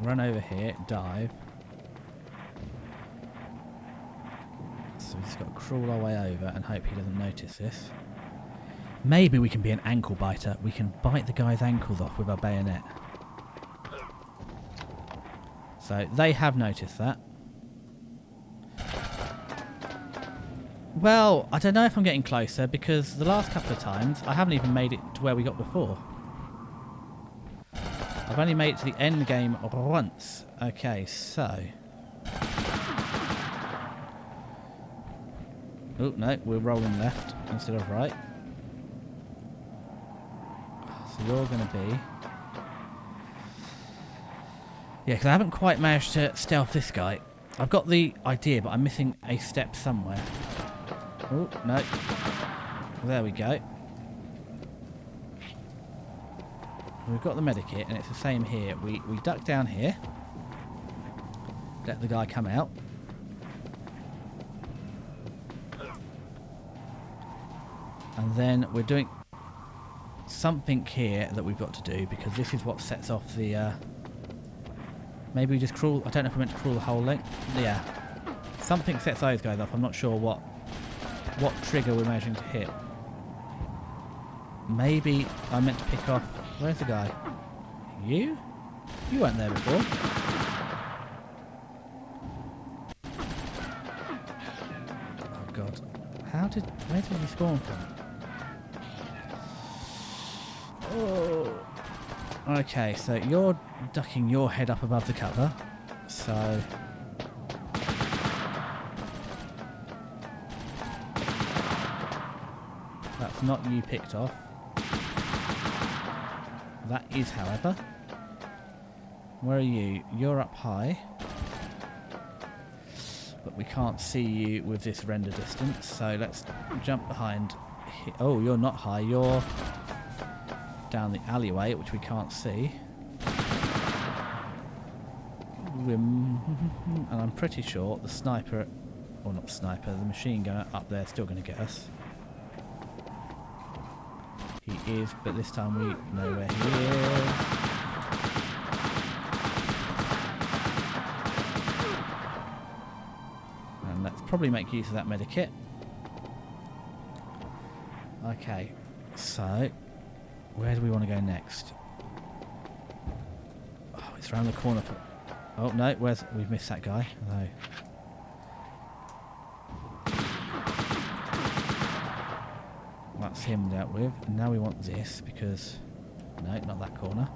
Run over here, dive. So we just got to crawl our way over and hope he doesn't notice this. Maybe we can be an ankle biter. We can bite the guy's ankles off with our bayonet. So they have noticed that. Well, I don't know if I'm getting closer because the last couple of times I haven't even made it to where we got before. I've only made it to the end game once. Okay, so Oh, no, we're rolling left instead of right. So you're going to be... Yeah, because I haven't quite managed to stealth this guy. I've got the idea, but I'm missing a step somewhere. Oh, no. There we go. We've got the medikit, and it's the same here. We duck down here. Let the guy come out. And then we're doing something here that we've got to do, because this is what sets off the... maybe we just crawl... I don't know if we're meant to crawl the whole length. Yeah. Something sets those guys off. I'm not sure what trigger we're managing to hit. Maybe I meant to pick off... Where's the guy? You? You weren't there before. Oh god. Where did he spawn from? Oh. Okay, so you're ducking your head up above the cover. So... That's not you picked off. That is, however. Where are you? You're up high. But we can't see you with this render distance, so let's jump behind. Oh, you're not high. You're down the alleyway, which we can't see. And I'm pretty sure the sniper... Or not sniper, the machine gunner up there is still going to get us. He is, but this time we know where he is. And let's probably make use of that medikit. Okay, so where do we want to go next? Oh, it's around the corner. Oh no, we've missed that guy. No. That's him dealt with. And now we want this because... No, not that corner.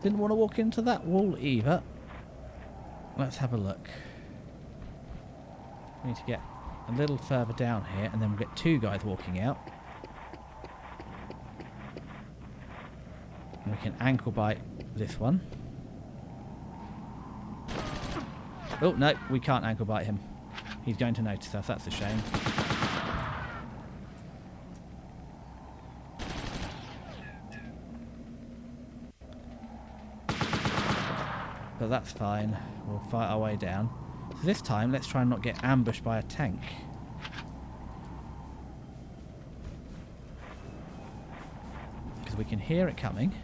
Didn't want to walk into that wall either. Let's have a look. We need to get a little further down here and then we'll get two guys walking out. And we can ankle bite this one. Oh, no, we can't ankle bite him. He's going to notice us. That's a shame. But that's fine. We'll fight our way down. So this time, let's try and not get ambushed by a tank. Because we can hear it coming.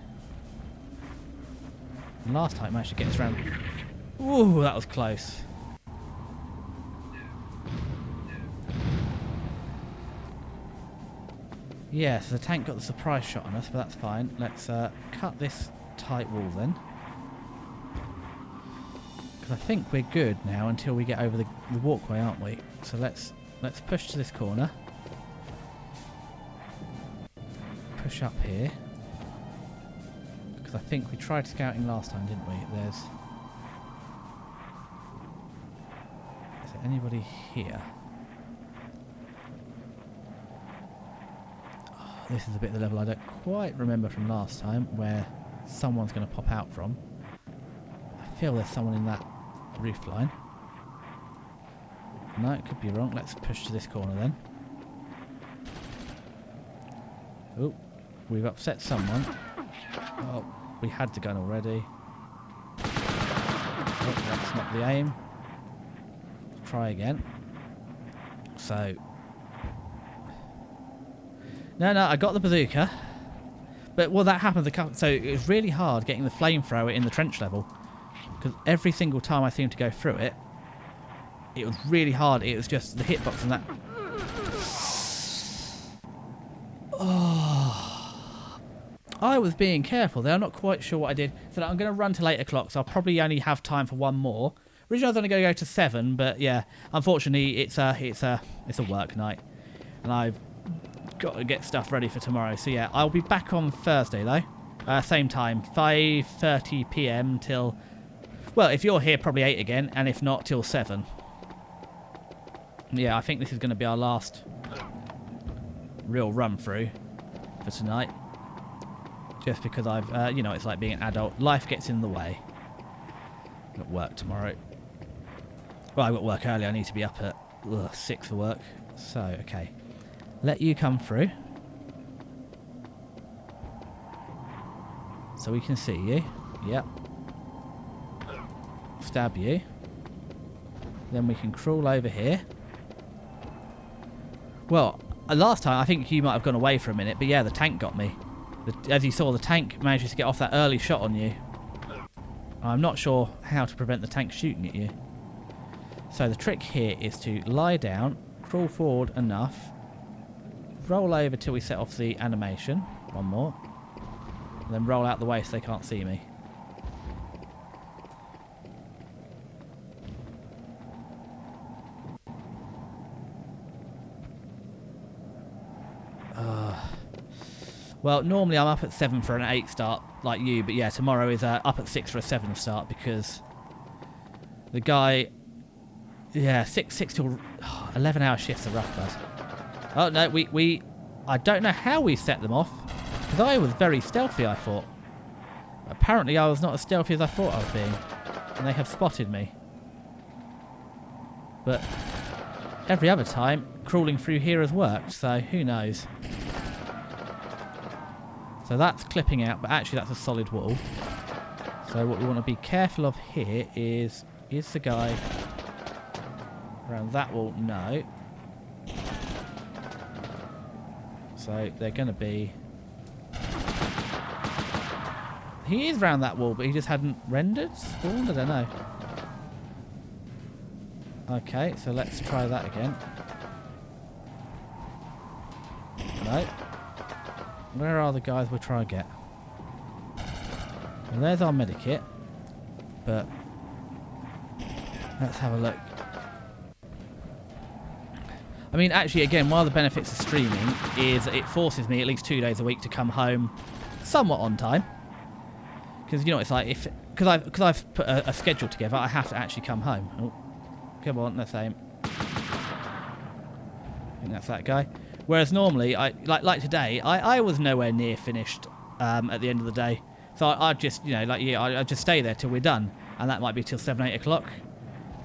And last time, it managed to get us around. Ooh, that was close. Yeah, so the tank got the surprise shot on us, but that's fine. Let's cut this tight wall then. Because I think we're good now until we get over the walkway, aren't we? So let's push to this corner. Push up here. Because I think we tried scouting last time, didn't we? Is there anybody here? Oh, this is a bit of the level I don't quite remember from last time, where someone's going to pop out from. I feel there's someone in that roof line. No, it could be wrong. Let's push to this corner then. Oh, we've upset someone. Oh, we had the gun already. Oh, that's not the aim. Try again. So... No, I got the bazooka. But, well, that happened. So it was really hard getting the flamethrower in the trench level. Because every single time I seemed to go through it, it was really hard. It was just the hitbox and that. Oh, I was being careful there. I'm not quite sure what I did. So I'm going to run till 8 o'clock, so I'll probably only have time for one more. Originally I was only going to go to 7, but yeah, unfortunately it's a work night, and I've got to get stuff ready for tomorrow. So yeah, I'll be back on Thursday though, same time, 5:30 PM till. Well, if you're here, probably 8 again, and if not, till 7. Yeah, I think this is going to be our last real run through for tonight. Just because I've, you know, it's like being an adult. Life gets in the way. I've got work tomorrow. Well, I've got work early. I need to be up at 6 for work. So, okay. Let you come through. So we can see you. Yep. Stab you. Then we can crawl over here. Well, last time I think you might have gone away for a minute, but yeah, the tank got me. As you saw, the tank managed to get off that early shot on you. I'm not sure how to prevent the tank shooting at you. So the trick here is to lie down, crawl forward enough, roll over till we set off the animation. One more. And then roll out the way so they can't see me. Well, normally I'm up at 7 for an 8 start, like you, but yeah, tomorrow is up at 6 for a 7 start because the guy, yeah, 6 till 11-hour shifts are rough, bud. Oh no, I don't know how we set them off because I was very stealthy, I thought. Apparently, I was not as stealthy as I thought I was being, and they have spotted me. But every other time, crawling through here has worked, so who knows. So that's clipping out, but actually that's a solid wall. So what we want to be careful of here is the guy around that wall? No. So they're going to be... He is around that wall, but he just hadn't rendered? Spawned? I don't know. Okay, so let's try that again. No. Where are the guys we'll try and get? Well, there's our medikit. But let's have a look. I mean, actually, again, one of the benefits of streaming is it forces me at least 2 days a week to come home somewhat on time. Because, you know, it's like, because I've put a schedule together, I have to actually come home. Oh, come on, that's him. I think that's that guy. Whereas normally, like today, I was nowhere near finished at the end of the day. So I'd just, you know, like yeah, I'd just stay there till we're done. And that might be till 7, 8 o'clock.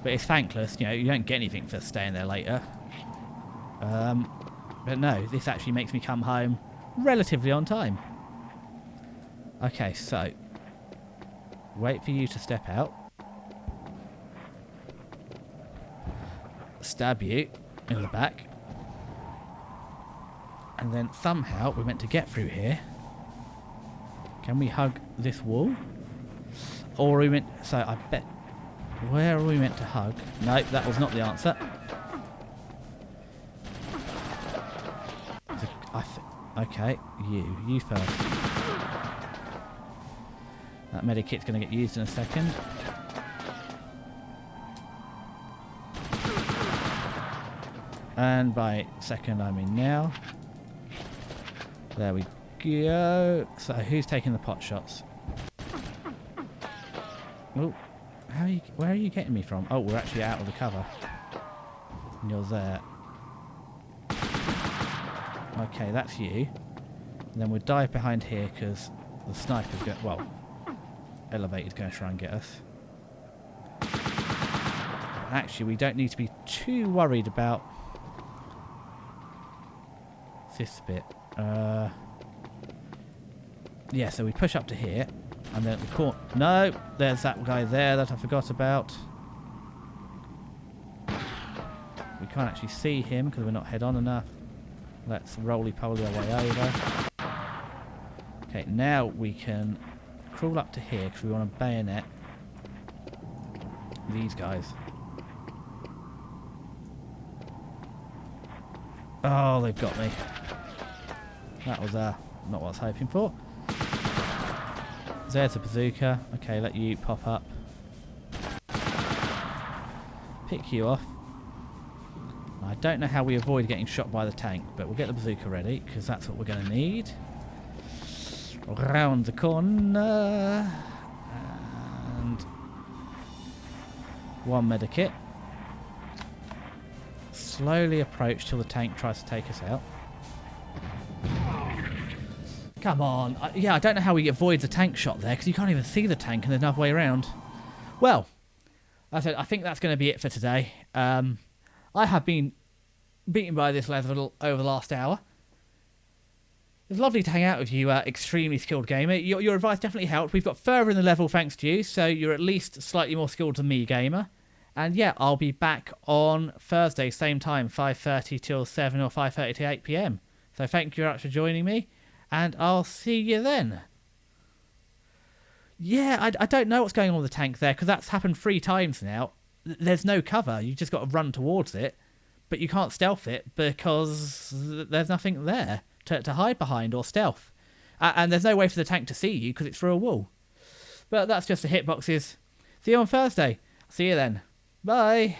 But it's thankless, you know, you don't get anything for staying there later. But no, this actually makes me come home relatively on time. Okay, so wait for you to step out. Stab you in the back. And then somehow we're meant to get through here. Can we hug this wall? Or are we meant... So I bet... Where are we meant to hug? No, that was not the answer. Okay, you first. That medikit's going to get used in a second. And by second I mean now. There we go. So who's taking the pot shots? Oh, where are you getting me from? Oh, we're actually out of the cover. And you're there. Okay, that's you. And then we'll dive behind here because the sniper's going... Well, elevator's going to try and get us. Actually, we don't need to be too worried about this bit. Yeah, so we push up to here. And then at the corner... No! There's that guy there that I forgot about. We can't actually see him because we're not head-on enough. Let's roly-poly our way over. Okay, now we can crawl up to here because we want to bayonet these guys. Oh, they've got me. That was not what I was hoping for. There's a bazooka. Okay, let you pop up. Pick you off. I don't know how we avoid getting shot by the tank, but we'll get the bazooka ready, because that's what we're going to need. Around the corner. And one medikit. slowly approach till the tank tries to take us out. Come on. Yeah, I don't know how he avoids a tank shot there, because you can't even see the tank and there's another way around. Well, I think that's going to be it for today. I have been beaten by this level over the last hour. It was lovely to hang out with you, extremely skilled gamer. Your advice definitely helped. We've got further in the level thanks to you, so you're at least slightly more skilled than me, gamer. And yeah, I'll be back on Thursday, same time, 5:30 till 7 or 5:30 to 8 PM. So thank you very much for joining me, and I'll see you then. Yeah, I don't know what's going on with the tank there, because that's happened 3 times now. There's no cover, you just got to run towards it, but you can't stealth it because there's nothing there to hide behind or stealth. And there's no way for the tank to see you because it's through a wall. But that's just the hitboxes. See you on Thursday. See you then. Bye.